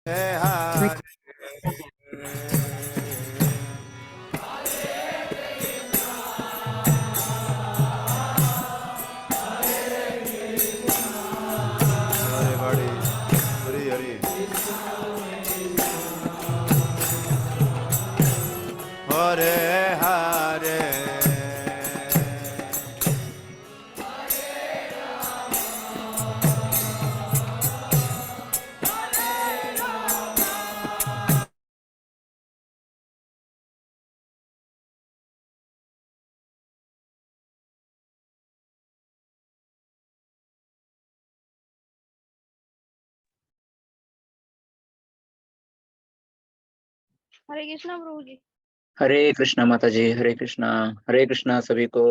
हरे हरे हरे कृष्णा प्रभु जी। हरे कृष्णा माता जी। हरे कृष्णा सभी को,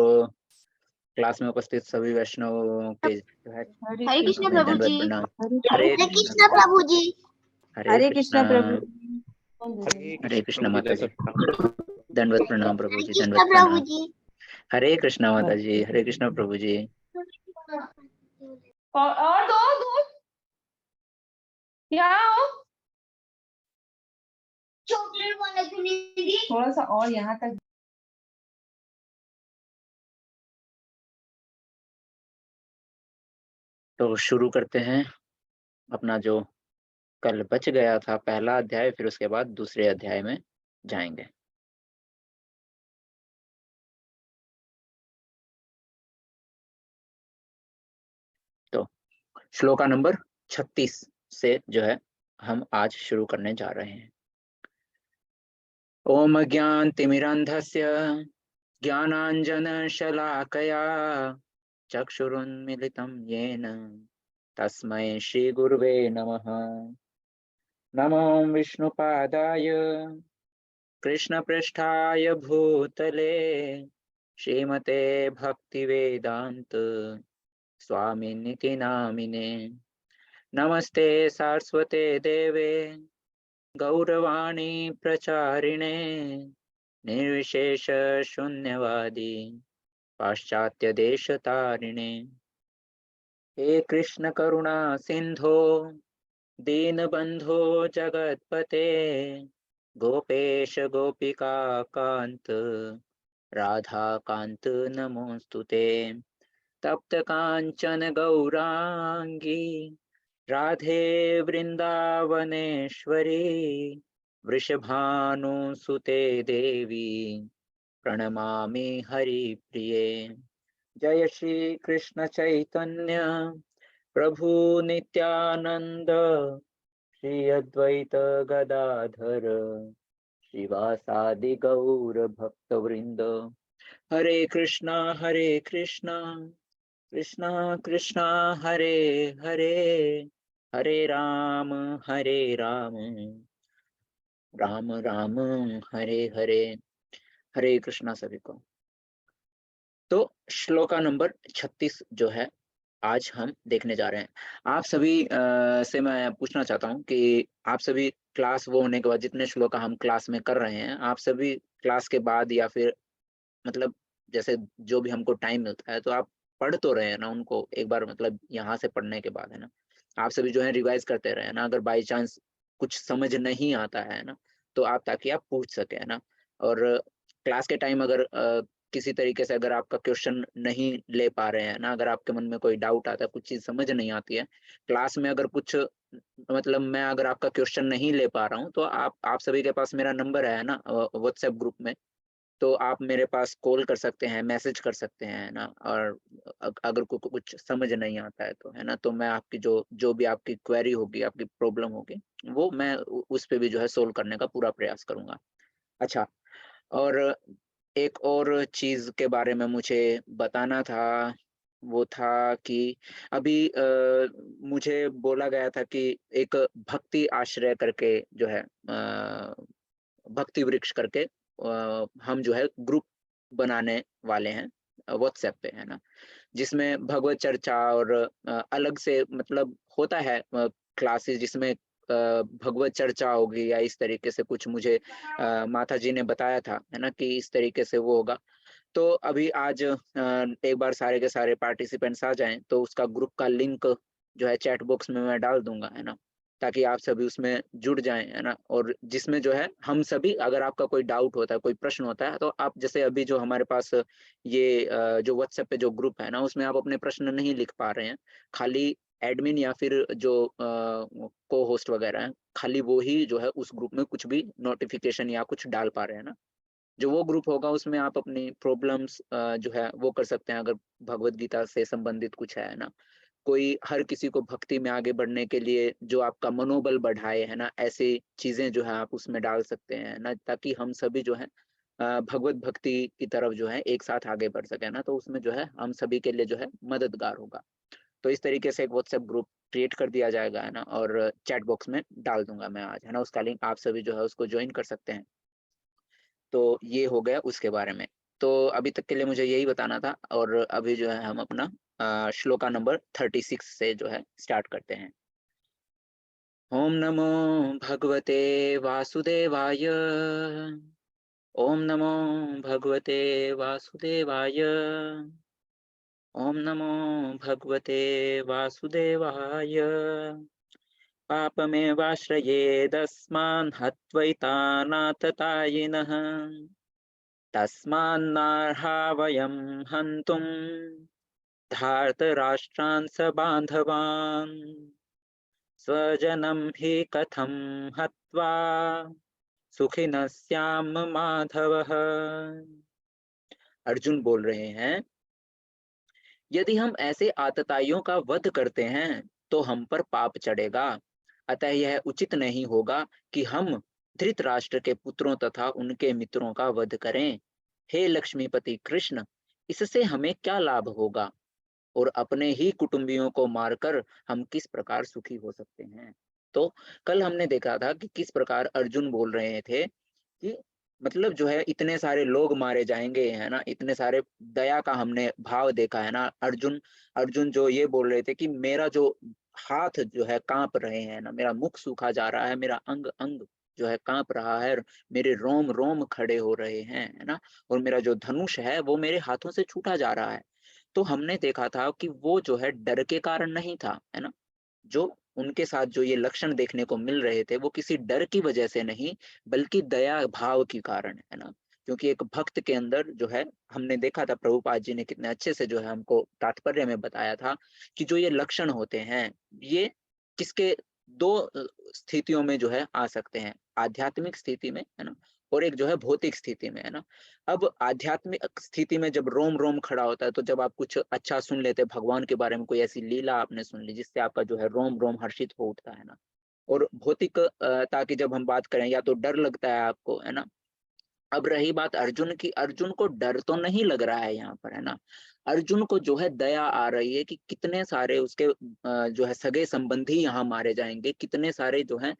क्लास में उपस्थित सभी वैष्णवों के जो है हरे कृष्णा प्रभु जी। दंडवत प्रणाम। हरे कृष्णा प्रभु जी। हरे कृष्णा प्रभु। हरे कृष्णा माता जी, दंडवत प्रणाम प्रभु जी, कृष्णा दंडवत प्रभु प्रणाम। जी। हरे कृष्णा माता जी, हरे कृष्णा प्रभु जी। और दो यहाँ आओ। चॉकलेट वाला दीदी थोड़ा सा और यहाँ तक। तो शुरू करते हैं अपना जो कल बच गया था पहला अध्याय, फिर उसके बाद दूसरे अध्याय में जाएंगे। तो श्लोका नंबर 36 से जो है हम आज शुरू करने जा रहे हैं। ओम ज्ञानतिमिरन्धस्य ज्ञानाञ्जनशलाकया चक्षुरुन्मीलितं येन तस्मै श्रीगुरुवे नमः। नमो विष्णुपादाय कृष्णपृष्ठाय भूतले श्रीमते भक्तिवेदान्त स्वामिनिति नामिने। नमस्ते सारस्वते देवे गौरवाणी प्रचारिणे निर्विशेष शून्यवादी पाश्चात्य देशतारिणे। हे कृष्ण करुणा सिंधो दीनबंधो जगतपते गोपेश गोपिका कांत राधा कांत नमोस्तुते। तप्त कांचन गौरांगी राधे वृंदावनेश्वरी वृषभानुसुते देवी प्रणमामि हरिप्रिये। जय श्री कृष्ण चैतन्य प्रभु नित्यानंद श्री अद्वैत गदाधर श्रीवासादि गौर भक्त वृंद। हरे कृष्णा कृष्णा कृष्णा हरे हरे, हरे राम राम राम हरे हरे। हरे कृष्णा सभी को। तो श्लोका नंबर 36 जो है आज हम देखने जा रहे हैं। आप सभी से मैं पूछना चाहता हूं कि आप सभी क्लास वो होने के बाद जितने श्लोका हम क्लास में कर रहे हैं, आप सभी क्लास के बाद या फिर मतलब जैसे जो भी हमको टाइम मिलता है तो आप पढ़ तो रहे हैं ना उनको एक बार, मतलब यहाँ से पढ़ने के बाद है ना आप सभी जो है रिवाइज करते रहे ना। अगर बाई चांस कुछ समझ नहीं आता है ना तो आप ताकि आप पूछ सके है ना। और क्लास के टाइम अगर किसी तरीके से अगर आपका क्वेश्चन नहीं ले पा रहे हैं ना, अगर आपके मन में कोई डाउट आता है, कुछ चीज समझ नहीं आती है क्लास में, अगर कुछ मतलब मैं अगर आपका क्वेश्चन नहीं ले पा रहा हूँ तो आप सभी के पास मेरा नंबर है ना व्हाट्सएप ग्रुप में, तो आप मेरे पास कॉल कर सकते हैं, मैसेज कर सकते हैं है ना। और अगर कुछ समझ नहीं आता है तो है ना, तो मैं आपकी जो जो भी आपकी क्वेरी होगी, आपकी प्रॉब्लम होगी, वो मैं उस पे भी जो है सोल्व करने का पूरा प्रयास करूंगा। अच्छा, और एक और चीज के बारे में मुझे बताना था, वो था कि अभी मुझे बोला गया था कि एक भक्ति आश्रय करके जो है भक्ति वृक्ष करके हम जो है ग्रुप बनाने वाले हैं व्हाट्सएप पे है ना, जिसमें भगवत चर्चा और अलग से मतलब होता है क्लासेस जिसमें भगवत चर्चा होगी या इस तरीके से कुछ मुझे माता जी ने बताया था है ना कि इस तरीके से वो होगा। तो अभी आज एक बार सारे के सारे पार्टिसिपेंट्स आ जाएं तो उसका ग्रुप का लिंक जो है चैट बॉक्स में मैं डाल दूंगा है ना। ताकि आप सभी उसमें जुड़ जाएं, है ना। और जिसमें जो है हम सभी, अगर आपका कोई डाउट होता है, कोई प्रश्न होता है, तो आप जैसे अभी जो हमारे पास ये जो व्हाट्सएप पे जो ग्रुप है ना, उसमें आप अपने प्रश्न नहीं लिख पा रहे हैं, खाली एडमिन या फिर जो को होस्ट वगैरह हैं, खाली वो ही जो है उस ग्रुप में कुछ भी नोटिफिकेशन या कुछ डाल पा रहे हैं ना। जो वो ग्रुप होगा उसमें आप अपनी प्रॉब्लम्स जो है वो कर सकते हैं, अगर भगवत गीता से संबंधित कुछ है ना। कोई हर किसी को भक्ति में आगे बढ़ने के लिए जो आपका मनोबल बढ़ाए, है ना, ऐसी चीजें जो है आप उसमें डाल सकते हैं ना, ताकि हम सभी जो है भगवत भक्ति की तरफ जो है एक साथ आगे बढ़ सके ना। तो उसमें जो है हम सभी के लिए जो है मददगार होगा। तो इस तरीके से एक व्हाट्सएप ग्रुप क्रिएट कर दिया जाएगा, है ना, और चैट बॉक्स में डाल दूंगा मैं आज, है ना, उसका लिंक आप सभी जो है उसको ज्वाइन कर सकते हैं। तो ये हो गया उसके बारे में। तो अभी तक के लिए मुझे यही बताना था, और अभी जो है हम अपना श्लोका नंबर 36 से जो है स्टार्ट करते हैं। ओम नमो भगवते वासुदेवाय। ओम नमो भगवते वासुदेवाय। ओम नमो भगवते वासुदेवाय। पापमेवाश्रयेदस्मान् हत्वैतानाततायिनः तस्मान्नार्हा वयं हन्तुं धार्तराष्ट्रान् सबान्धवान् स्वजनं हि कथं हत्वा सुखिनः स्याम माधवः। अर्जुन बोल रहे हैं, यदि हम ऐसे आतताइयों का वध करते हैं तो हम पर पाप चढ़ेगा, अतः यह उचित नहीं होगा कि हम धृतराष्ट्र के पुत्रों तथा उनके मित्रों का वध करें। हे लक्ष्मीपति कृष्ण, इससे हमें क्या लाभ होगा, और अपने ही कुटुंबियों को मारकर हम किस प्रकार सुखी हो सकते हैं। तो कल हमने देखा था कि किस प्रकार अर्जुन बोल रहे थे कि मतलब जो है इतने सारे लोग मारे जाएंगे, है ना, इतने सारे, दया का हमने भाव देखा, है ना। अर्जुन अर्जुन जो ये बोल रहे थे कि मेरा जो हाथ जो है कांप रहे हैं ना, मेरा मुख सूखा जा रहा है, मेरा अंग अंग जो है कांप रहा है, मेरे रोम रोम खड़े हो रहे हैं, है ना, और मेरा जो धनुष है वो मेरे हाथों से छूटा जा रहा है। तो हमने देखा था कि वो जो है डर के कारण नहीं था, है ना। जो उनके साथ जो ये लक्षण देखने को मिल रहे थे वो किसी डर की वजह से नहीं, बल्कि दया भाव के कारण, है ना। क्योंकि एक भक्त के अंदर जो है, हमने देखा था प्रभुपाद जी ने कितने अच्छे से जो है हमको तात्पर्य में बताया था कि जो ये लक्षण होते हैं, ये किसके दो स्थितियों में जो है आ सकते हैं, आध्यात्मिक स्थिति में, है ना, और एक जो है भौतिक स्थिति में, है ना। अब आध्यात्मिक स्थिति में जब रोम रोम खड़ा होता है, तो जब आप कुछ अच्छा सुन लेते हैं भगवान के बारे में, कोई ऐसी लीला आपने सुन ली जिससे आपका जो है रोम रोम हर्षित हो उठता है ना। और भौतिक ताकि जब हम बात करें, या तो डर लगता है आपको, है ना। अब रही बात अर्जुन की, अर्जुन को डर तो नहीं लग रहा है यहाँ पर, है ना। अर्जुन को जो है दया आ रही है कि कितने सारे उसके जो है सगे संबंधी यहाँ मारे जाएंगे, कितने सारे जो है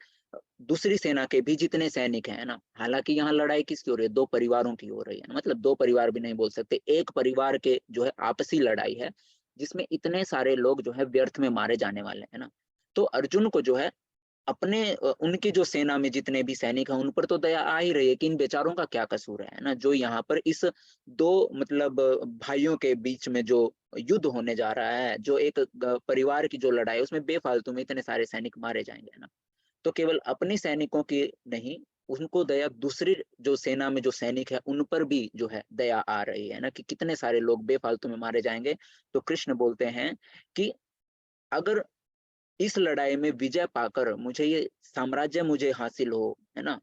दूसरी सेना के भी जितने सैनिक हैं, ना। हालांकि यहाँ लड़ाई किसकी हो रही है, दो परिवारों की हो रही है, मतलब दो परिवार भी नहीं बोल सकते, एक परिवार के जो है आपसी लड़ाई है, जिसमें इतने सारे लोग जो है व्यर्थ में मारे जाने वाले हैं ना। तो अर्जुन को जो है अपने उनकी जो सेना में जितने भी सैनिक हैं उन पर तो दया आ ही रही है कि इन बेचारों का क्या कसूर है ना, जो यहाँ पर इस दो मतलब भाइयों के बीच में जो युद्ध होने जा रहा है, जो एक परिवार की जो लड़ाई है, उसमें बेफालतू में इतने सारे सैनिक मारे जाएंगे ना। तो केवल अपने सैनिकों की नहीं, उनको दया दूसरी जो सेना में जो सैनिक है उन पर भी जो है दया आ रही है ना, कि कितने सारे लोग बेफालतू में मारे जाएंगे। तो कृष्ण बोलते हैं कि अगर इस लड़ाई में विजय पाकर मुझे ये साम्राज्य मुझे हासिल हो, है ना,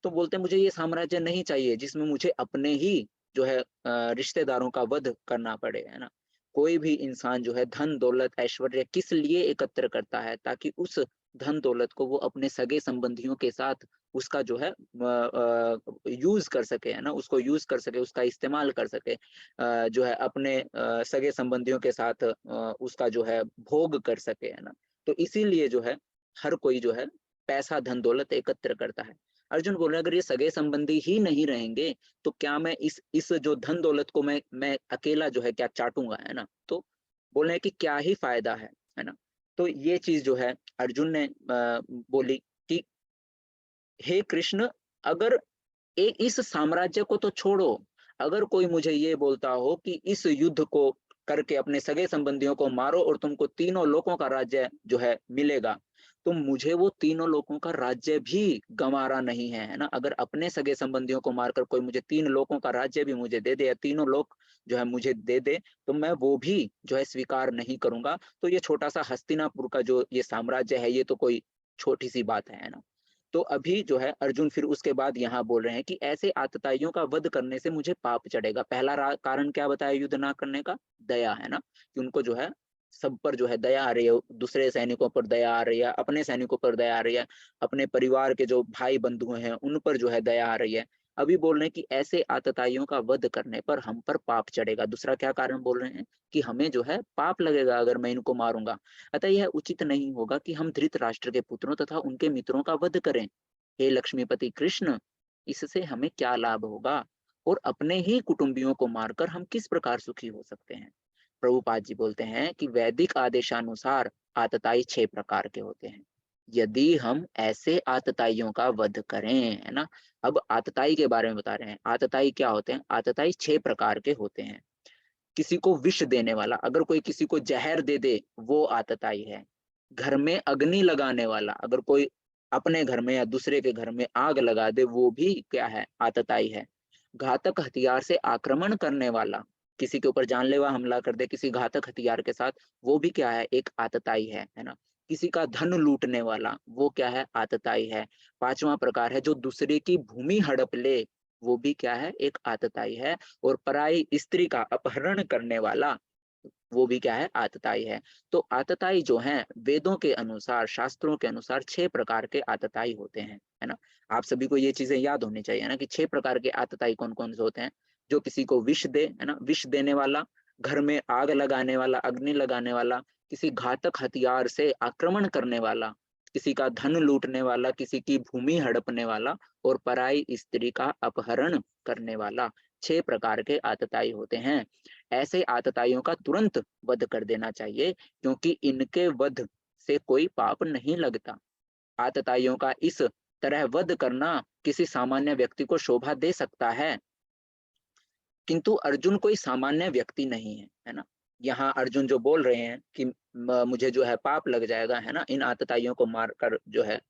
तो बोलते हैं मुझे ये साम्राज्य नहीं चाहिए जिसमें मुझे अपने ही जो है रिश्तेदारों का वध करना पड़े, है ना। कोई भी इंसान जो है धन दौलत ऐश्वर्य किस लिए एकत्र करता है, ताकि उस धन दौलत को वो अपने सगे संबंधियों के साथ उसका जो है यूज कर सके, है ना, उसको यूज कर सके, उसका इस्तेमाल कर सके, जो है अपने सगे संबंधियों के साथ उसका जो है भोग कर सके, है ना। तो इसीलिए जो है हर कोई जो है पैसा धन दौलत एकत्र करता है। अर्जुन बोल रहे हैं, अगर ये सगे संबंधी ही नहीं रहेंगे तो क्या मैं इस जो धन दौलत को मैं अकेला जो है क्या चाटूंगा, है ना। तो बोल रहे हैं कि क्या ही फायदा है ना। तो ये चीज जो है अर्जुन ने बोली कि हे कृष्ण, अगर इस साम्राज्य को तो छोड़ो, अगर कोई मुझे ये बोलता हो कि इस युद्ध को करके अपने सगे संबंधियों को मारो और तुमको तीनों लोकों का राज्य जो है मिलेगा, तो मुझे वो तीनों लोगों का राज्य भी गंवारा नहीं है, है ना। अगर अपने सगे संबंधियों को मारकर कोई मुझे 3 लोगों का राज्य भी मुझे दे दे, या तीनों लोग जो है मुझे दे दे, तो मैं वो भी जो है स्वीकार नहीं करूंगा। तो ये छोटा सा हस्तिनापुर का जो ये साम्राज्य है, ये तो कोई छोटी सी बात है ना। तो अभी जो है अर्जुन फिर उसके बाद यहाँ बोल रहे हैं कि ऐसे आतताइयों का वध करने से मुझे पाप चढ़ेगा। पहला कारण क्या बताया युद्ध ना करने का? दया, है ना, कि उनको जो है सब पर जो है दया आ रही है, दूसरे सैनिकों पर दया आ रही है, अपने सैनिकों पर दया आ रही है, अपने परिवार के जो भाई बंधु हैं उन पर जो है दया आ रही है। अभी बोल रहे हैं कि ऐसे आतताइयों का वध करने पर हम पर पाप चढ़ेगा। दूसरा क्या कारण बोल रहे हैं? कि हमें जो है पाप लगेगा अगर मैं इनको मारूंगा। अतः यह उचित नहीं होगा कि हम धृतराष्ट्र के पुत्रों तथा उनके मित्रों का वध करें। हे लक्ष्मीपति कृष्ण, इससे हमें क्या लाभ होगा, और अपने ही कुटुंबियों को मारकर हम किस प्रकार सुखी हो सकते हैं? प्रभुपाद जी बोलते हैं कि वैदिक आदेशानुसार आतताई 6 प्रकार के होते हैं। यदि हम ऐसे आतताइयों का वध करें, है ना। अब आतताई के बारे में बता रहे हैं। आतताई क्या होते हैं? आतताई 6 प्रकार के होते हैं। किसी को विष देने वाला, अगर कोई किसी को जहर दे दे, वो आतताई है। घर में अग्नि लगाने वाला, अगर कोई अपने घर में या दूसरे के घर में आग लगा दे, वो भी क्या है? आतताई है। घातक हथियार से आक्रमण करने वाला, किसी के ऊपर जानलेवा हमला कर दे किसी घातक हथियार के साथ, वो भी क्या है? एक आतताई है ना। किसी का धन लूटने वाला, वो क्या है? आतताई है। 5वां प्रकार है जो दूसरे की भूमि हड़प ले, वो भी क्या है? एक आतताई है। और पराई स्त्री का अपहरण करने वाला, वो भी क्या है? आतताई है। तो आतताई जो हैं, वेदों के अनुसार, शास्त्रों के अनुसार 6 प्रकार के आतताई होते हैं, है ना। आप सभी को ये चीजें याद होनी चाहिए ना, कि 6 प्रकार के आतताई कौन कौन से होते हैं। जो किसी को विष दे, है ना, विष देने वाला, घर में आग लगाने वाला, अग्नि लगाने वाला, किसी घातक हथियार से आक्रमण करने वाला, किसी का धन लूटने वाला, किसी की भूमि हड़पने वाला, और पराई स्त्री का अपहरण करने वाला। 6 प्रकार के आतताई होते हैं। ऐसे आतताइयों का तुरंत वध कर देना चाहिए, क्योंकि इनके वध से कोई पाप नहीं लगता। आतताइयों का इस तरह वध करना किसी सामान्य व्यक्ति को शोभा दे सकता है, किंतु अर्जुन कोई सामान्य व्यक्ति नहीं है, है ना। यहाँ अर्जुन जो बोल रहे हैं कि मुझे जो है पाप लग जाएगा, है ना, इन आतताइयों को मारकर जो है।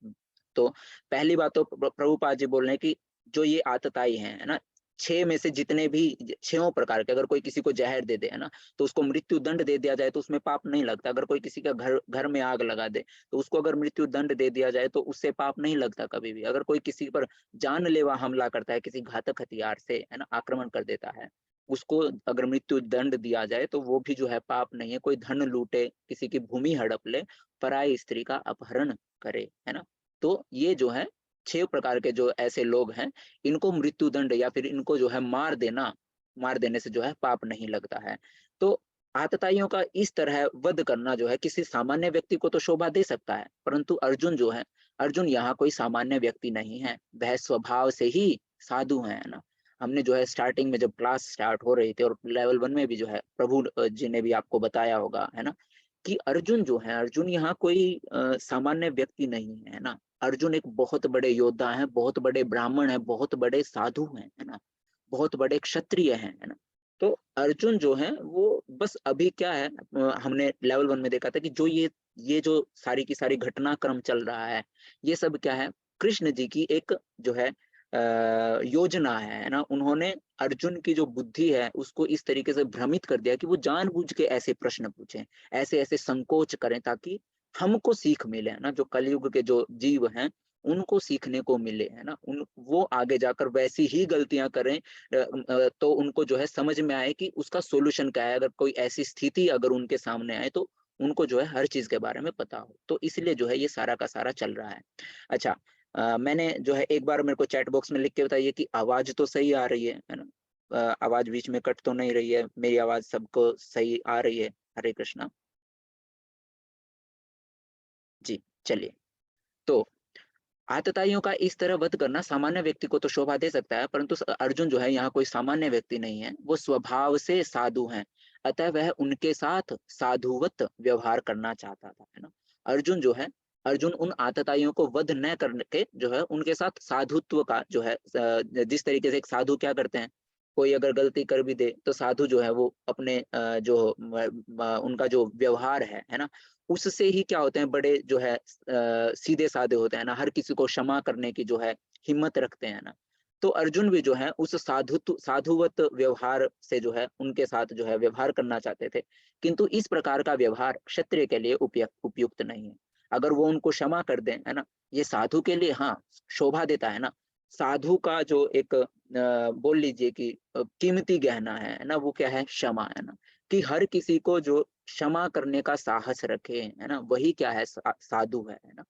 तो पहली बात तो प्रभुपाद जी बोल रहे हैं कि जो ये आतताई हैं, है ना, 6 में से जितने भी 6 प्रकार के, अगर कोई किसी को जहर दे दे, है ना, तो उसको मृत्यु दंड दे दिया जाए तो उसमें पाप नहीं लगता। अगर कोई किसी का घर घर में आग लगा दे, तो उसको अगर मृत्यु दंड दे दिया जाए तो उससे पाप नहीं लगता कभी भी। अगर कोई किसी पर जानलेवा हमला करता है, किसी घातक हथियार से, है ना, आक्रमण कर देता है, उसको अगर मृत्यु दंड दिया जाए तो वो भी जो है पाप नहीं है। कोई धन लूटे, किसी की भूमि हड़प ले, पराई स्त्री का अपहरण करे, है ना। तो ये जो है 6 प्रकार के जो ऐसे लोग हैं, इनको मृत्यु दंड या फिर इनको जो है मार देने से जो है पाप नहीं लगता है। तो आतताइयों का इस तरह वध करना जो है किसी सामान्य व्यक्ति को तो शोभा दे सकता है, परंतु अर्जुन जो है, अर्जुन यहाँ कोई सामान्य व्यक्ति नहीं है। वह स्वभाव से ही साधु है ना। हमने जो है स्टार्टिंग में जब क्लास स्टार्ट हो रही थी, और लेवल 1 में भी जो है प्रभु जी ने भी आपको बताया होगा, है ना, कि अर्जुन जो है, अर्जुन यहाँ कोई सामान्य व्यक्ति नहीं है ना। अर्जुन एक बहुत बड़े योद्धा हैं, बहुत बड़े ब्राह्मण हैं, बहुत बड़े साधु हैं, है ना, बहुत बड़े क्षत्रिय हैं, है ना। तो अर्जुन जो है वो बस अभी क्या है, हमने लेवल 1 में देखा था कि जो ये जो सारी की सारी घटनाक्रम चल रहा है, ये सब क्या है, कृष्ण जी की एक जो है योजना है ना। उन्होंने अर्जुन की जो बुद्धि है उसको इस तरीके से भ्रमित कर दिया कि वो जानबूझ के ऐसे प्रश्न पूछें, ऐसे ऐसे संकोच करें, ताकि हमको सीख मिले, है ना। जो कलयुग के जो जीव हैं उनको सीखने को मिले, है ना, उन वो आगे जाकर वैसी ही गलतियां करें, तो उनको जो है समझ में आए कि उसका सॉल्यूशन क्या है। अगर कोई ऐसी स्थिति अगर उनके सामने आए तो उनको जो है हर चीज के बारे में पता हो। तो इसलिए जो है ये सारा का सारा चल रहा है। अच्छा, मैंने जो है एक बार मेरे को चैट बॉक्स में लिख के बताइए कि आवाज तो सही आ रही है ना। आवाज बीच में कट तो नहीं रही है, मेरी आवाज सबको सही आ रही है? हरे कृष्णा जी। चलिए, तो आतताइयों का इस तरह वध करना सामान्य व्यक्ति को तो शोभा दे सकता है, परंतु अर्जुन जो है यहाँ कोई सामान्य व्यक्ति नहीं है, वो स्वभाव से साधु हैं। अतः वह उनके साथ साधुवत व्यवहार करना चाहता था, है ना। अर्जुन जो है, अर्जुन उन आतताइयों को वध न करके जो है उनके साथ साधुत्व का जो है, जिस तरीके से एक साधु क्या करते हैं, कोई अगर गलती कर भी दे तो साधु जो है वो अपने उनका जो व्यवहार है ना, उससे ही क्या होते हैं, बड़े जो है सीधे साधे होते हैं ना, हर किसी को क्षमा करने की जो है हिम्मत रखते हैं ना। तो अर्जुन भी जो है उस साधुवत व्यवहार से जो है उनके साथ जो है व्यवहार करना चाहते थे, किंतु इस प्रकार का व्यवहार क्षत्रिय के लिए उपयुक्त नहीं है। अगर वो उनको क्षमा कर दें, है ना, ये साधु के लिए हाँ शोभा देता है ना। साधु का जो एक बोल लीजिए कि कीमती गहना है ना, वो क्या है, क्षमा, है ना, कि हर किसी को जो क्षमा करने का साहस रखे, है ना, वही क्या है, साधु है ना।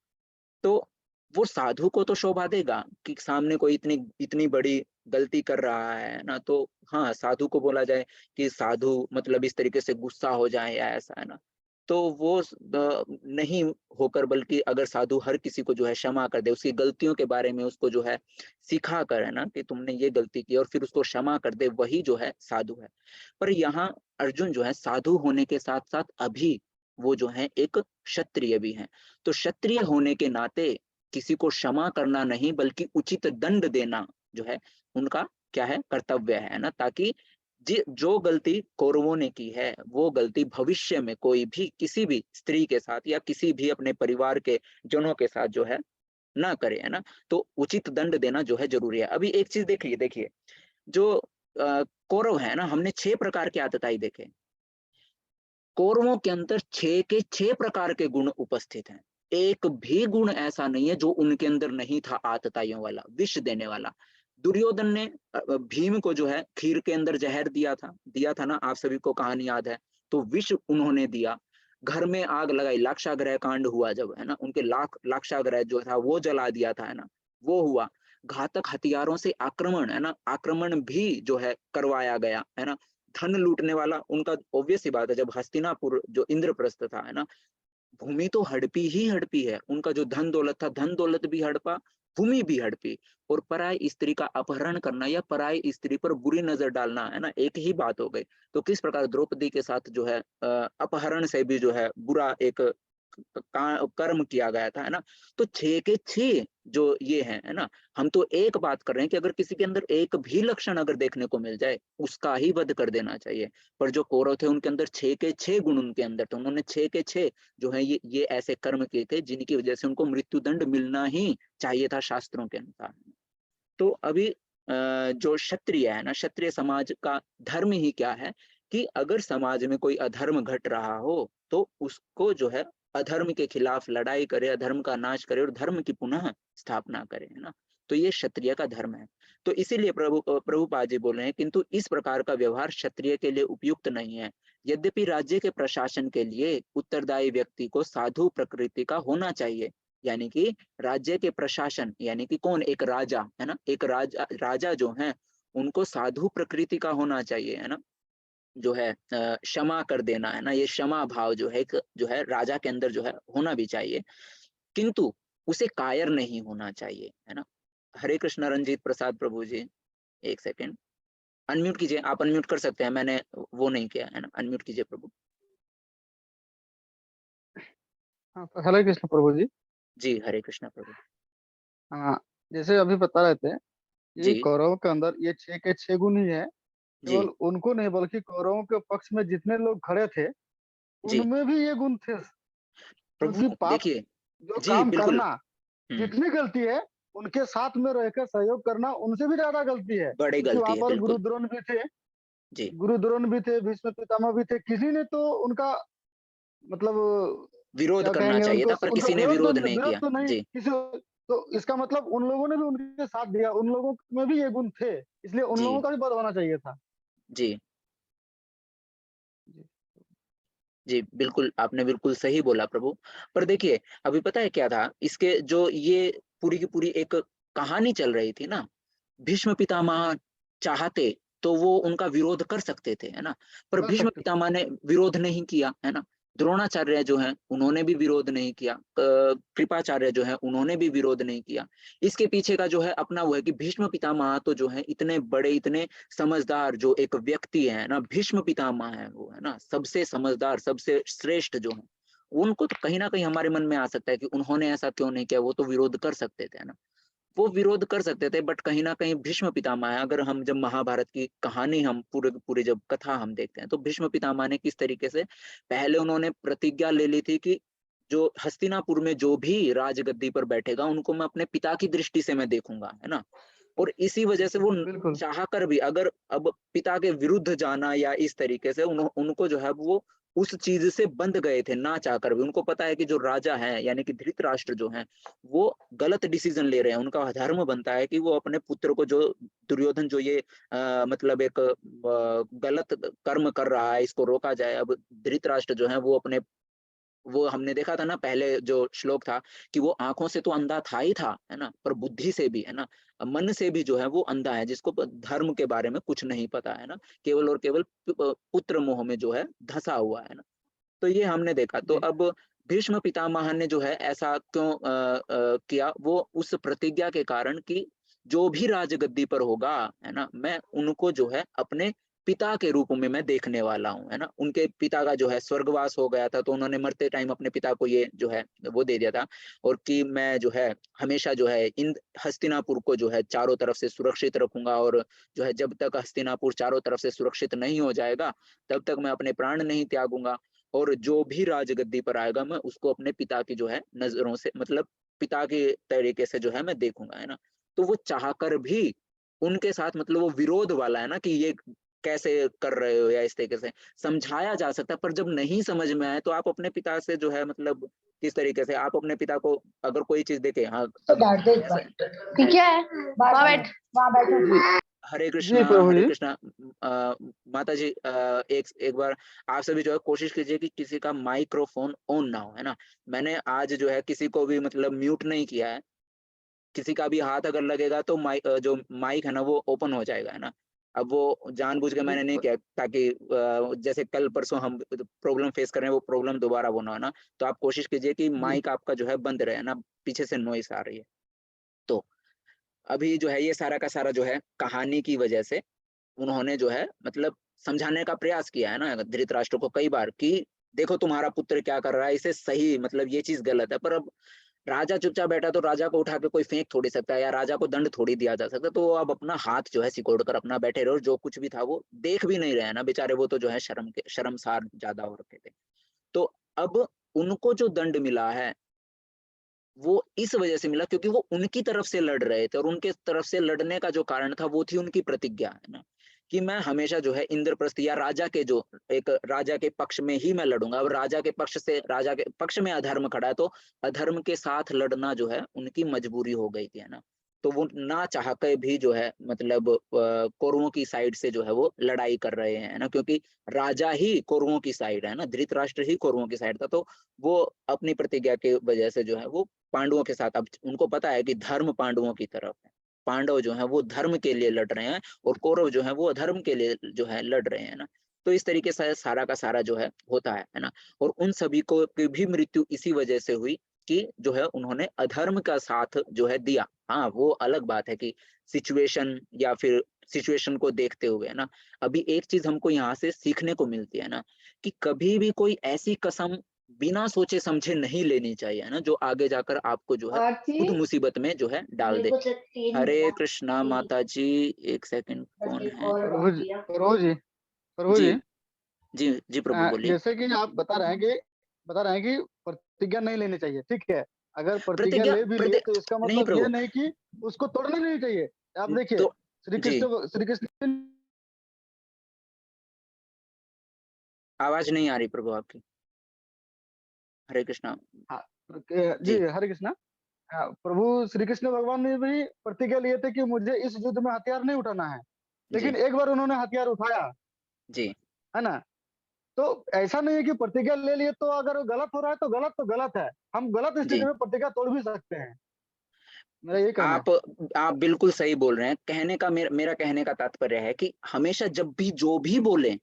तो वो साधु को तो शोभा देगा कि सामने कोई इतनी इतनी बड़ी गलती कर रहा है ना, तो हाँ साधु को बोला जाए कि साधु मतलब इस तरीके से गुस्सा हो जाए या ऐसा, है ना, तो वो नहीं होकर, बल्कि अगर साधु हर किसी को जो है क्षमा कर दे, उसकी गलतियों के बारे में उसको जो है सिखा कर, है ना, कि तुमने ये गलती की, और फिर उसको क्षमा कर दे, वही जो है साधु है। पर यहाँ अर्जुन जो है साधु होने के साथ साथ अभी वो जो है एक क्षत्रिय भी है। तो क्षत्रिय होने के नाते किसी को क्षमा करना नहीं, बल्कि उचित दंड देना जो है उनका क्या है, कर्तव्य है ना, ताकि जो गलती कौरवों ने की है वो गलती भविष्य में कोई भी किसी भी स्त्री के साथ या किसी भी अपने परिवार के जनों के साथ जो है ना करे, है ना। तो उचित दंड देना जो है जरूरी है। अभी एक चीज देखिए, जो कौरव है ना, हमने 6 प्रकार के आतताई देखे। कौरवों के अंदर 6 के 6 प्रकार के गुण उपस्थित हैं। एक भी गुण ऐसा नहीं है जो उनके अंदर नहीं था, आतताइयों वाला, विष देने वाला। दुर्योधन ने भीम को जो है खीर के अंदर जहर दिया था ना, आप सभी को कहानी याद है। तो विष उन्होंने दिया, घर में आग लगाई, लाक्षागृह कांड हुआ जब, है ना, उनके लाक्षागृह जो था वो जला दिया था, है ना, वो हुआ। घातक हथियारों से आक्रमण, है ना, आक्रमण भी जो है करवाया गया, है ना। धन लूटने वाला उनका ऑब्वियस सी बात है, जब हस्तिनापुर जो इंद्रप्रस्थ था, है ना, भूमि तो हड़पी ही हड़पी है, उनका जो धन दौलत था, धन दौलत भी हड़पा, भूमि भी हड़पी। और पराई स्त्री का अपहरण करना या पराई स्त्री पर बुरी नजर डालना, है ना, एक ही बात हो गई। तो किस प्रकार द्रौपदी के साथ जो है अपहरण से भी जो है बुरा एक कर्म किया गया था, है ना। तो 6 के 6 जो ये है ना, हम तो एक बात कर रहे हैं कि अगर किसी के अंदर एक भी लक्षण अगर देखने को मिल जाए, उसका ही वध कर देना चाहिए। पर जो कौरव थे उनके अंदर 6 के 6 गुण उनके अंदर थे, उन्होंने 6 के 6 जो है ये ऐसे कर्म किए थे जिनकी वजह से उनको मृत्युदंड मिलना ही चाहिए था शास्त्रों के अनुसार। तो अभी जो क्षत्रिय है ना, क्षत्रिय समाज का धर्म ही क्या है कि अगर समाज में कोई अधर्म घट रहा हो तो उसको जो है अधर्म के खिलाफ लड़ाई करे, अधर्म का नाश करे और धर्म की पुनः स्थापना करे, है ना। तो ये क्षत्रिय का धर्म है। तो इसीलिए प्रभुपाद जी बोल रहे हैं, किंतु इस प्रकार का व्यवहार क्षत्रिय के लिए उपयुक्त नहीं है। यद्यपि राज्य के प्रशासन के लिए उत्तरदायी व्यक्ति को साधु प्रकृति का होना चाहिए, यानी कि राज्य के प्रशासन, यानी कि कौन, एक राजा, है ना, एक राजा जो है उनको साधु प्रकृति का होना चाहिए, है ना, जो है क्षमा कर देना, है ना, ये क्षमा भाव जो है एक जो है राजा के अंदर जो है होना भी चाहिए, किंतु उसे कायर नहीं होना चाहिए, है ना। हरे कृष्णा रंजीत प्रसाद प्रभु जी, एक सेकेंड अनम्यूट कीजिए, आप अनम्यूट कर सकते हैं, मैंने वो नहीं किया है ना, अनम्यूट कीजिए प्रभु हाँ, तो हरे कृष्ण प्रभु जी। जी। हरे कृष्णा प्रभु हाँ, जैसे अभी बता रहे थे, ये जी। कौरवों के अंदर ये 6 के 6 गुण ही है। जी। केवल उनको नहीं, बल्कि कौरवों के पक्ष में जितने लोग खड़े थे जी उनमें भी ये गुण थे। प्रभु क्योंकि पाप देखिए, जो जी काम बिल्कुल। करना, जितनी गलती है, उनके साथ में रहकर सहयोग करना उनसे भी ज्यादा गलती है। बड़ी क्योंकि गलती वहां है पर बिल्कुल। जी गुरु द्रोण भी थे, भीष्म पितामह भी थे। किसी ने तो उनका मतलब विरोध क्या करना कहेंगे चाहिए उनको, था, पर उनका किसी ने विरोध नहीं विरोध किया। तो नहीं जी। किसी। तो इसका मतलब उन लोगों ने भी उनके साथ दिया, उन लोगों में भी ये गुण थे, इसलिए उन जी। लोगों का भी वध होना चाहिए था। जी। जी। जी बिल्कुल, आपने बिल्कुल सही बोला प्रभु। पर देखिए, अभी पता है क्या था, इसके जो ये पूरी की पूरी एक कहानी चल रही थी ना, भीष्म पितामह चाहते तो वो उनका विरोध कर सकते थे, है ना, पर कर भीष्म सकते थे। पितामह ने विरोध नहीं किया, है ना। द्रोणाचार्य जो हैं उन्होंने भी विरोध नहीं किया, कृपाचार्य जो है उन्होंने भी विरोध नहीं किया। इसके पीछे का जो है अपना वो है कि भीष्म पितामह तो जो है इतने बड़े, इतने समझदार जो एक व्यक्ति है ना, भीष्म पितामह है वो, है ना, सबसे समझदार, सबसे श्रेष्ठ जो है। उनको तो कहीं ना कहीं हमारे मन में आ सकता है कि उन्होंने ऐसा क्यों नहीं किया, वो तो विरोध कर सकते थे, है ना। वो विरोध कर सकते थे, बट कहीं ना कहीं भीष्म पितामह है। अगर हम जब महाभारत की कहानी हम पूरे पूरे जब कथा हम देखते हैं, तो भीष्म पितामह ने किस तरीके से पहले उन्होंने प्रतिज्ञा ले ली थी कि जो हस्तिनापुर में जो भी राजगद्दी पर बैठेगा उनको मैं अपने पिता की दृष्टि से मैं देखूंगा, है ना। और इसी वजह से वो बिल्कुल चाह कर भी अगर अब पिता के विरुद्ध जाना या इस तरीके से उनको जो है वो उस चीज से बंध गए थे, ना चाहकर भी। उनको पता है कि जो राजा है यानी कि धृतराष्ट्र जो है वो गलत डिसीजन ले रहे हैं। उनका धर्म बनता है कि वो अपने पुत्र को, जो दुर्योधन जो ये मतलब एक गलत कर्म कर रहा है, इसको रोका जाए। अब धृतराष्ट्र जो है वो अपने, वो हमने देखा था ना पहले जो श्लोक था कि वो आंखों से तो अंधा था ही था, है ना, पर बुद्धि से भी, है ना, मन से भी जो है वो अंधा है, जिसको धर्म के बारे में कुछ नहीं पता, है ना, केवल और केवल पुत्र मोह में जो है धंसा हुआ है ना। तो ये हमने देखा। तो जी अब भीष्म पितामह ने जो है ऐसा क्यों किया, वो उस प्रतिज्ञा के कारण कि जो भी राजगद्दी पर होगा, है ना, मैं उनको जो है अपने पिता के रूप में मैं देखने वाला हूँ, है ना। उनके पिता का जो है स्वर्गवास हो गया था, तो उन्होंने मरते टाइम अपने पिता को ये जो है वो दे दिया था, और कि मैं जो है हमेशा जो है इन हस्तिनापुर को जो है चारों तरफ से सुरक्षित रखूंगा, और जो है जब तक हस्तिनापुर चारों तरफ से सुरक्षित नहीं हो जाएगा तब तक मैं अपने प्राण नहीं त्यागूंगा, और जो भी राजगद्दी पर आएगा मैं उसको अपने पिता की जो है नजरों से, मतलब पिता के तरीके से जो है मैं देखूंगा, है ना। तो वो चाहकर भी उनके साथ, मतलब वो विरोध वाला है ना कि ये कैसे कर रहे हो, या इस तरीके से समझाया जा सकता है, पर जब नहीं समझ में आए तो आप अपने पिता से जो है, मतलब किस तरीके से आप अपने पिता को अगर कोई चीज देखे, हाँ तो अब डांट दे एक बार। ठीक है, वहाँ बैठ, वहाँ बैठो। जी हरे जी कृष्णा, प्रभु हरे जी। कृष्णा। माता जी, एक एक बार आप सभी जो है कोशिश कीजिए कि किसी का माइक्रोफोन ऑन ना हो, है ना। मैंने आज जो है किसी को भी मतलब म्यूट नहीं किया है। किसी का भी हाथ अगर लगेगा तो जो माइक है ना वो ओपन हो जाएगा, है ना। अब वो जानबूझ के जी मैंने नहीं किया ताकि जैसे कल परसों हम प्रॉब्लम फेस कर रहे हैं वो प्रॉब्लम दोबारा वो ना हो ना। तो आप कोशिश कीजिए कि जी माइक आपका जो है बंद रहे, है ना, पीछे से नॉइस आ रही है। तो अभी जो है ये सारा का सारा जो है कहानी की वजह से उन्होंने जो है मतलब समझाने का प्रयास किया है ना धृतराष्ट्र को कई बार कि देखो तुम्हारा पुत्र क्या कर रहा है, इसे सही, मतलब ये चीज गलत है। पर अब राजा चुपचाप बैठा, तो राजा को उठा के कोई फेंक थोड़ी सकता है, या राजा को दंड थोड़ी दिया जा सकता है। तो वो अब अपना हाथ जो है सिकोड़ कर अपना बैठे रहे, और जो कुछ भी था वो देख भी नहीं रहे हैं ना बेचारे, वो तो जो है शर्मसार ज्यादा हो रखे थे। तो अब उनको जो दंड मिला है वो इस वजह से मिला क्योंकि वो उनकी तरफ से लड़ रहे थे, और उनके तरफ से लड़ने का जो कारण था वो थी उनकी प्रतिज्ञा, है ना, कि मैं हमेशा जो है इंद्रप्रस्थ या राजा के जो एक राजा के पक्ष में ही मैं लड़ूंगा। अब राजा के पक्ष से, राजा के पक्ष में अधर्म खड़ा है, तो अधर्म के साथ लड़ना जो है उनकी मजबूरी हो गई थी, है ना। तो वो ना चाह के भी जो है मतलब कौरवों की साइड से जो है वो लड़ाई कर रहे हैं, है ना, क्योंकि राजा ही कौरवों की साइड है ना, धृतराष्ट्र ही कौरवों की साइड था। तो वो अपनी प्रतिज्ञा की वजह से जो है वो पांडवों के साथ, अब उनको पता है कि धर्म पांडवों की तरफ है। पांडव जो है वो धर्म के लिए लड़ रहे हैं, और कौरव जो है वो अधर्म के लिए जो है लड़ रहे हैं ना। तो इस तरीके से सारा का सारा जो है होता है ना। और उन सभी को की भी मृत्यु इसी वजह से हुई कि जो है उन्होंने अधर्म का साथ जो है दिया। हाँ, वो अलग बात है कि सिचुएशन या फिर सिचुएशन को देखते हुए, है ना। अभी एक चीज हमको यहाँ से सीखने को मिलती है ना, कि कभी भी कोई ऐसी कसम बिना सोचे समझे नहीं लेनी चाहिए, है ना, जो आगे जाकर आपको जो है आरती, खुद मुसीबत में जो है डाल मेरे दे। को सिर्फ 3 हरे मिला, कृष्णा 3, माता जी। एक सेकंड, बस कौन एक है? और प्रभु जी बाकी है। प्रभु जी प्रभु जी जी। जी जी प्रभु बोलिए। जैसे कि आप बता रहे हैं कि प्रतिज्ञा नहीं लेनी चाहिए, ठीक है। अगर प्रतिज्ञा प्रतिज्ञा ले भी लिए तो इसका नहीं मतलब ये प्रभु। नहीं कि उसको तोड़ना नहीं चाहिए। आप देखिए, तो जी, श्री कृष्ण। आवाज नहीं आ रही प्रभु आपकी। हरे कृष्णा। हाँ, जी जी हरे कृष्णा। हाँ, प्रभु श्री कृष्ण भगवान ने भी प्रतिज्ञा लिए थे कि मुझे इस युद्ध में हथियार नहीं उठाना है, जी लेकिन एक बार उन्होंने हथियार उठाया, जी है ना। तो ऐसा नहीं है कि प्रतिज्ञा ले लिए तो अगर वो गलत हो रहा है तो गलत है। हम गलत स्थिति जी। में प्रतिज्ञा तोड़ भी सकते हैं, मेरा ये कहना है। आप बिल्कुल सही बोल रहे हैं। कहने का मेरा कहने का तात्पर्य है कि हमेशा जब भी जो भी बोले,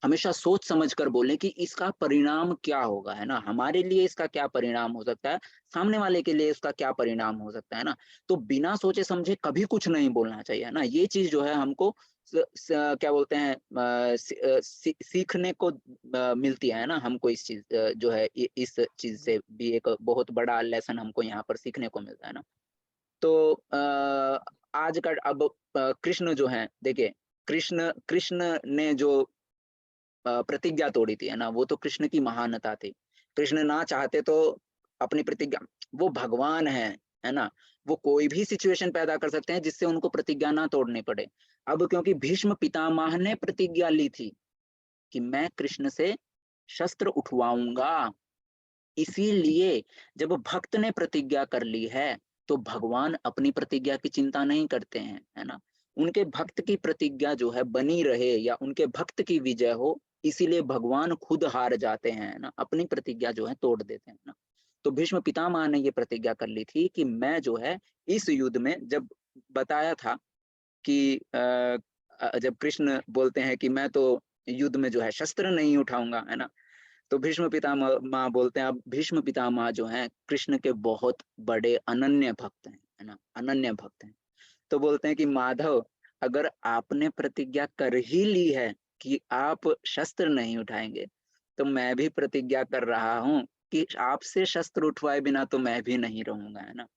हमेशा सोच समझ कर बोलें कि इसका परिणाम क्या होगा, है ना, हमारे लिए इसका क्या परिणाम हो सकता है, सामने वाले के लिए इसका क्या परिणाम हो सकता है ना। तो बिना सोचे समझे कभी कुछ नहीं बोलना चाहिए, है ना। ये चीज जो है हमको क्या बोलते हैं सीखने को मिलती है ना हमको। इस चीज जो है इस चीज से भी एक बहुत बड़ा लेसन हमको यहाँ पर सीखने को मिलता है ना। तो आज का अब कृष्ण जो है, देखिए कृष्ण कृष्ण ने जो प्रतिज्ञा तोड़ी थी, है ना, वो तो कृष्ण की महानता थी। कृष्ण ना चाहते तो अपनी प्रतिज्ञा, वो भगवान है ना, वो कोई भी सिचुएशन पैदा कर सकते हैं जिससे उनको प्रतिज्ञा ना तोड़नी पड़े। अब क्योंकि भीष्म पितामह ने प्रतिज्ञा ली थी कि मैं कृष्ण से शस्त्र उठवाऊंगा, इसीलिए जब भक्त ने प्रतिज्ञा कर ली है, तो भगवान अपनी प्रतिज्ञा की चिंता नहीं करते हैं, है ना? उनके भक्त की प्रतिज्ञा जो है बनी रहे या उनके भक्त की विजय हो, इसीलिए भगवान खुद हार जाते हैं, है ना? अपनी प्रतिज्ञा जो है तोड़ देते हैं ना? तो भीष्म पितामह ने ये प्रतिज्ञा कर ली थी कि मैं जो है इस युद्ध में, जब बताया था कि जब कृष्ण बोलते हैं कि मैं तो युद्ध में जो है शस्त्र नहीं उठाऊंगा, है ना? तो भीष्म पितामह बोलते हैं, अब भीष्म पितामह जो हैं कृष्ण के बहुत बड़े अनन्य भक्त हैं, है ना, अनन्य भक्त हैं। तो बोलते हैं कि माधव, अगर आपने प्रतिज्ञा कर ही ली है कि आप शस्त्र नहीं उठाएंगे, तो मैं भी प्रतिज्ञा कर रहा हूँ कि आपसे शस्त्र उठवाए बिना तो मैं भी नहीं रहूंगा, है ना।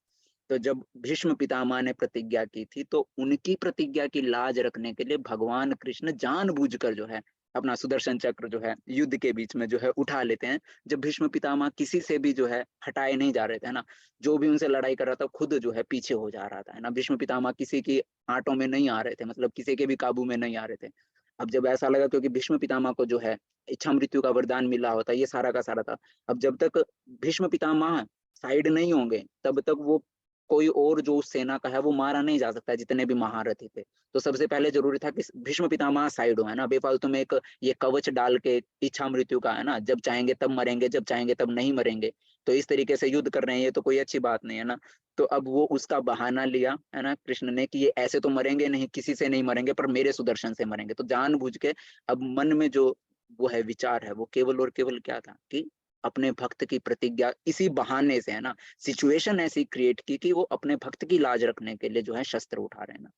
तो जब भीष्म पितामह ने प्रतिज्ञा की थी, तो उनकी प्रतिज्ञा की लाज रखने के लिए भगवान कृष्ण जानबूझकर जो है अपना सुदर्शन चक्र जो है युद्ध के बीच में जो है उठा लेते हैं। जब भीष्म पितामह किसी से भी जो है हटाए नहीं जा रहे थे, है ना, जो भी उनसे लड़ाई कर रहा था खुद जो है पीछे हो जा रहा था, है ना। भीष्म पितामह किसी की आंटों में नहीं आ रहे थे, मतलब किसी के भी काबू में नहीं आ रहे थे। अब जब ऐसा लगा, क्योंकि भीष्म पितामह को जो है इच्छा मृत्यु का वरदान मिला होता, ये सारा का सारा था। अब जब तक भीष्म पितामह साइड नहीं होंगे, तब तक वो कोई और जो उस सेना का है वो मारा नहीं जा सकता, जितने भी महारथी थे। तो सबसे पहले जरूरी था कि भीष्म पितामह साइड हो, है ना, बेफालतू में एक ये कवच डाल के इच्छा मृत्यु का, है ना, जब चाहेंगे तब मरेंगे, जब चाहेंगे तब नहीं मरेंगे, तो इस तरीके से युद्ध कर रहे हैं, ये तो कोई अच्छी बात नहीं है ना। तो अब वो उसका बहाना लिया, है ना, कृष्ण ने, कि ये ऐसे तो मरेंगे नहीं, किसी से नहीं मरेंगे, पर मेरे सुदर्शन से मरेंगे। तो जानबूझ के अब मन में जो वो है विचार है, वो केवल और केवल क्या था कि अपने भक्त की प्रतिज्ञा इसी बहाने से, है ना, सिचुएशन ऐसी क्रिएट की कि वो अपने भक्त की लाज रखने के लिए जो है शस्त्र उठा रहे हैं ना।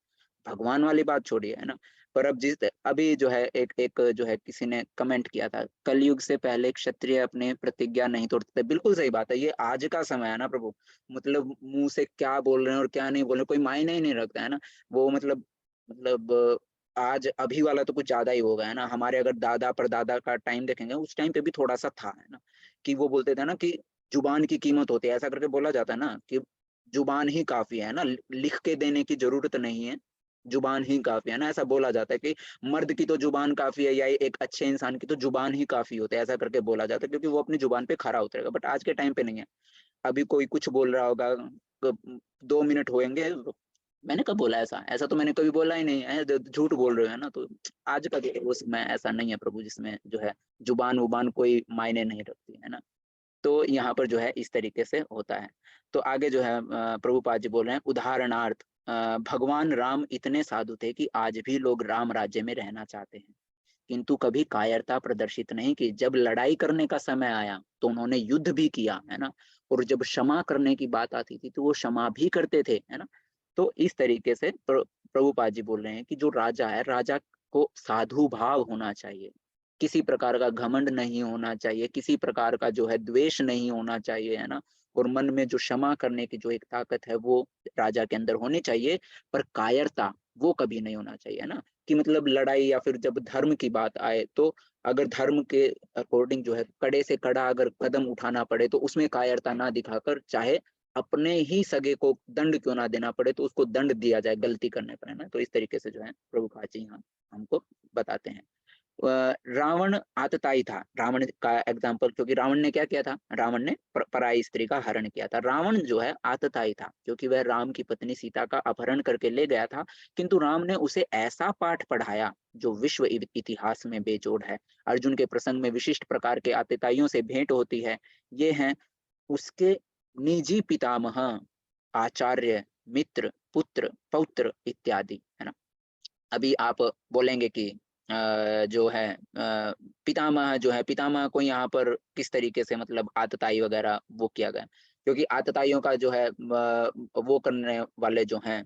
भगवान वाली बात छोड़िए, है ना। पर अब जिस अभी जो है एक एक जो है किसी ने कमेंट किया था, कलयुग से पहले क्षत्रिय अपने प्रतिज्ञा नहीं तोड़ते थे। बिल्कुल सही बात है, ये आज का समय है ना प्रभु। मतलब मुंह से क्या बोल रहे हैं और क्या नहीं बोल रहे कोई मायने ही नहीं रखता, है ना। वो मतलब आज अभी वाला तो कुछ ज्यादा ही होगा, है ना। हमारे अगर दादा परदादा का टाइम देखेंगे, उस टाइम पे भी थोड़ा सा था, है ना, कि वो बोलते थे ना कि जुबान की कीमत होती है, ऐसा करके बोला जाता है ना, कि जुबान ही काफी है ना, लिख के देने की जरूरत नहीं है, जुबान ही काफी है ना। ऐसा बोला जाता है कि मर्द की तो जुबान काफी है, या एक अच्छे इंसान की तो जुबान ही काफी होती है, ऐसा करके बोला जाता है, क्योंकि वो अपनी जुबान पे खरा उतरेगा। बट आज के टाइम पे नहीं है। अभी कोई कुछ बोल रहा होगा, 2 मिनट होंगे, मैंने कब बोला ऐसा, ऐसा तो मैंने कभी बोला ही नहीं है, झूठ बोल रहे हो, है ना। तो आज का जो उसमें ऐसा नहीं है प्रभु, जिसमें जो है जुबान उबान कोई मायने नहीं रखती, है ना। तो यहाँ पर जो है इस तरीके से होता है। तो आगे जो है प्रभुपाद जी बोल रहे हैं, उदाहरणार्थ भगवान राम इतने साधु थे कि आज भी लोग राम राज्य में रहना चाहते हैं, किंतु कभी कायरता प्रदर्शित नहीं की। जब लड़ाई करने का समय आया तो उन्होंने युद्ध भी किया, है ना, और जब क्षमा करने की बात आती थी तो वो क्षमा भी करते थे, है ना। तो इस तरीके से प्रभुपाद जी बोल रहे हैं कि जो राजा है, राजा को साधु भाव होना चाहिए, किसी प्रकार का घमंड नहीं होना चाहिए, किसी प्रकार का जो है द्वेष नहीं होना चाहिए, है ना। और मन में जो क्षमा करने की जो एक ताकत है वो राजा के अंदर होनी चाहिए, पर कायरता वो कभी नहीं होना चाहिए, है ना। कि मतलब लड़ाई या फिर जब धर्म की बात आए, तो अगर धर्म के अकॉर्डिंग जो है कड़े से कड़ा अगर कदम उठाना पड़े, तो उसमें कायरता ना दिखाकर, चाहे अपने ही सगे को दंड क्यों ना देना पड़े, तो उसको दंड दिया जाए गलती करने पर, है ना। तो इस तरीके से जो है प्रभुपाद जी यहाँ हमको बताते हैं। रावण आतताई था, रावण का एग्जाम्पल, क्योंकि रावण ने क्या किया था, रावण ने पराई स्त्री का हरण किया था। रावण जो है आतताई था, क्योंकि वह राम की पत्नी सीता का अपहरण करके ले गया था, किंतु राम ने उसे ऐसा पाठ पढ़ाया जो विश्व इतिहास में बेजोड़ है। अर्जुन के प्रसंग में विशिष्ट प्रकार के आतताइयों से भेंट होती है। ये हैं उसके निजी पितामह, आचार्य, मित्र, पुत्र, पौत्र इत्यादि, है ना। अभी आप बोलेंगे कि जो है पितामह जो है, पितामह को यहाँ पर किस तरीके से मतलब आतताई वगैरह वो किया गया, क्योंकि आतताइयों का जो है वो करने वाले जो हैं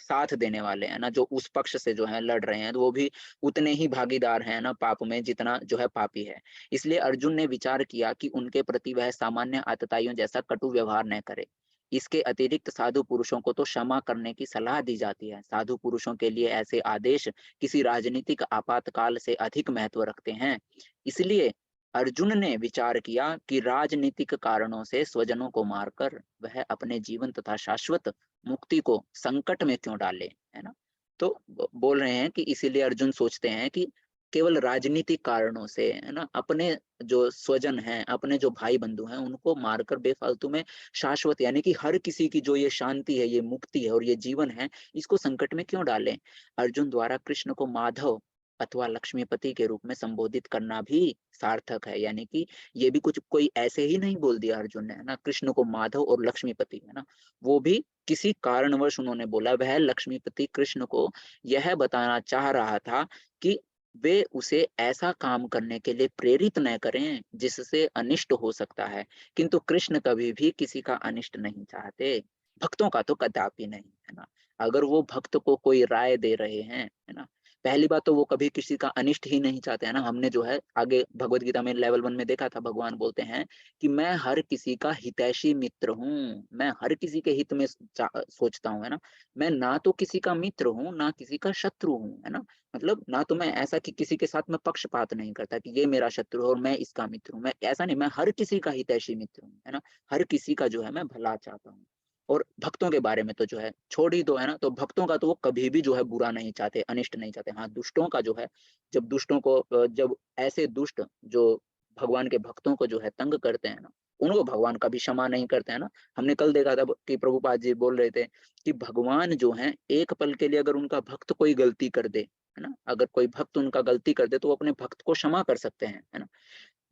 साथ देने वाले हैं ना, जो उस पक्ष से जो है लड़ रहे हैं, तो वो भी उतने ही भागीदार हैं ना पाप में जितना जो है पापी है। इसलिए अर्जुन ने विचार किया कि उनके प्रति वह सामान्य आतताइयों जैसा कटु व्यवहार न करे। इसके अतिरिक्त साधु पुरुषों को तो क्षमा करने की सलाह दी जाती है। साधु पुरुषों के लिए ऐसे आदेश किसी राजनीतिक आपातकाल से अधिक महत्व रखते हैं। इसलिए अर्जुन ने विचार किया कि राजनीतिक कारणों से स्वजनों को मारकर वह अपने जीवन तथा शाश्वत मुक्ति को संकट में क्यों डाले, है ना। तो बोल रहे हैं कि इसीलिए अर्जुन सोचते हैं कि केवल राजनीतिक कारणों से, है ना, अपने जो स्वजन हैं, अपने जो भाई बंधु हैं, उनको मारकर बेफालतू में शाश्वत यानी कि हर किसी की जो ये शांति है, ये मुक्ति है और ये जीवन है, इसको संकट में क्यों डालें। अर्जुन द्वारा कृष्ण को माधव अथवा लक्ष्मीपति के रूप में संबोधित करना भी सार्थक है, यानी कि ये भी कुछ कोई ऐसे ही नहीं बोल दिया अर्जुन ने, है ना। कृष्ण को माधव और लक्ष्मीपति, है ना, वो भी किसी कारणवश उन्होंने बोला। वह लक्ष्मीपति कृष्ण को यह बताना चाह रहा था कि वे उसे ऐसा काम करने के लिए प्रेरित न करें जिससे अनिष्ट हो सकता है, किंतु कृष्ण कभी भी किसी का अनिष्ट नहीं चाहते, भक्तों का तो कदापि नहीं, है ना। अगर वो भक्त को कोई राय दे रहे हैं, है ना, पहली बात तो वो कभी किसी का अनिष्ट ही नहीं चाहते, है ना। हमने जो है आगे भगवत गीता में लेवल 1 में देखा था, भगवान बोलते हैं कि मैं हर किसी का हितैषी मित्र हूँ, मैं हर किसी के हित में सोचता हूँ, है ना। मैं ना तो किसी का मित्र हूँ ना किसी का शत्रु हूँ, है ना। मतलब ना तो मैं ऐसा कि किसी के साथ मैं पक्षपात नहीं करता कि ये मेरा शत्रु है और मैं इसका मित्र हूँ, मैं ऐसा नहीं, मैं हर किसी का हितैषी मित्र हूँ, है ना। हर किसी का जो है मैं भला चाहता हूँ। और भक्तों के बारे में तो जो है छोड़ ही दो, है ना। तो भक्तों का तो वो कभी भी जो है बुरा नहीं चाहते, अनिष्ट नहीं चाहते। हाँ, दुष्टों का जो है, जब दुष्टों को जब ऐसे दुष्ट जो भगवान के भक्तों को जो है तंग करते हैं ना, उनको भगवान कभी क्षमा नहीं करते, हैं ना। हमने कल देखा था कि प्रभुपाद जी बोल रहे थे कि भगवान जो है एक पल के लिए अगर उनका भक्त कोई गलती कर दे, है ना, अगर कोई भक्त उनका गलती कर दे तो वो अपने भक्त को क्षमा कर सकते हैं, है ना।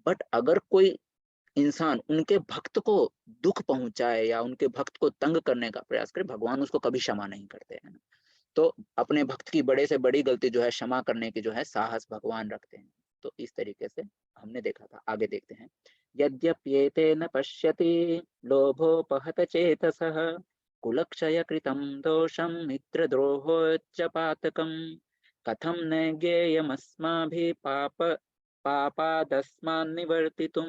बट अगर कोई इंसान उनके भक्त को दुख पहुंचाए या उनके भक्त को तंग करने का प्रयास करे, भगवान उसको कभी क्षमा नहीं करते, है ना। तो अपने भक्त की बड़े से बड़ी गलती जो है क्षमा करने की जो है साहस भगवान रखते हैं। तो इस तरीके से हमने देखा था। आगे देखते हैं। यद्यप्येते न पश्यति लोभोपहत चेतसः कुलक्षय कृतं दोषं मित्रद्रोहोच्च पातकं कथं न ज्ञेयमस्माभिः पापादस्मान्निवर्तितुं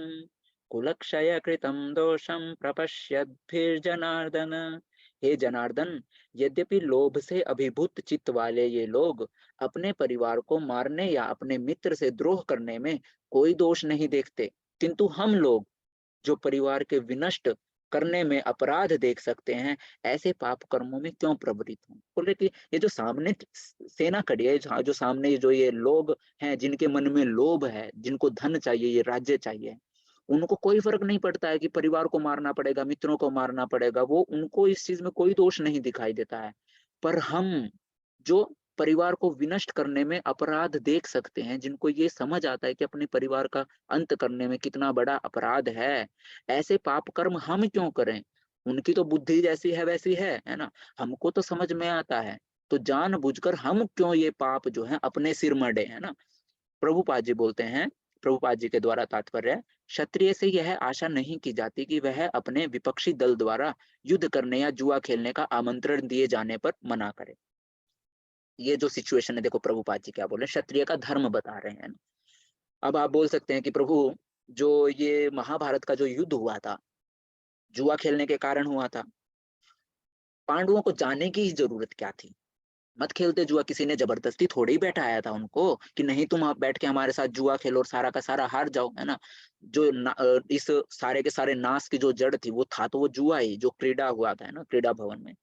कुलक्षय कृतं दोषं प्रपश्यद्भिर्जनार्दन। हे जनार्दन, यद्यपि लोभ से अभिभूत चित्त वाले ये लोग अपने परिवार को मारने या अपने मित्र से द्रोह करने में कोई दोष नहीं देखते, किंतु हम लोग जो परिवार के विनष्ट करने में अपराध देख सकते हैं, ऐसे पाप कर्मों में क्यों प्रवृत्त हूँ। बोले कि ये जो सामने सेना खड़ी है, जो सामने जो ये लोग हैं जिनके मन में लोभ है, जिनको धन चाहिए, ये राज्य चाहिए, उनको कोई फर्क नहीं पड़ता है कि परिवार को मारना पड़ेगा, मित्रों को मारना पड़ेगा, वो उनको इस चीज में कोई दोष नहीं दिखाई देता है। पर हम जो परिवार को विनष्ट करने में अपराध देख सकते हैं, जिनको ये समझ आता है कि अपने परिवार का अंत करने में कितना बड़ा अपराध है, ऐसे पाप कर्म हम क्यों करें। उनकी तो बुद्धि जैसी है वैसी है ना। हमको तो समझ में आता है, तो जानबूझकर हम क्यों ये पाप जो है अपने सिर मढ़े, है ना। प्रभुपाद जी बोलते हैं, प्रभुपाद जी के द्वारा तात्पर्य, क्षत्रिय से यह आशा नहीं की जाती कि वह अपने विपक्षी दल द्वारा युद्ध करने या जुआ खेलने का आमंत्रण दिए जाने पर मना करे। ये जो सिचुएशन है, देखो प्रभुपाद जी क्या बोल रहे हैं, क्षत्रिय का धर्म बता रहे हैं। अब आप बोल सकते हैं कि प्रभु, जो ये महाभारत का जो युद्ध हुआ था, जुआ खेलने के कारण हुआ था, पांडवों को जाने की ही जरूरत क्या थी। मत खेलते जुआ, किसी ने जबरदस्ती थोड़ी ही बैठाया था उनको कि नहीं तुम आप बैठ के हमारे साथ जुआ खेलो और सारा का सारा हार जाओ, है ना। इस सारे के सारे नाश की जो जड़ थी वो था तो वो जुआ ही, जो क्रीड़ा हुआ था, है ना, क्रीड़ा भवन में।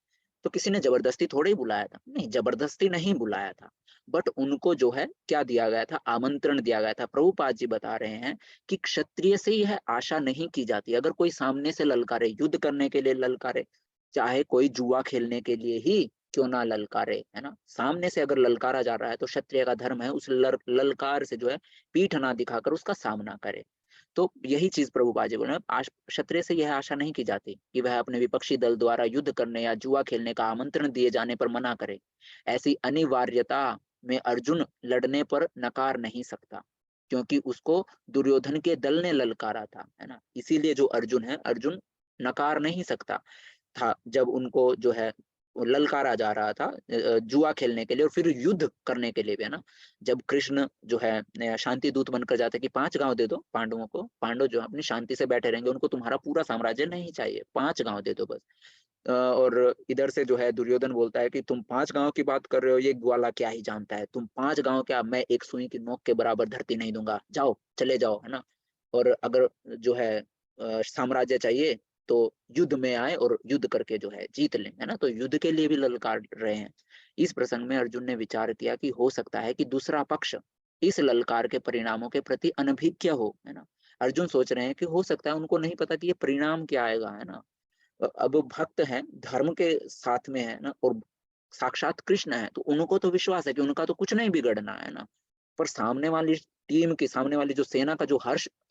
तो किसी ने जबरदस्ती थोड़ी ही बुलाया था, नहीं जबरदस्ती नहीं बुलाया था, बट उनको जो है क्या दिया गया था, आमंत्रण दिया गया था। प्रभुपाद जी बता रहे हैं कि क्षत्रिय से यह आशा नहीं की जाती, अगर कोई सामने से ललकारे, युद्ध करने के लिए ललकारे, चाहे कोई जुआ खेलने के लिए ही क्यों ना ललकारे, है ना, सामने से अगर ललकारा जा रहा है तो क्षत्रिय का धर्म है उस ललकार से जो है पीठ ना दिखाकर उसका सामना करे। तो यही चीज प्रभुपाद जी बोल रहे हैं, क्षत्रिय से यह आशा नहीं की जाती कि वह अपने विपक्षी दल द्वारा युद्ध करने या जुआ खेलने का आमंत्रण दिए जाने पर मना करे। ऐसी अनिवार्यता में अर्जुन लड़ने पर नकार नहीं सकता, क्योंकि उसको दुर्योधन के दल ने ललकारा था, है ना। इसीलिए जो अर्जुन है, अर्जुन नकार नहीं सकता था जब उनको जो है वो ललकारा जा रहा था जुआ खेलने के लिए और फिर युद्ध करने के लिए भी, है ना। जब कृष्ण जो है शांति दूत बनकर जाते कि 5 गांव दे दो पांडवों को, पांडव जो अपनी शांति से बैठे रहेंगे, उनको तुम्हारा पूरा साम्राज्य नहीं चाहिए, 5 गांव दे दो बस। और इधर से जो है दुर्योधन बोलता है कि तुम 5 गांव की बात कर रहे हो, ये ग्वाला क्या ही जानता है, तुम 5 गांव क्या, मैं एक सुई की नोक के बराबर धरती नहीं दूंगा, जाओ चले जाओ, है ना। और अगर जो है साम्राज्य चाहिए तो युद्ध में आए और युद्ध करके जो है जीत लें, है ना। तो युद्ध के लिए भी ललकार रहे हैं। इस प्रसंग में अर्जुन ने विचार किया कि हो सकता है कि दूसरा पक्ष इस ललकार के परिणामों के प्रति अनभिज्ञ हो, है ना। अर्जुन सोच रहे हैं कि हो सकता है उनको नहीं पता कि ये परिणाम क्या आएगा, है ना। अब भक्त हैं, धर्म के साथ में है ना, और साक्षात कृष्ण है, तो उनको तो विश्वास है कि उनका तो कुछ नहीं बिगड़ना है ना। पर सामने वाली टीम की, सामने वाली जो सेना का जो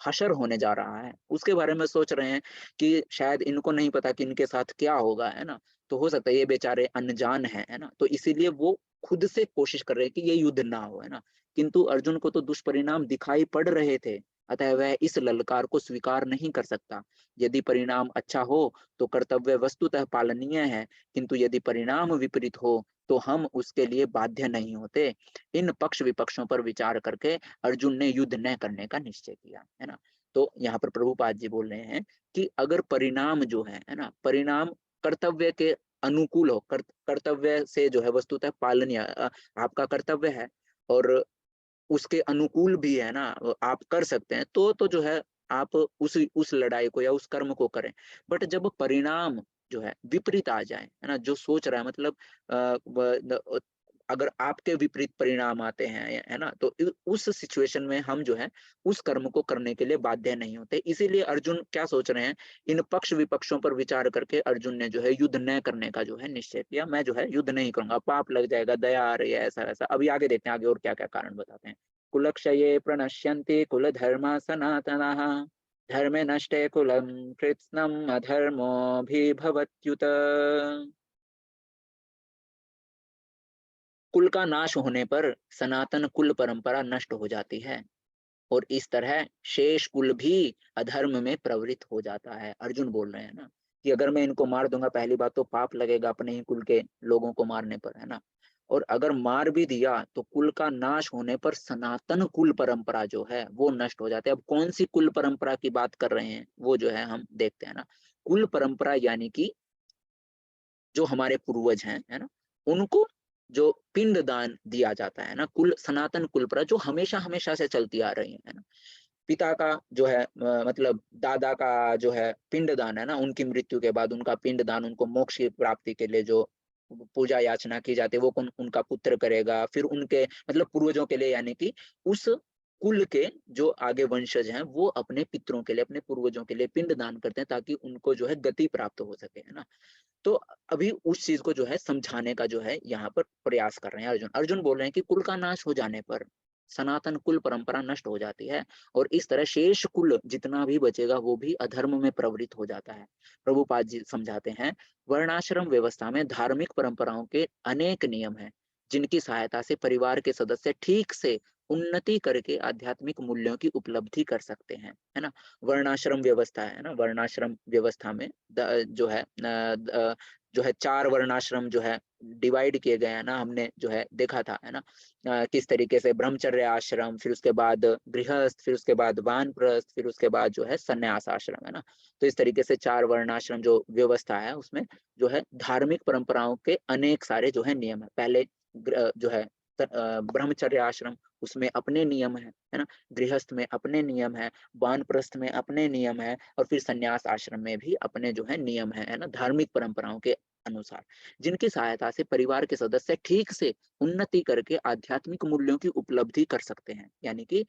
हशर होने जा रहा है, उसके बारे में सोच रहे हैं कि शायद इनको नहीं पता कि इनके साथ क्या होगा, है ना। तो हो सकता है ये बेचारे अनजान है ना। तो इसीलिए वो खुद से कोशिश कर रहे हैं कि ये युद्ध ना हो, है ना। किंतु अर्जुन को तो दुष्परिणाम दिखाई पड़ रहे थे, अतः वह इस ललकार को स्वीकार नहीं कर सकता। यदि परिणाम अच्छा हो तो कर्तव्य वस्तुतः पालनीय है, किंतु यदि परिणाम विपरीत हो तो हम उसके लिए बाध्य नहीं होते। इन पक्ष विपक्षों पर विचार करके अर्जुन ने युद्ध न करने का निश्चय किया, है ना। तो यहाँ पर प्रभुपाद जी बोल रहे हैं कि अगर परिणाम जो है ना, परिणाम कर्तव्य के अनुकूल हो, कर्तव्य से जो है वस्तुतः पालनीय, आपका कर्तव्य है और उसके अनुकूल भी है ना, आप कर सकते हैं, तो जो है आप उस लड़ाई को या उस कर्म को करें। बट जब परिणाम जो है विपरीत आ जाए, है ना, जो सोच रहा है मतलब अगर आपके विपरीत परिणाम आते हैं, है ना, तो उस सिचुएशन में हम जो है उस कर्म को करने के लिए बाध्य नहीं होते। इसीलिए अर्जुन क्या सोच रहे हैं, इन पक्ष विपक्षों पर विचार करके अर्जुन ने जो है युद्ध न करने का जो है निश्चय किया। मैं जो है युद्ध नहीं करूंगा, पाप लग जाएगा, दया आ रही है, ऐसा वैसा। अभी आगे देखते हैं आगे और क्या क्या कारण बताते हैं। कुलक्षये प्रणश्यन्ति कुलधर्मा सनातनः, धर्मे नष्टे कुलं कृत्स्नम् अधर्मोऽभिभवत्युत। कुल का नाश होने पर सनातन कुल परंपरा नष्ट हो जाती है और इस तरह शेष कुल भी अधर्म में प्रवृत्त हो जाता है। अर्जुन बोल रहे हैं ना कि अगर मैं इनको मार दूंगा, पहली बात तो पाप लगेगा अपने ही कुल के लोगों को मारने पर, है ना। और अगर मार भी दिया तो कुल का नाश होने पर सनातन कुल परंपरा जो है वो नष्ट हो जाती है। अब कौन सी कुल परंपरा की बात कर रहे हैं वो जो है हम देखते हैं ना। कुल परंपरा यानी कि जो हमारे पूर्वज हैं, है ना, उनको जो पिंड दान दिया जाता है ना, कुल सनातन कुल प्रथा जो हमेशा हमेशा से चलती आ रही है ना। पिता का जो है मतलब दादा का जो है पिंड दान है ना, उनकी मृत्यु के बाद उनका पिंड दान, उनको मोक्ष की प्राप्ति के लिए जो पूजा याचना की जाती है वो उनका पुत्र करेगा। फिर उनके मतलब पूर्वजों के लिए, यानी कि उस कुल के जो आगे वंशज हैं वो अपने पितरों के लिए, अपने पूर्वजों के लिए पिंड दान करते हैं ताकि उनको जो है गति प्राप्त हो सके, है ना। तो अभी उस चीज को जो है समझाने का जो है यहाँ पर प्रयास कर रहे हैं अर्जुन। अर्जुन बोल रहे हैं कि कुल का नाश हो जाने पर सनातन कुल परंपरा नष्ट हो जाती है और इस तरह शेष कुल जितना भी बचेगा वो भी अधर्म में प्रवृत्त हो जाता है। प्रभुपाद जी समझाते हैं, वर्णाश्रम व्यवस्था में धार्मिक परंपराओं के अनेक नियम हैं जिनकी सहायता से परिवार के सदस्य ठीक से उन्नति करके आध्यात्मिक मूल्यों की उपलब्धि कर सकते हैं, है ना। वर्णाश्रम व्यवस्था है ना, वर्णाश्रम व्यवस्था में जो है जो है 4 वर्णाश्रम जो है डिवाइड किए गए हैं ना, हमने जो है देखा था, है ना। किस तरीके से ब्रह्मचर्य आश्रम, फिर उसके बाद गृहस्थ, फिर उसके बाद वानप्रस्थ, फिर उसके बाद जो है संन्यास आश्रम, है ना। तो इस तरीके से 4 वर्णाश्रम जो व्यवस्था है उसमें जो है धार्मिक परंपराओं के अनेक सारे जो है नियम है। पहले जो है ब्रह्मचर्य आश्रम, उसमें अपने नियम है ना। गृहस्थ में अपने नियम है, वानप्रस्थ में अपने नियम है और फिर संन्यास आश्रम में भी अपने जो है नियम है ना, धार्मिक परंपराओं के अनुसार, जिनकी सहायता से परिवार के सदस्य ठीक से उन्नति करके आध्यात्मिक मूल्यों की उपलब्धि कर सकते हैं। यानी कि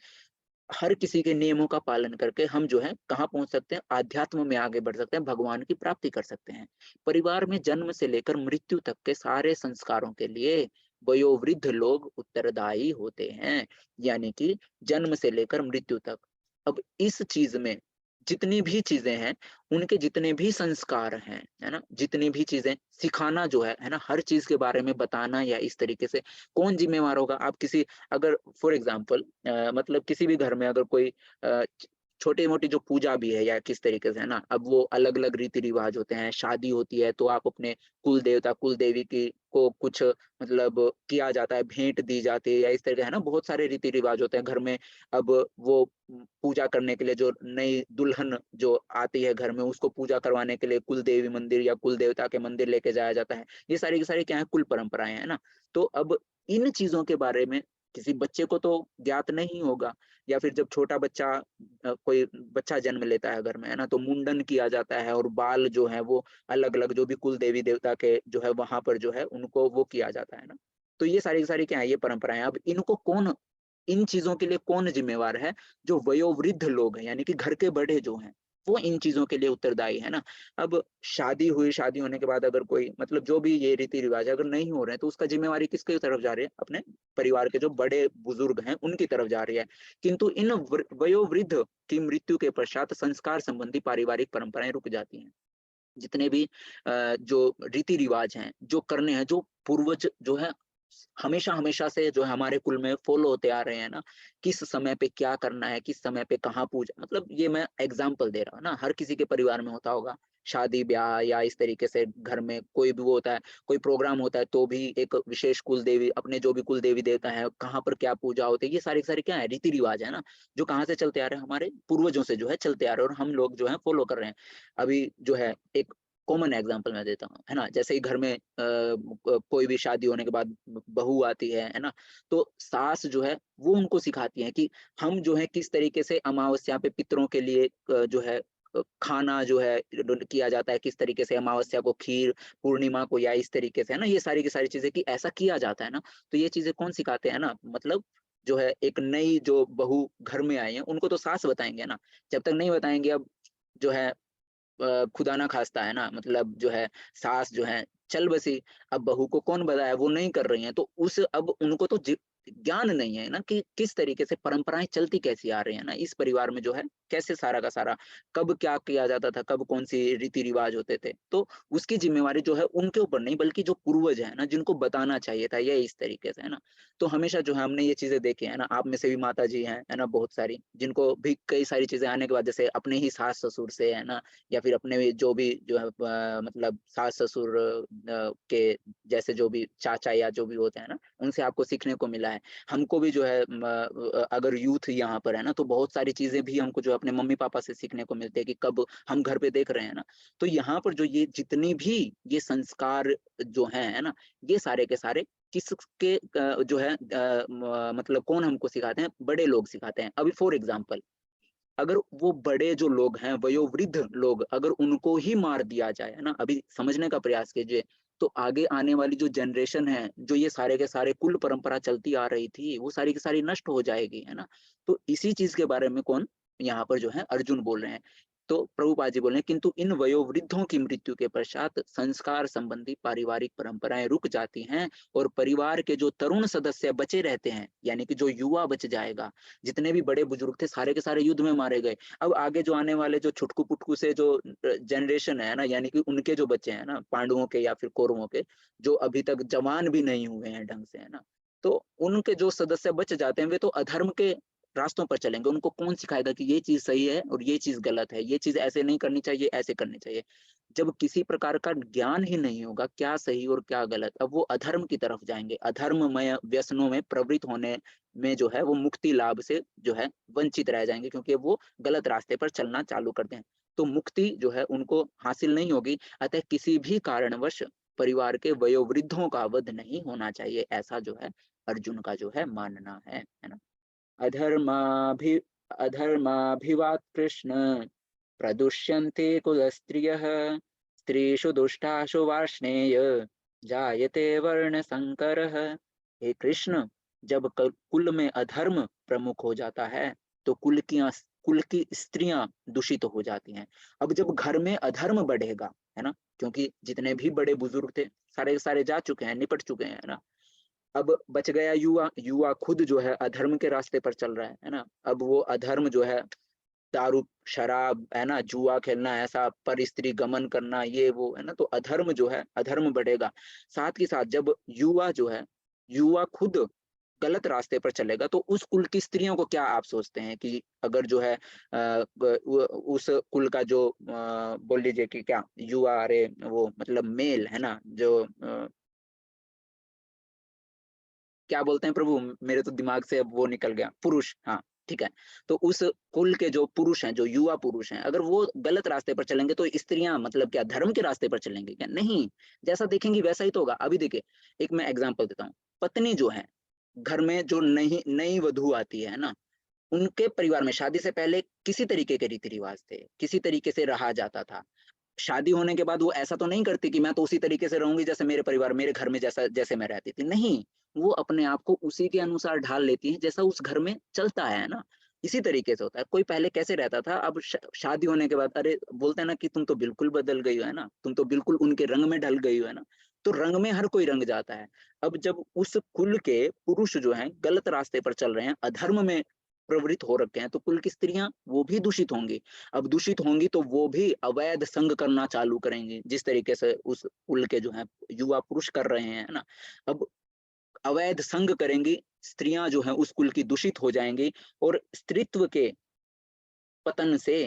हर किसी के नियमों का पालन करके हम जो है कहाँ पहुंच सकते हैं, आध्यात्म में आगे बढ़ सकते हैं, भगवान की प्राप्ति कर सकते हैं। परिवार में जन्म से लेकर मृत्यु तक के सारे संस्कारों के लिए वयोवृद्ध लोग उत्तरदायी होते हैं, यानी कि जन्म से लेकर मृत्यु तक। अब इस चीज में जितनी भी चीजें हैं, उनके जितने भी संस्कार हैं, है ना, जितनी भी चीजें सिखाना जो है ना, हर चीज के बारे में बताना या इस तरीके से कौन जिम्मेवार होगा। आप किसी अगर फॉर एग्जाम्पल मतलब किसी भी घर में अगर कोई छोटी मोटी जो पूजा भी है या किस तरीके से, है ना, अब वो अलग अलग रीति रिवाज होते हैं, शादी होती है तो आप अपने कुल देवता कुल देवी की को कुछ मतलब किया जाता है, भेंट दी जाती है या इस तरह के है ना बहुत सारे रीति रिवाज होते हैं घर में। अब वो पूजा करने के लिए जो नई दुल्हन जो आती है घर में, उसको पूजा करवाने के लिए कुल देवी मंदिर या कुल देवता के मंदिर लेके जाया जाता है। ये सारी की सारी क्या है, कुल परंपराएं है ना। तो अब इन चीजों के बारे में किसी बच्चे को तो ज्ञात नहीं होगा, या फिर जब छोटा बच्चा कोई बच्चा जन्म लेता है घर में है ना, तो मुंडन किया जाता है और बाल जो है वो अलग अलग जो भी कुल देवी देवता के जो है वहां पर जो है उनको वो किया जाता है ना। तो ये सारी की सारी क्या है, ये परंपराएं। अब इनको कौन, इन चीजों के लिए कौन जिम्मेवार है? जो वयोवृद्ध लोग हैं, यानी कि घर के बड़े जो हैं, वो इन चीजों के लिए उत्तरदायी है ना। अब शादी हुई, शादी होने के बाद अगर कोई मतलब जो भी ये रीति रिवाज अगर नहीं हो रहे हैं, तो उसका जिम्मेवारी किसके तरफ जा रही है? अपने परिवार के जो बड़े बुजुर्ग हैं उनकी तरफ जा रही है। किंतु इन वयोवृद्ध की मृत्यु के पश्चात संस्कार संबंधी पारिवारिक परंपराएं रुक जाती हैं। जितने भी जो रीति रिवाज हैं, जो करने हैं, जो पूर्वज जो है हमेशा हमेशा से जो है हमारे कुल में फॉलो होते आ रहे हैं ना, किस समय पे क्या करना है, किस समय पे कहाँ पूजा, मतलब ये मैं एग्जाम्पल दे रहा हूँ ना, हर किसी के परिवार में होता होगा। शादी ब्याह या इस तरीके से घर में कोई भी वो होता है, कोई प्रोग्राम होता है, तो भी एक विशेष कुल देवी, अपने जो भी कुल देवी देवता है, कहाँ पर क्या पूजा होती है, ये सारी सारी क्या है, रीति रिवाज है ना, जो कहाँ से चलते आ रहे हैं, हमारे पूर्वजों से जो है चलते आ रहे हैं और हम लोग जो है फॉलो कर रहे हैं। अभी जो है एक कॉमन एग्जांपल मैं देता हूँ, है ना? जैसे ही घर में कोई भी शादी होने के बाद बहू आती है ना? तो सास जो है वो उनको सिखाती है कि हम जो है किस तरीके से अमावस्या पे पितरों के लिए जो है खाना जो है किया जाता है, किस तरीके से अमावस्या को खीर, पूर्णिमा को या इस तरीके से है ना, ये सारी की सारी चीजें कि ऐसा किया जाता है ना। तो ये चीजें कौन सिखाते हैं ना, मतलब जो है एक नई जो बहू घर में आई है उनको तो सास बताएंगे ना, जब तक नहीं बताएंगे। अब जो है खुदा ना खास्ता है ना, मतलब जो है सास जो है चल बसी, अब बहू को कौन बताए, वो नहीं कर रही हैं, तो उस अब उनको तो ज्ञान नहीं है ना कि किस तरीके से परंपराएं चलती कैसी आ रही है ना, इस परिवार में जो है कैसे सारा का सारा कब क्या किया जाता था, कब कौन सी रीति रिवाज होते थे। तो उसकी जिम्मेवारी जो है उनके ऊपर नहीं, बल्कि जो पूर्वज है ना, जिनको बताना चाहिए था ये इस तरीके से है ना। तो हमेशा जो है हमने ये चीजें देखी है ना, आप में से भी माता जी हैं है ना बहुत सारी, जिनको भी कई सारी चीजें आने के बाद जैसे अपने ही सास ससुर से है ना, या फिर अपने भी जो भी जो है मतलब सास-ससुर के जैसे जो भी चाचा या जो भी होते हैं ना, उनसे आपको सीखने को मिला है। हमको भी जो है अगर यूथ यहाँ पर है ना, तो बहुत सारी चीज़ें भी हमको जो है अपने मम्मी-पापा से सीखने को मिलते हैं कि कब हम घर पे देख रहे हैं ना, तो यहाँ पर जो ये जितनी भी ये संस्कार जो हैं, है ना? ये सारे के सारे किसके जो है मतलब कौन हमको सिखाते हैं? बड़े लोग सिखाते हैं। अभी फॉर एग्ज़ाम्पल अगर वो बड़े जो लोग हैं, वयोवृद्ध लोग, अगर उनको ही मार दिया जाए, है ना? अभी समझने का प्रयास कीजिए, तो आगे आने वाली जो जनरेशन है, जो ये सारे के सारे कुल परंपरा चलती आ रही थी, वो सारी की सारी नष्ट हो जाएगी, है ना? तो इसी चीज़ के बारे में कौन यहाँ पर जो है अर्जुन बोल रहे हैं। तो प्रभुपाद जी बोल रहे हैं, किंतु इन वयोवृद्धों की मृत्यु के पश्चात संस्कार संबंधी पारिवारिक परंपराएं रुक जाती हैं और परिवार के जो तरुण सदस्य बचे रहते हैं, यानी कि जो युवा बच जाएगा, जितने भी बड़े बुजुर्ग थे सारे के सारे युद्ध में मारे गए। अब आगे जो आने वाले जो छुटकू-पुटकू से जो जनरेशन है ना, यानी कि उनके जो बच्चे हैं ना, पांडवों के या फिर कौरवों के, जो अभी तक जवान भी नहीं हुए हैं ढंग से, है ना? तो उनके जो सदस्य बच जाते हैं, वे तो अधर्म के रास्तों पर चलेंगे। उनको कौन सिखाएगा कि ये चीज़ सही है और ये चीज़ गलत है, ये चीज़ ऐसे नहीं करनी चाहिए, ऐसे करनी चाहिए। जब किसी प्रकार का ज्ञान ही नहीं होगा, क्या सही और क्या गलत, अब वो अधर्म की तरफ जाएँगे। अधर्ममय व्यसनों में प्रवृत्त होने में जो है वो मुक्ति लाभ से जो है वंचित रह जाएँगे, क्योंकि वो गलत रास्ते पर चलना चालू कर दें। तो मुक्ति जो है उनको हासिल नहीं होगी, अतः किसी भी कारणवश परिवार के वयोवृद्धों का वध नहीं होना चाहिए, ऐसा जो है अर्जुन का जो है मानना है ना? अधर्माभि अधर्माभिवात् कृष्ण प्रदुष्यन्ते कुलस्त्रियः स्त्रीषु दुष्टाशु वार्ष्णेय जायते वर्णसंकरः। हे कृष्ण, जब कुल में अधर्म प्रमुख हो जाता है तो कुल की स्त्रियां दूषित हो जाती हैं। अब जब घर में अधर्म बढ़ेगा, है ना, क्योंकि जितने भी बड़े बुजुर्ग थे सारे सारे जा चुके हैं, निपट चुके हैं, है ना। अब बच गया युवा, युवा खुद जो है अधर्म के रास्ते पर चल रहा है ना। अब वो अधर्म जो है दारू, शराब, है ना, जुआ खेलना, ऐसा पर स्त्री गमन करना, ये वो, है ना, तो अधर्म जो है, अधर्म बढ़ेगा। साथ ही साथ जब युवा जो है, युवा खुद गलत रास्ते पर चलेगा, तो उस कुल की स्त्रियों को क्या आप सोचते हैं कि अगर जो है उस कुल का जो बोल लीजिए कि क्या युवा, अरे वो मतलब मेल है ना, जो क्या बोलते हैं प्रभु, मेरे तो दिमाग से अब वो निकल गया, पुरुष, हाँ ठीक है। तो उस कुल के जो पुरुष हैं, जो युवा पुरुष हैं, अगर वो गलत रास्ते पर चलेंगे तो स्त्रियां मतलब क्या धर्म के रास्ते पर चलेंगे क्या? नहीं, जैसा देखेंगी वैसा ही तो होगा। अभी देखिए, एक मैं एग्जांपल देता हूँ। पत्नी जो है, घर में जो नई नई वधू आती है ना, उनके परिवार में शादी से पहले किसी तरीके के रीति रिवाज थे, किसी तरीके से रहा जाता था। शादी होने के बाद वो ऐसा तो नहीं करती कि मैं तो उसी तरीके से रहूंगी जैसे मेरे परिवार, मेरे घर में जैसा जैसे मैं रहती थी। नहीं, वो अपने आप को उसी के अनुसार ढाल लेती है जैसा उस घर में चलता है ना। इसी तरीके से होता है। कोई पहले कैसे रहता था, अब शादी होने के बाद अरे बोलते हैं ना कि तुम तो बिल्कुल बदल गई हो, है ना, तुम तो बिल्कुल उनके रंग में ढल गई हो, है ना। तो रंग में हर कोई रंग जाता है। अब जब उस कुल के पुरुष जो हैं गलत रास्ते पर चल रहे हैं, अधर्म में प्रवृत्त हो रखे हैं, तो कुल की स्त्रियां वो भी दूषित होंगी। अब दूषित होंगी तो वो भी अवैध संग करना चालू करेंगे, जिस तरीके से उस कुल के जो है युवा पुरुष कर रहे हैं, है ना। अब अवैध संग करेंगी, स्त्रियां जो है उस कुल की दूषित हो जाएंगी, और स्त्रीत्व के पतन से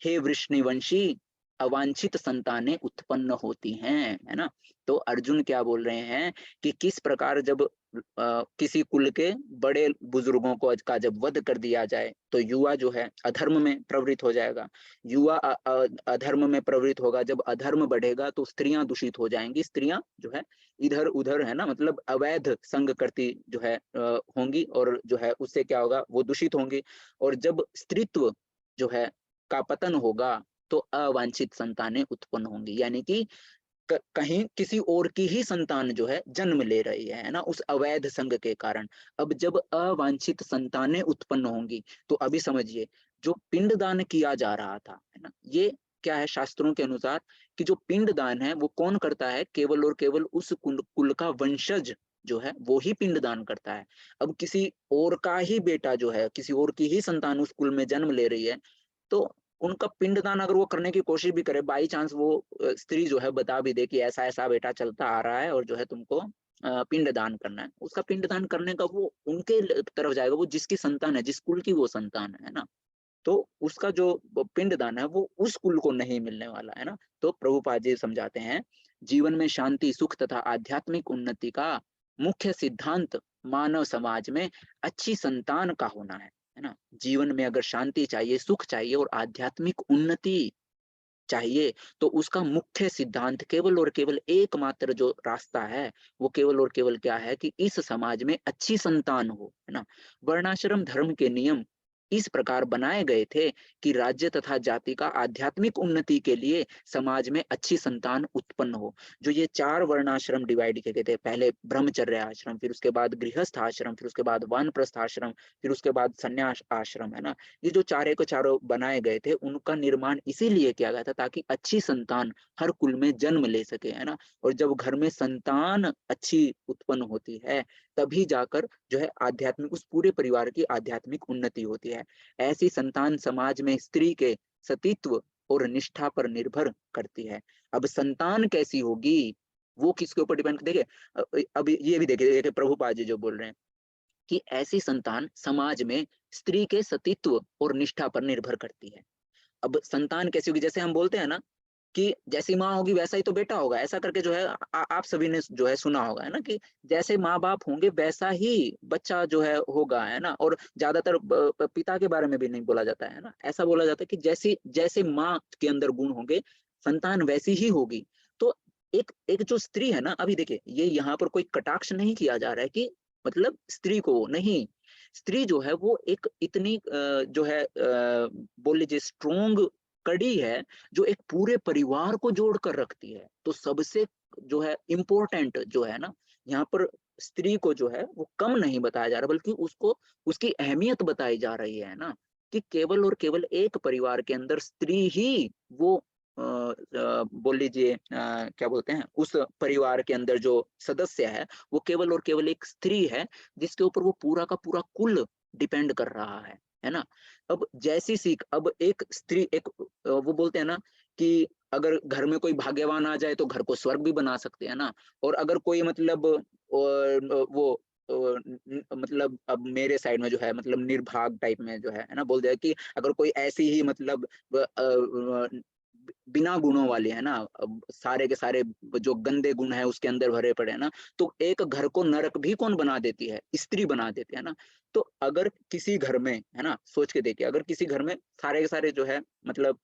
हे वृष्णिवंशी अवांछित संतानें उत्पन्न होती हैं, है ना। तो अर्जुन क्या बोल रहे हैं कि किस प्रकार जब किसी कुल के बड़े बुजुर्गों को का जब वध कर दिया जाए तो युवा जो है अधर्म में प्रवृत्त हो जाएगा। युवा अधर्म में प्रवृत्त होगा, जब अधर्म बढ़ेगा तो स्त्रियां दूषित हो जाएंगी, स्त्रियां जो है इधर उधर, है ना, मतलब अवैध संग करती जो है होंगी, और जो है उससे क्या होगा, वो दूषित होंगी। और जब स्त्रीत्व जो है का पतन होगा तो अवांछित संतानें उत्पन्न होंगी, यानी कि कहीं किसी और की ही संतान जो है जन्म ले रही है ना, उस अवैध संग के कारण। अब जब अवांछित संतानें उत्पन्न होंगी तो अभी समझिए, जो पिंडदान किया जा रहा था, है ना, ये क्या है शास्त्रों के अनुसार कि जो पिंडदान है वो कौन करता है, केवल और केवल उस कुल का वंशज जो है वो ही पिंडदान करता है। अब किसी और का ही बेटा जो है, किसी और की ही संतान उस कुल में जन्म ले रही है, तो उनका पिंडदान अगर वो करने की कोशिश भी करे, बाई चांस वो स्त्री जो है बता भी दे कि ऐसा ऐसा बेटा चलता आ रहा है और जो है तुमको पिंडदान करना है, उसका पिंडदान करने का वो उनके तरफ जाएगा, वो जिसकी संतान है, जिस कुल की वो संतान है ना, तो उसका जो पिंडदान है वो उस कुल को नहीं मिलने वाला, है ना। तो प्रभुपाद जी समझाते हैं, जीवन में शांति सुख तथा आध्यात्मिक उन्नति का मुख्य सिद्धांत मानव समाज में अच्छी संतान का होना है ना। जीवन में अगर शांति चाहिए, सुख चाहिए और आध्यात्मिक उन्नति चाहिए, तो उसका मुख्य सिद्धांत केवल और केवल एकमात्र जो रास्ता है वो केवल और केवल क्या है कि इस समाज में अच्छी संतान हो, है ना। वर्णाश्रम धर्म के नियम इस प्रकार बनाए गए थे कि राज्य तथा जाति का आध्यात्मिक उन्नति के लिए समाज में अच्छी संतान उत्पन्न हो। जो ये 4 वर्णाश्रम डिवाइड किए गए थे, पहले ब्रह्मचर्य आश्रम, फिर उसके बाद गृहस्थ आश्रम, फिर उसके बाद वानप्रस्थ आश्रम, फिर उसके बाद संन्यास आश्रम, है ना। ये जो चारे को चारों बनाए गए थे, उनका निर्माण इसीलिए किया गया था ताकि अच्छी संतान हर कुल में जन्म ले सके, है ना। और जब घर में संतान अच्छी उत्पन्न होती है, तभी जाकर जो है आध्यात्मिक, उस पूरे परिवार की आध्यात्मिक उन्नति होती है। ऐसी संतान समाज में स्त्री के सतीत्व और निष्ठा पर निर्भर करती है। अब संतान कैसी होगी वो किसके ऊपर डिपेंड, देखिए अब ये भी देखिए प्रभुपाद जी जो बोल रहे हैं कि ऐसी संतान समाज में स्त्री के सतीत्व और निष्ठा पर निर्भर करती है। अब संतान कैसी होगी, जैसे हम बोलते हैं ना कि जैसी माँ होगी वैसा ही तो बेटा होगा, ऐसा करके जो है आप सभी ने जो है सुना होगा, है ना, कि जैसे माँ बाप होंगे वैसा ही बच्चा जो है होगा, है ना। और ज्यादातर पिता के बारे में भी नहीं बोला जाता है ना, ऐसा बोला जाता है कि जैसी जैसे माँ के अंदर गुण होंगे संतान वैसी ही होगी। तो एक एक जो स्त्री है ना, अभी देखिए ये यहाँ पर कोई कटाक्ष नहीं किया जा रहा है कि मतलब स्त्री को नहीं, स्त्री जो है वो एक इतनी जो है बोल लीजिए स्ट्रोंग कड़ी है जो एक पूरे परिवार को जोड़ कर रखती है। तो सबसे जो है इम्पोर्टेंट जो है ना, यहाँ पर स्त्री को जो है वो कम नहीं बताया जा रहा, बल्कि उसको उसकी अहमियत बताई जा रही है ना, कि केवल और केवल एक परिवार के अंदर स्त्री ही वो बोल लीजिए क्या बोलते हैं, उस परिवार के अंदर जो सदस्य है वो केवल और केवल एक स्त्री है, जिसके ऊपर वो पूरा का पूरा कुल डिपेंड कर रहा है ना। अब जैसी सीख, अब एक स्त्री एक वो बोलते हैं ना कि अगर घर में कोई भाग्यवान आ जाए तो घर को स्वर्ग भी बना सकते हैं ना। और अगर कोई मतलब वो मतलब अब मेरे साइड में जो है मतलब निर्भाग टाइप में जो है ना, बोल दिया कि अगर कोई ऐसी ही मतलब बिना गुणों वाली है ना, सारे के सारे जो गंदे गुण है उसके अंदर भरे पड़े हैं ना, तो एक घर को नरक भी कौन बना देती है? स्त्री बना देती है ना। तो अगर किसी घर में है ना, सोच के देखिए, अगर किसी घर में सारे के सारे जो है मतलब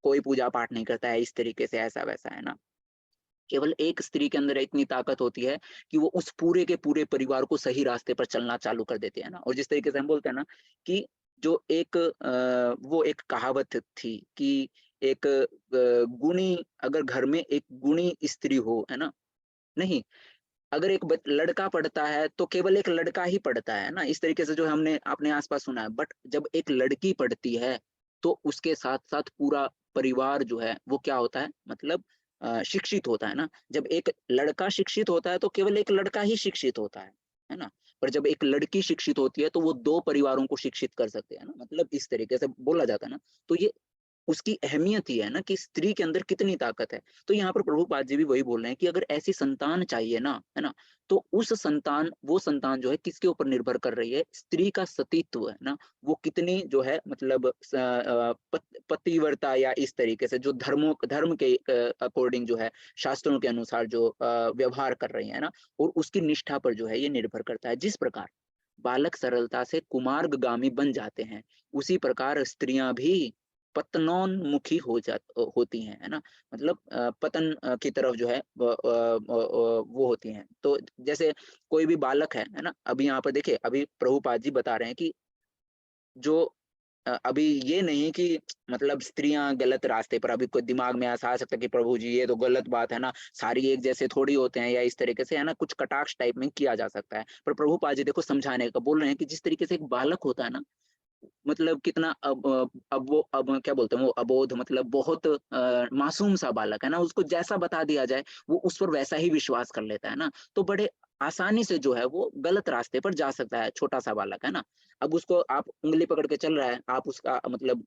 कोई पूजा पाठ नहीं करता है इस तरीके से, ऐसा वैसा है ना, केवल एक स्त्री के अंदर इतनी ताकत होती है कि वो उस पूरे के पूरे परिवार को सही रास्ते पर चलना चालू कर देती है ना। और जिस तरीके से हम बोलते हैं ना कि जो एक वो एक कहावत थी कि एक गुणी, अगर घर में एक गुणी स्त्री हो, है ना, नहीं, अगर एक लड़का पढ़ता है तो केवल एक लड़का ही पढ़ता है ना, इस तरीके से जो हमने अपने आसपास सुना है। बट जब एक लड़की पढ़ती है तो उसके साथ साथ पूरा परिवार जो है वो क्या होता है, मतलब शिक्षित होता है ना। जब एक लड़का शिक्षित होता है तो केवल एक लड़का ही शिक्षित होता है ना। पर जब एक लड़की शिक्षित होती है तो वो दो परिवारों को शिक्षित कर सकते हैं ना, मतलब इस तरीके से बोला जाता है ना। तो ये उसकी अहमियत ही है ना कि स्त्री के अंदर कितनी ताकत है। तो यहाँ पर प्रभुपाद जी भी वही बोल रहे हैं कि अगर ऐसी संतान चाहिए ना, है ना, तो उस संतान, वो संतान जो है किसके ऊपर निर्भर कर रही है? स्त्री का सतीत्व, है ना, वो कितनी जो है मतलब पतिव्रता या इस तरीके से जो धर्म के अकॉर्डिंग जो है, शास्त्रों के अनुसार जो व्यवहार कर रही है ना, और उसकी निष्ठा पर जो है ये निर्भर करता है। जिस प्रकार बालक सरलता से कुमार्गामी बन जाते हैं, उसी प्रकार स्त्रियां भी पतनोन्मुखी होती हैं, है ना, मतलब पतन की तरफ जो है वो होती हैं। तो जैसे कोई भी बालक है ना, अभी यहाँ पर देखिए, अभी प्रभुपाद जी बता रहे हैं कि जो अभी ये नहीं कि मतलब स्त्रियां गलत रास्ते पर, अभी कोई दिमाग में ऐसा आ सकता है कि प्रभु जी ये तो गलत बात है ना, सारी एक जैसे थोड़ी होते हैं, या इस तरीके से है ना, कुछ कटाक्ष टाइप में किया जा सकता है। पर प्रभुपाद जी देखो समझाने का बोल रहे हैं कि जिस तरीके से एक बालक होता है ना, मतलब कितना अब वो अब क्या बोलते हैं, वो अबोध, मतलब बहुत मासूम सा बालक है ना, उसको जैसा बता दिया जाए वो उस पर वैसा ही विश्वास कर लेता है ना। तो बड़े आसानी से जो है वो गलत रास्ते पर जा सकता है, छोटा सा बालक है ना। अब उसको आप उंगली पकड़ के चल रहा है, आप उसका मतलब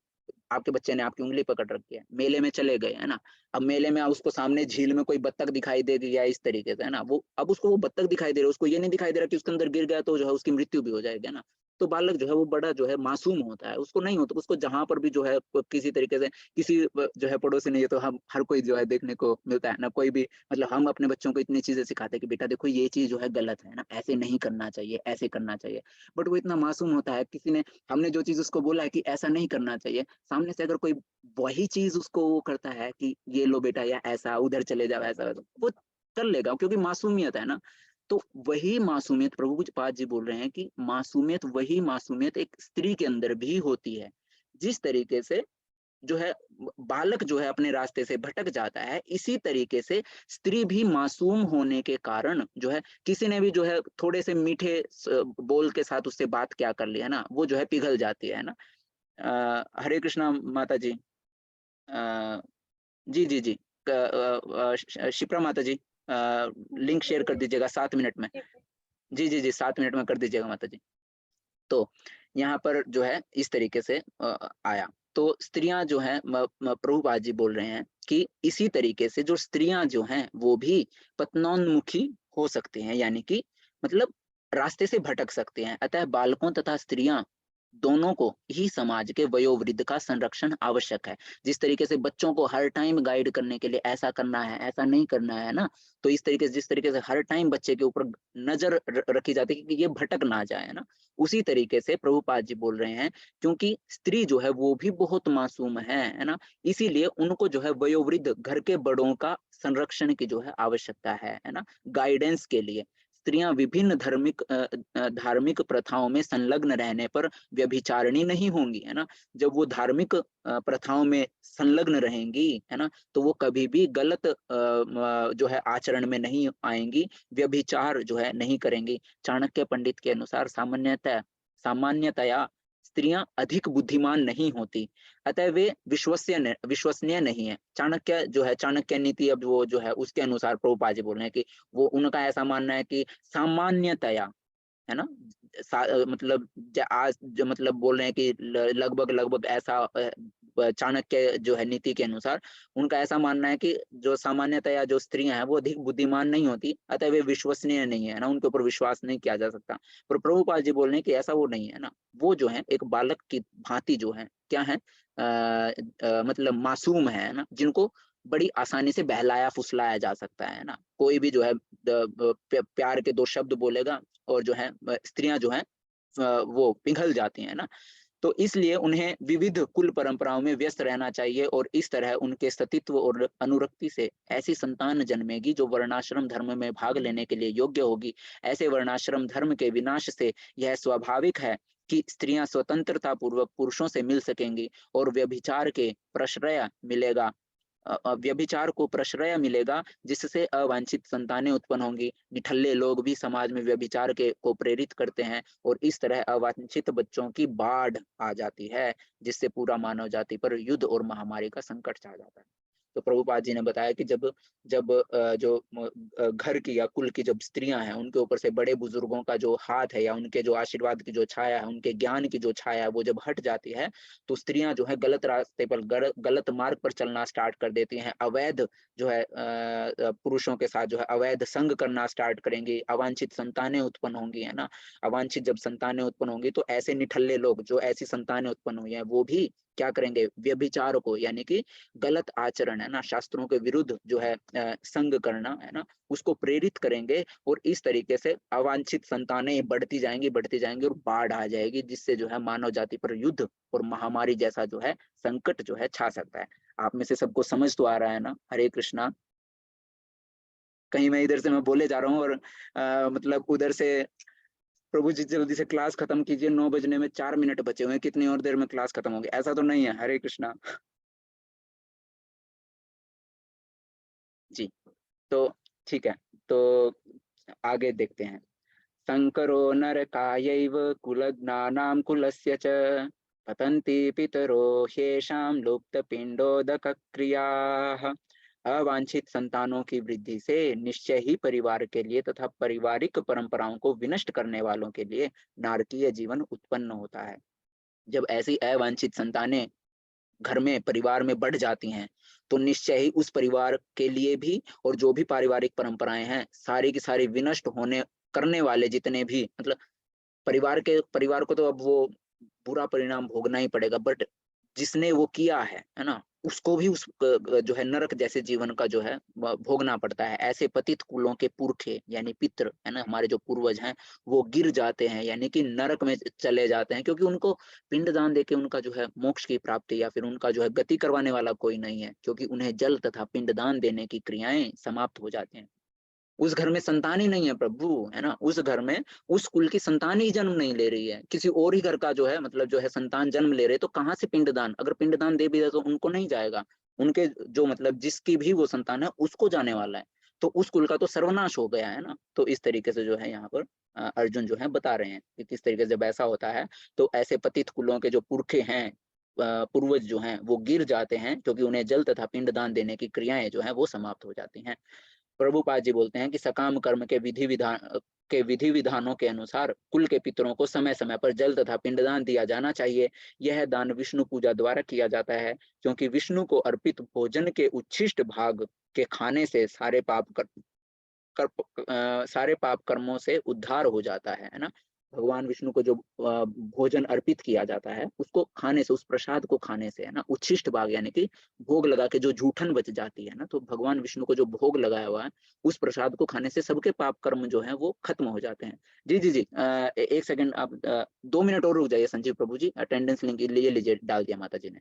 आपके बच्चे ने आपकी उंगली पकड़ रखी है, मेले में चले गए है ना। अब मेले में उसको सामने झील में कोई बत्तख दिखाई दे गया इस तरीके से, है ना, वो अब उसको वो बत्तख दिखाई दे रहा है, उसको ये नहीं दिखाई दे रहा कि उसके अंदर गिर गया तो जो है उसकी मृत्यु भी हो जाएगी, है ना। तो बालक जो है वो बड़ा जो है मासूम होता है, उसको नहीं होता, उसको जहाँ पर भी जो है किसी तरीके से किसी जो है पड़ोसी ने, ये तो हम हर कोई जो है देखने को मिलता है ना, कोई भी मतलब हम अपने बच्चों को इतनी चीजें सिखाते हैं कि बेटा देखो ये चीज जो है गलत है ना, ऐसे नहीं करना चाहिए, ऐसे करना चाहिए। बट वो इतना मासूम होता है, किसी ने, हमने जो चीज उसको बोला है कि ऐसा नहीं करना चाहिए, सामने से अगर कोई वही चीज उसको वो करता है कि ये लो बेटा, या ऐसा उधर चले जाओ, ऐसा वैसा, वो कर लेगा क्योंकि मासूमियत है ना। तो वही मासूमियत प्रभुपाद जी बोल रहे हैं कि मासूमियत, वही मासूमियत एक स्त्री के अंदर भी होती है। जिस तरीके से जो है बालक जो है अपने रास्ते से भटक जाता है, इसी तरीके से स्त्री भी मासूम होने के कारण जो है, किसी ने भी जो है थोड़े से मीठे बोल के साथ उससे बात क्या कर लिया ना, वो जो है पिघल जाती है ना। हरे कृष्णा माता जी। अ, जी जी जी। शिप्रा माता जी, लिंक शेयर कर दीजिएगा 7 मिनट में। जी जी जी, 7 मिनट में कर दीजिएगा माता जी। तो यहाँ पर जो है इस तरीके से आया। तो स्त्रियां जो हैं, प्रभुपाद जी बोल रहे हैं कि इसी तरीके से जो स्त्रियां जो हैं वो भी पतनोन्मुखी हो सकती हैं, यानी कि मतलब रास्ते से भटक सकते हैं। अतः बालकों तथा स्त्रियां दोनों को ही समाज के वयोवृद्ध का संरक्षण आवश्यक है। जिस तरीके से बच्चों को हर टाइम गाइड करने के लिए ऐसा करना है, ऐसा नहीं करना है ना, तो इस तरीके से जिस तरीके से हर टाइम बच्चे के ऊपर नजर रखी जाती है कि ये भटक ना जाए ना, उसी तरीके से प्रभुपाद जी बोल रहे हैं, क्योंकि स्त्री जो है वो भी बहुत मासूम है ना, इसीलिए उनको जो है वयोवृद्ध घर के बड़ों का संरक्षण की जो है आवश्यकता है ना, गाइडेंस के लिए। स्त्रियां विभिन्न धार्मिक प्रथाओं में संलग्न रहने पर व्यभिचारिणी नहीं होंगी, है ना। जब वो धार्मिक प्रथाओं में संलग्न रहेंगी, है ना, तो वो कभी भी गलत जो है आचरण में नहीं आएंगी, व्यभिचार जो है नहीं करेंगी। चाणक्य पंडित के अनुसार सामान्यतया स्त्रियां अधिक बुद्धिमान नहीं होती, अतः वे विश्वसनीय नहीं है। चाणक्य जो है, चाणक्य नीति अब वो जो है उसके अनुसार प्रभुपाद जी बोल रहे हैं कि वो, उनका ऐसा मानना है कि सामान्यतया, है ना, मतलब आज जो मतलब बोल रहे हैं कि लगभग लगभग ऐसा चाणक्य जो है नीति के अनुसार उनका ऐसा मानना है कि जो सामान्यतया जो स्त्रियां हैं वो अधिक बुद्धिमान नहीं होती, अतः वे विश्वसनीय नहीं है ना, उनके ऊपर विश्वास नहीं किया जा सकता। पर प्रभुपाद जी बोल रहे हैं कि ऐसा वो नहीं है ना, वो जो है एक बालक की भांति जो है क्या है, मतलब मासूम है ना, जिनको बड़ी आसानी से बहलाया फुसलाया जा सकता है ना। कोई भी जो है प्यार के दो शब्द बोलेगा और जो है स्त्रियां जो है वो पिघल जाती हैं ना। तो इसलिए उन्हें विविध कुल परंपराओं में व्यस्त रहना चाहिए और इस तरह उनके सतीत्व और अनुरक्ति से ऐसी संतान जन्मेगी जो वर्णाश्रम धर्म में भाग लेने के लिए योग्य होगी। ऐसे वर्णाश्रम धर्म के विनाश से यह स्वाभाविक है कि स्त्रियां स्वतंत्रता पूर्वक पुरुषों से मिल सकेंगी और व्यभिचार के प्रश्रय मिलेगा, व्यभिचार को प्रश्रय मिलेगा, जिससे अवांछित संतानें उत्पन्न होंगी। निठल्ले लोग भी समाज में व्यभिचार के को प्रेरित करते हैं और इस तरह अवांछित बच्चों की बाढ़ आ जाती है, जिससे पूरा मानव जाति पर युद्ध और महामारी का संकट छा जाता है। तो प्रभुपाद जी ने बताया कि जब जब घर की या कुल की जब स्त्रियां हैं उनके ऊपर से बड़े बुजुर्गों का जो हाथ है या उनके जो आशीर्वाद की जो छाया है, उनके ज्ञान की जो छाया है, वो जब हट जाती है तो स्त्रियां जो है गलत रास्ते पर गलत मार्ग पर चलना स्टार्ट कर देती हैं। अवैध जो है पुरुषों के साथ जो है अवैध संग करना स्टार्ट करेंगी, अवांछित संतानें उत्पन्न होंगी, है ना। अवांछित जब संतानें उत्पन्न होंगी तो ऐसे निठल्ले लोग जो ऐसी संतानें उत्पन्न हुई हैं वो भी क्या करेंगे, व्यभिचार को यानी कि गलत आचरण है ना, शास्त्रों के विरुद्ध जो है संग करना है ना, उसको प्रेरित करेंगे और इस तरीके से अवांछित संतानें बढ़ती जाएंगी और बाढ़ आ जाएगी, जिससे जो है मानव जाति पर युद्ध और महामारी जैसा जो है संकट जो है छा सकता है। आप में से सबको समझ तो आ रहा है ना? हरे कृष्णा। कहीं मैं इधर से मैं बोले जा रहा हूँ और मतलब उधर से प्रभु जी जल्दी से क्लास खत्म कीजिए, 9 बजने में 4 मिनट बचे हुए हैं, कितनी और देर में क्लास खत्म होगी, ऐसा तो नहीं है। हरे कृष्णा जी। तो ठीक है, तो आगे देखते हैं। संकरो नरकायैव कुलज्ञानां कुलस्य च पतन्ति पितरो ह्येषां लुप्तपिण्डोदकक्रियाः। अवांछित संतानों की वृद्धि से निश्चय ही परिवार के लिए तथा पारिवारिक परंपराओं को विनष्ट करने वालों के लिए नारकीय जीवन उत्पन्न होता है। जब ऐसी अवांछित संतानें घर में परिवार में बढ़ जाती हैं तो निश्चय ही उस परिवार के लिए भी और जो भी पारिवारिक परंपराएं हैं सारी की सारी विनष्ट होने करने वाले जितने भी मतलब परिवार को तो अब वो बुरा परिणाम भोगना ही पड़ेगा, बट जिसने वो किया है ना, उसको भी उस जो है नरक जैसे जीवन का जो है भोगना पड़ता है। ऐसे पतित कुलों के पुरखे यानी पितृ है ना, हमारे जो पूर्वज हैं वो गिर जाते हैं यानी कि नरक में चले जाते हैं, क्योंकि उनको पिंडदान देके उनका जो है मोक्ष की प्राप्ति या फिर उनका जो है गति करवाने वाला कोई नहीं है, क्योंकि उन्हें जल तथा पिंडदान देने की क्रियाएं समाप्त हो जाती हैं। उस घर में संतान ही नहीं है प्रभु, है ना, उस घर में उस कुल की संतान ही जन्म नहीं ले रही है, किसी और ही घर का जो है मतलब जो है संतान जन्म ले रहे, तो कहाँ से पिंडदान, अगर पिंडदान दे भी दे तो उनको नहीं जाएगा, उनके जो मतलब जिसकी भी वो संतान है उसको जाने वाला है, तो उस कुल का तो सर्वनाश हो गया है ना। तो इस तरीके से जो है यहाँ पर अर्जुन जो है बता रहे हैं कि किस तरीके से जब ऐसा होता है तो ऐसे पतित कुलों के जो पुरखे हैं पूर्वज जो हैं वो गिर जाते हैं, क्योंकि उन्हें जल तथा पिंडदान देने की क्रियाएं जो है वो समाप्त हो जाती हैं। प्रभुपाद जी बोलते हैं कि सकाम कर्म के विधि विधानों के अनुसार कुल के पितरों को समय समय पर जल तथा पिंडदान दिया जाना चाहिए। यह दान विष्णु पूजा द्वारा किया जाता है, क्योंकि विष्णु को अर्पित भोजन के उच्छिष्ट भाग के खाने से सारे पाप कर्मों से उद्धार हो जाता है ना। भगवान विष्णु को जो भोजन अर्पित किया जाता है उसको खाने से, उस प्रसाद को खाने से है ना, उच्छिष्ट भाग यानी कि भोग लगा के जो जूठन बच जाती है ना, तो भगवान विष्णु को जो भोग लगाया हुआ है उस प्रसाद को खाने से सबके पाप कर्म जो है वो खत्म हो जाते हैं। जी जी जी, एक सेकंड आप 2 मिनट और रुक जाइए संजीव प्रभु जी, अटेंडेंस लिंक लिए लीजिए, डाल दिया माता जी ने।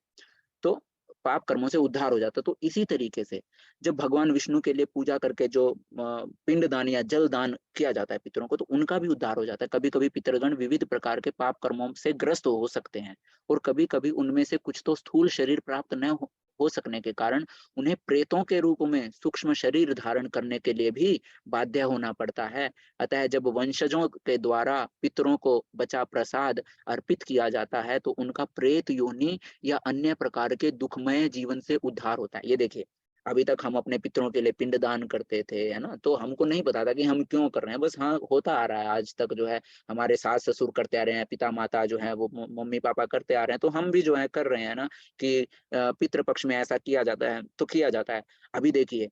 तो पाप कर्मों से उद्धार हो जाता। तो इसी तरीके से जब भगवान विष्णु के लिए पूजा करके जो पिंड दान या जल दान किया जाता है पितरों को, तो उनका भी उद्धार हो जाता है। कभी कभी पितरगण विविध प्रकार के पाप कर्मों से ग्रस्त हो सकते हैं और कभी कभी उनमें से कुछ तो स्थूल शरीर प्राप्त न हो सकने के कारण उन्हें प्रेतों के रूप में सूक्ष्म शरीर धारण करने के लिए भी बाध्य होना पड़ता है। अतः जब वंशजों के द्वारा पितरों को बचा प्रसाद अर्पित किया जाता है तो उनका प्रेत योनि या अन्य प्रकार के दुखमय जीवन से उद्धार होता है। ये देखिए, अभी तक हम अपने पितरों के लिए पिंडदान करते थे, है ना, तो हमको नहीं पता था कि हम क्यों कर रहे हैं, बस हाँ होता आ रहा है आज तक जो है, हमारे सास ससुर करते आ रहे हैं, पिता माता जो है वो मम्मी पापा करते आ रहे हैं, तो हम भी जो है कर रहे हैं ना, कि पितृ पक्ष में ऐसा किया जाता है तो किया जाता है। अभी देखिए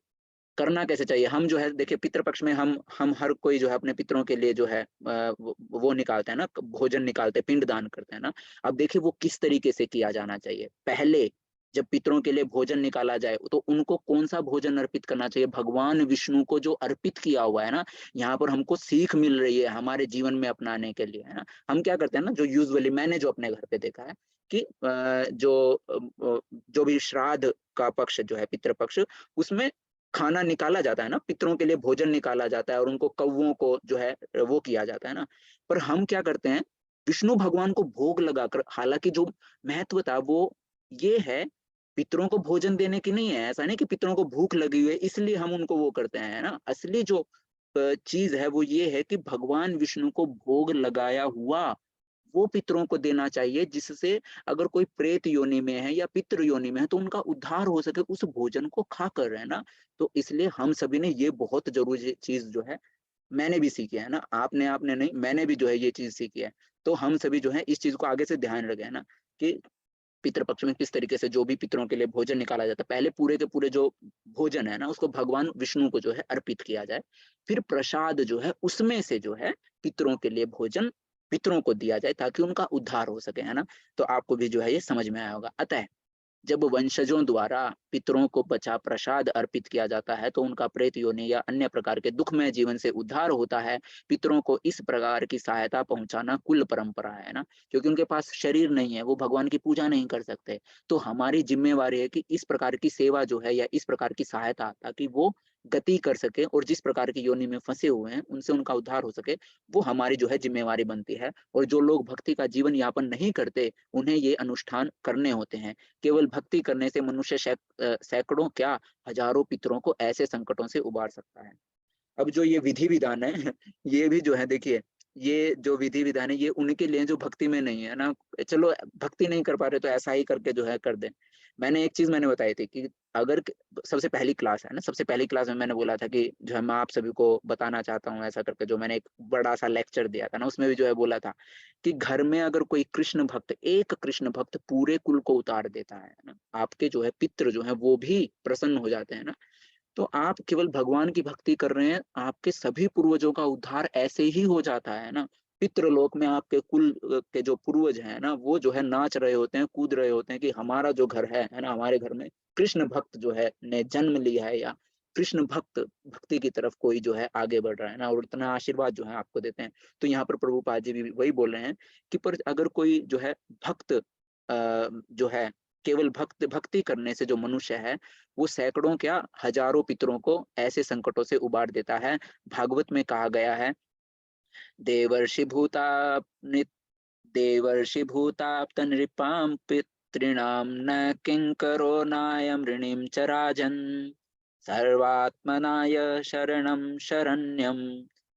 करना कैसे चाहिए, हम जो है देखिए पितृ पक्ष में हम हर कोई जो है अपने पितरों के लिए जो है वो निकालते हैं ना, भोजन निकालते हैं, पिंड दान करते हैं ना। अब देखिए वो किस तरीके से किया जाना चाहिए। पहले जब पितरों के लिए भोजन निकाला जाए तो उनको कौन सा भोजन अर्पित करना चाहिए, भगवान विष्णु को जो अर्पित किया हुआ है ना। यहाँ पर हमको सीख मिल रही है हमारे जीवन में अपनाने के लिए, है ना। हम क्या करते हैं ना, जो यूजुअली मैंने जो अपने घर पे देखा है कि जो भी श्राद्ध का पक्ष जो है, पितृ पक्ष, उसमें खाना निकाला जाता है ना, पितरों के लिए भोजन निकाला जाता है और उनको कौवों को जो है वो किया जाता है ना। पर हम क्या करते हैं, विष्णु भगवान को भोग लगाकर, हालांकि जो महत्व था वो ये है, पितरों को भोजन देने की नहीं है, ऐसा नहीं कि पितरों को भूख लगी हुई है इसलिए हम उनको वो करते हैं, है ना। असली जो चीज है वो ये है कि भगवान विष्णु को भोग लगाया हुआ वो पितरों को देना चाहिए, जिससे अगर कोई प्रेत योनि में है या पितृ योनि में है तो उनका उद्धार हो सके उस भोजन को खाकर, है ना। तो इसलिए हम सभी ने ये बहुत जरूरी चीज जो है मैंने भी सीखी है ना, आपने आपने नहीं, मैंने भी जो है ये चीज सीखी है। तो हम सभी जो है इस चीज को आगे से ध्यान रखें, है ना, कि पितृ पक्ष में किस तरीके से जो भी पितरों के लिए भोजन निकाला जाता है, पहले पूरे के पूरे जो भोजन है ना उसको भगवान विष्णु को जो है अर्पित किया जाए। फिर प्रसाद जो है उसमें से जो है पितरों के लिए भोजन पितरों को दिया जाए ताकि उनका उद्धार हो सके, है ना। तो आपको भी जो है ये समझ में आया होगा। अतः जब वंशजों द्वारा पितरों को बचा प्रसाद अर्पित किया जाता है तो उनका प्रेत योनि या अन्य प्रकार के दुखमय जीवन से उद्धार होता है। पितरों को इस प्रकार की सहायता पहुंचाना कुल परंपरा है ना, क्योंकि उनके पास शरीर नहीं है, वो भगवान की पूजा नहीं कर सकते। तो हमारी जिम्मेवारी है कि इस प्रकार की सेवा जो है या इस प्रकार की सहायता, ताकि वो गति कर सके और जिस प्रकार की योनि में फंसे हुए हैं उनसे उनका उद्धार हो सके, वो हमारी जो है जिम्मेवारी बनती है। और जो लोग भक्ति का जीवन यापन नहीं करते उन्हें ये अनुष्ठान करने होते हैं। केवल भक्ति करने से मनुष्य सैकड़ों क्या हजारों पितरों को ऐसे संकटों से उबार सकता है। अब जो ये विधि विधान है ये भी जो है देखिए, ये जो विधि विधान है ये उनके लिए जो भक्ति में नहीं है ना। चलो भक्ति नहीं कर पा रहे तो ऐसा ही करके जो है कर दें। मैंने एक चीज मैंने बताई थी कि अगर सबसे पहली क्लास है ना, सबसे पहली क्लास में मैंने बोला था कि जो है मैं आप सभी को बताना चाहता हूँ ऐसा करके, जो मैंने एक बड़ा सा लेक्चर दिया था ना, उसमें भी जो है बोला था कि घर में अगर कोई कृष्ण भक्त, एक कृष्ण भक्त पूरे कुल को उतार देता है ना, आपके जो है पितृ जो है वो भी प्रसन्न हो जाते हैं ना। तो आप केवल भगवान की भक्ति कर रहे हैं, आपके सभी पूर्वजों का उद्धार ऐसे ही हो जाता है ना। पितृलोक में आपके कुल के जो पूर्वज हैं ना, वो जो है नाच रहे होते हैं, कूद रहे होते हैं कि हमारा जो घर है ना, हमारे घर में कृष्ण भक्त जो है ने जन्म लिया है, या कृष्ण भक्त भक्ति की तरफ कोई जो है आगे बढ़ रहा है ना, और इतना आशीर्वाद जो है आपको देते हैं। तो यहाँ पर प्रभुपाद जी भी वही बोल रहे हैं कि पर अगर कोई जो है भक्त जो है केवल भक्ति करने से जो मनुष्य है वो सैकड़ों क्या हजारों पितरों को ऐसे संकटों से उबार देता है। भागवत में कहा गया है, देवर्षि भूता देवर्षि भूताप्त नृपाम पितॄणां न किंकरो नायम ऋणिम च राजन् सर्वात्मनाय शरणं शरण्यं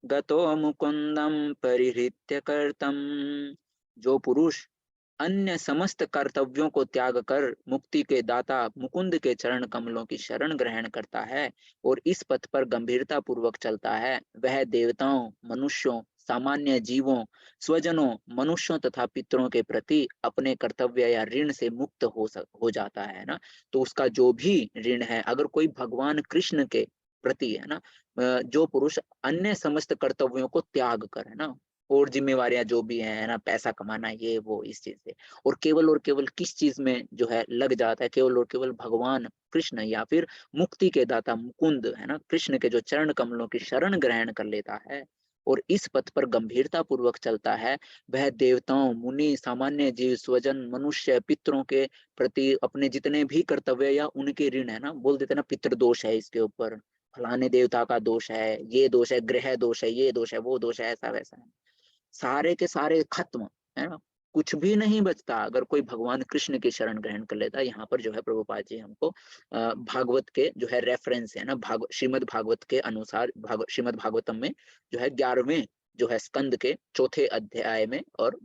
गतो मुकुंदम परिहृत्य कर्तम। जो पुरुष अन्य समस्त कर्तव्यों को त्याग कर मुक्ति के दाता मुकुंद के चरण कमलों की शरण ग्रहण करता है और इस पथ पर गंभीरता पूर्वक चलता है, वह देवताओं, मनुष्यों, सामान्य जीवों, स्वजनों, मनुष्यों तथा पितरों के प्रति अपने कर्तव्य या ऋण से मुक्त हो जाता है ना। तो उसका जो भी ऋण है, अगर कोई भगवान कृष्ण के प्रति है ना, जो पुरुष अन्य समस्त कर्तव्यों को त्याग कर, है ना, और जिम्मेवारियां जो भी है ना, पैसा कमाना ये वो इस चीज से, और केवल किस चीज में जो है लग जाता है, केवल और केवल भगवान कृष्ण या फिर मुक्ति के दाता मुकुंद है ना, कृष्ण के जो चरण कमलों की शरण ग्रहण कर लेता है और इस पथ पर गंभीरता पूर्वक चलता है, वह देवताओं, मुनि, सामान्य जीव, स्वजन, मनुष्य, पितरों के प्रति अपने जितने भी कर्तव्य या उनके ऋण है ना, बोल देते ना पितृ दोष है इसके ऊपर, फलाने देवता का दोष है, ये दोष है, ग्रह दोष है, ये दोष है, वो दोष है, ऐसा वैसा है, सारे के सारे खत्म, है ना। कुछ भी नहीं बचता अगर कोई भगवान कृष्ण की शरण ग्रहण कर लेता है। यहाँ पर जो है प्रभुपाद जी हमको भागवत के जो है रेफरेंस है ना, श्रीमद् भागवत के अनुसार श्रीमद् भागवतम में जो है 11वें जो है स्कंद के चौथे अध्याय में और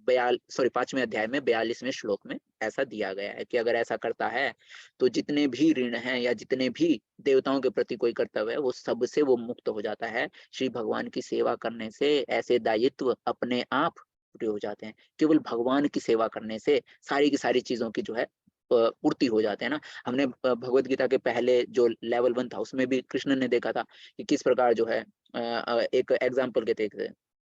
5वें अध्याय में 42वें श्लोक में ऐसा दिया गया है कि अगर ऐसा करता है तो जितने भी ऋण हैं या जितने भी देवताओं के प्रति कोई कर्तव्य है वो सबसे वो मुक्त हो जाता है। श्री भगवान की सेवा करने से ऐसे दायित्व अपने आप पूरे हो जाते हैं। केवल भगवान की सेवा करने से सारी की सारी चीजों की जो है पूर्ति हो जाते हैं ना। हमने भगवत गीता के पहले जो लेवल 1 था उसमें भी कृष्ण ने देखा था कि किस प्रकार जो है एक एग्जाम्पल के देखते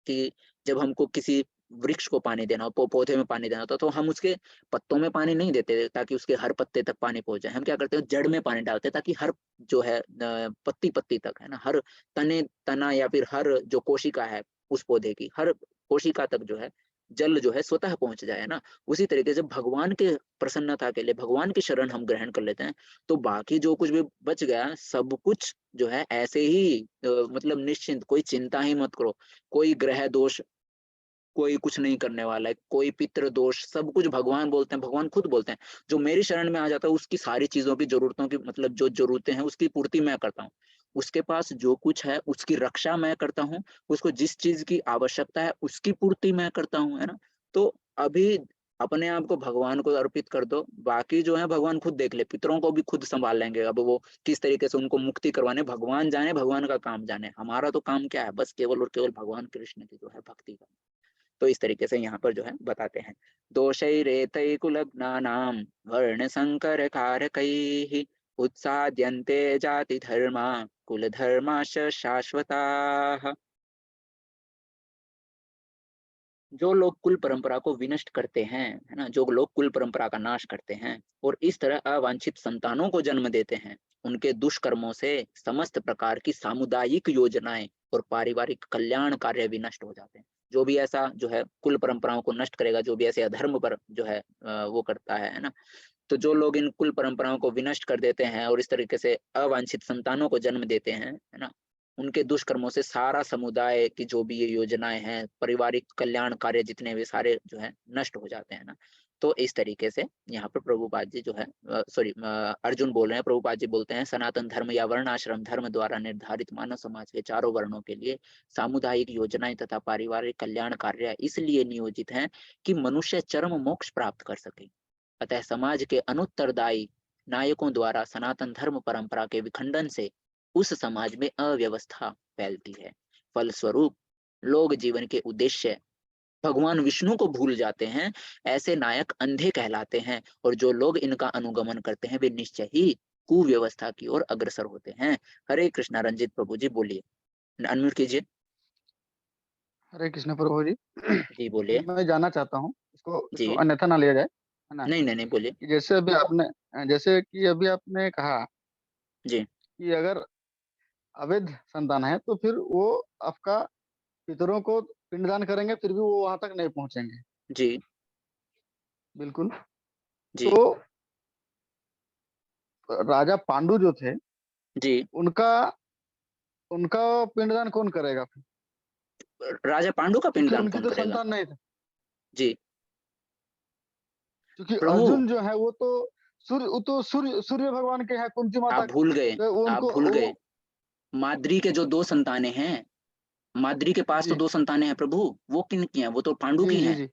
कि जब हमको किसी वृक्ष को पानी देना हो, पौधे में पानी देना होता तो हम उसके पत्तों में पानी नहीं देते ताकि उसके हर पत्ते तक पानी पहुंच जाए। हम क्या करते हैं, जड़ में पानी डालते हैं ताकि हर जो है पत्ती पत्ती तक है ना, हर तना या फिर हर जो कोशिका है उस पौधे की, हर कोशिका तक जो है जल जो है स्वतः पहुंच जाए ना। उसी तरीके से भगवान के प्रसन्नता के लिए भगवान की शरण हम ग्रहण कर लेते हैं तो बाकी जो कुछ भी बच गया सब कुछ जो है ऐसे ही मतलब निश्चिंत, कोई चिंता ही मत करो। कोई ग्रह दोष कोई कुछ नहीं करने वाला है, कोई पितृ दोष, सब कुछ भगवान बोलते हैं, भगवान खुद बोलते हैं जो मेरी शरण में आ जाता है उसकी सारी चीजों की जरूरतों की मतलब जो जरूरतें हैं उसकी पूर्ति मैं करता हूँ। उसके पास जो कुछ है उसकी रक्षा मैं करता हूँ, उसको जिस चीज की आवश्यकता है उसकी पूर्ति मैं करता हूँ, है ना। तो अभी अपने आप को भगवान को अर्पित कर दो, बाकी जो है भगवान खुद देख ले, पितरों को भी खुद संभाल लेंगे। अब वो किस तरीके से उनको मुक्ति करवाने भगवान जाने, भगवान का काम जाने, हमारा तो काम क्या है, बस केवल और केवल भगवान कृष्ण की जो है भक्ति करना। तो इस तरीके से यहाँ पर जो है बताते हैं, दोषैरेतै कुलग्नानां वर्ण संकर कारकैः उत्साद्यन्ते जाति धर्मा कुल धर्माश्च शाश्वताः। जो लोग कुल परंपरा को विनष्ट करते हैं, है ना, जो लोग कुल परंपरा का नाश करते हैं और इस तरह अवांछित संतानों को जन्म देते हैं, उनके दुष्कर्मों से समस्त प्रकार की सामुदायिक योजनाएं और पारिवारिक कल्याण कार्य भी नष्ट हो जाते हैं। जो भी ऐसा जो है कुल परंपराओं को नष्ट करेगा, जो भी ऐसे अधर्म पर जो है वो करता है ना, तो जो लोग इन कुल परंपराओं को विनष्ट कर देते हैं और इस तरीके से अवांछित संतानों को जन्म देते हैं, है ना, उनके दुष्कर्मों से सारा समुदाय की जो भी ये योजनाएं हैं, पारिवारिक कल्याण कार्य जितने भी सारे जो है नष्ट हो जाते हैं ना। तो इस तरीके से यहाँ पर प्रभुपाद जी जो है अर्जुन बोल रहे हैं, प्रभुपाद जी बोलते हैं सनातन धर्म या वर्णाश्रम धर्म द्वारा निर्धारित मानव समाज के चारों वर्णों के लिए सामुदायिक योजनाएं तथा पारिवारिक कल्याण कार्य इसलिए नियोजित हैं कि मनुष्य चरम मोक्ष प्राप्त कर सके। अतः समाज के अनुत्तरदायी नायकों द्वारा सनातन धर्म परंपरा के विखंडन से उस समाज में अव्यवस्था फैलती है। फलस्वरूप लोग जीवन के उद्देश्य भगवान विष्णु को भूल जाते हैं। ऐसे नायक अंधे कहलाते हैं और जो लोग इनका अनुगमन करते हैं वे निश्चय ही कुव्यवस्था की ओर अग्रसर होते हैं। हरे कृष्णा। रंजित प्रभु जी बोलिए, अनम्यूट कीजिए। हरे कृष्ण प्रभु जी। जी बोलिए। मैं जानना चाहता हूँ, इसको जी इसको अन्यथा ना लिया जाए, है ना। नहीं नहीं नहीं बोलिए। कि जैसे कि अभी आपने कहा जी कि अगर अवैध संतान है तो फिर वो आपका पितरों को पिंडदान करेंगे फिर भी वो वहां तक नहीं पहुंचेंगे। जी बिल्कुल। जी तो राजा पांडु जो थे जी। उनका उनका पिंडदान कौन करेगा फिर? राजा पांडु का क्योंकि पिंडदान उनकी कौन तो करेगा? संतान नहीं था। जी क्योंकि प्रभु, अर्जुन जो है वो तो सूर्य भगवान के हैं, कुंती माता आप भूल गए, तो आप उनको भूल गए वो। माद्री के जो 2 संतानें हैं, माद्री के पास तो जी 2 संतानें हैं प्रभु, वो किन की हैं? वो तो पांडु जी की जी हैं। जी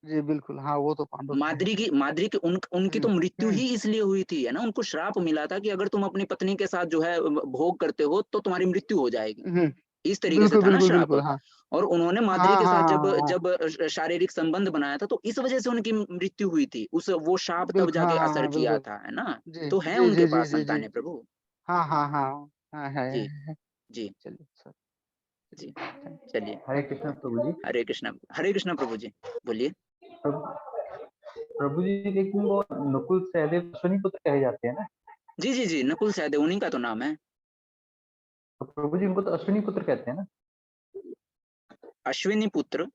जी बिल्कुल, हाँ वो तो पांडव की है। माद्री की उनकी तो मृत्यु हम्म। ही इसलिए हुई थी, है ना, उनको श्राप मिला था कि अगर तुम अपनी पत्नी के साथ जो है भोग करते हो तो तुम्हारी मृत्यु हो जाएगी। हम्म, इस तरीके से बिल्कुल था ना बिल्कुल श्राप। बिल्कुल, हाँ और उन्होंने माद्री हाँ के हाँ साथ जब हाँ हाँ, जब शारीरिक संबंध बनाया था तो इस वजह से उनकी मृत्यु हुई थी। उस वो शाप तब बिल्कुल, हाँ जाके हाँ असर हाँ किया बिल्कुल। था, है ना। जी तो है जी उनके जी जी पास जी जी, संतानें प्रभु। हाँ हाँ हाँ हाँ जी है। जी चलिए सर, जी। चलिए। चलिए। हरे कृष्ण प्रभु जी। हरे कृष्णा प्रभु जी बोलिए। प्रभु प्रभु जी, लेकिन वो नकुल सहदेव अश्विनी पुत्र कहे जाते हैं ना। जी जी जी, नकुल सहदेव उन्हीं का तो नाम है। तो प्रभु जी उनको तो अश्विनी पुत्र कहते हैं ना। अश्विनी पुत्र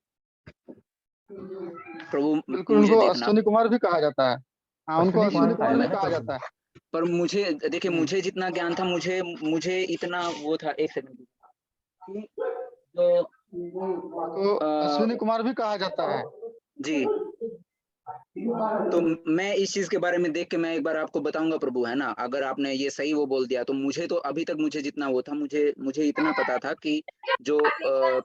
प्रभु, बिल्कुल, मुझे उनको देखना। अश्विनी कुमार भी कहा जाता है। हाँ, उनको अश्विनी कुमार अश्विनी कहा कुमार भी जाता है कहा ना जाता प्रभु। है। पर मुझे देखिए, हम्म। मुझे जितना ज्ञान था, मुझे मुझे इतना वो था, एक सेकंड कि जो उनको अश्विनी कुमार भी कहा जाता है। जी, तो मैं इस चीज के बारे में देख के मैं एक बार आपको बताऊंगा प्रभु, है ना। अगर आपने ये सही वो बोल दिया तो मुझे तो अभी तक मुझे जितना वो था, मुझे इतना पता था कि जो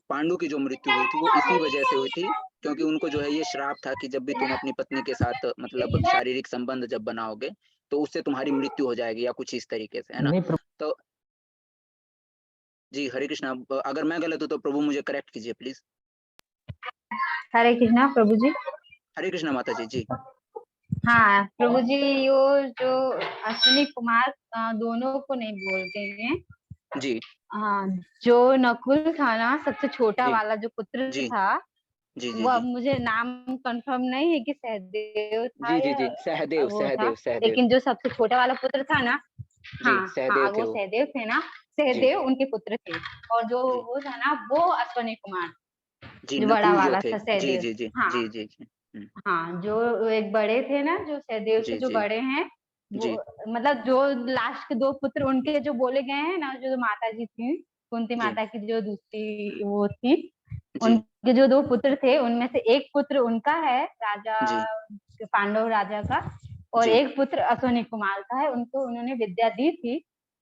पांडु की जो मृत्यु हुई थी वो इसी वजह से हुई थी, क्योंकि उनको जो है ये श्राप था कि जब भी तुम अपनी पत्नी के साथ मतलब शारीरिक संबंध जब बनाओगे तो उससे तुम्हारी मृत्यु हो जाएगी या कुछ इस तरीके से, है ना। नहीं प्रभु, तो जी हरे कृष्णा, अगर मैं गलत हूँ तो प्रभु मुझे करेक्ट कीजिए प्लीज। हरे कृष्णा प्रभु जी। हरे कृष्णा माता जी। जी हाँ प्रभु जी, यो जो अश्विनी कुमार दोनों को नहीं बोलते हैं। जी हाँ, जो नकुल था ना, सबसे छोटा जी वाला जो पुत्र जी था, जी जी वो अब जी मुझे नाम कंफर्म नहीं है कि सहदेव था जी जी या जी सहदेव वो था, सहदेव सहदेव लेकिन जो सबसे छोटा वाला पुत्र था ना, जी हाँ सहदेव हाँ, थे वो वो। सहदेव थे ना, जी सहदेव उनके पुत्र थे। और जो जी वो था ना, वो अश्वनी कुमार, जी जो बड़ा नकुल जो वाला थे। था जी सहदेव। जी जी हाँ जी जी जी हाँ, जो एक बड़े थे ना, जो सहदेव से जी जो जी बड़े हैं, वो जी मतलब जो लास्ट के दो पुत्र उनके जो बोले गए हैं ना, जो माता जी थी, कुंती जी माता की जो दूसरी वो थी, जी उनके जो दो पुत्र थे, उनमें से एक पुत्र उनका है, राजा जी पांडव राजा का, और जी एक पुत्र अश्वनी कुमार का है। उनको उन्होंने विद्या दी थी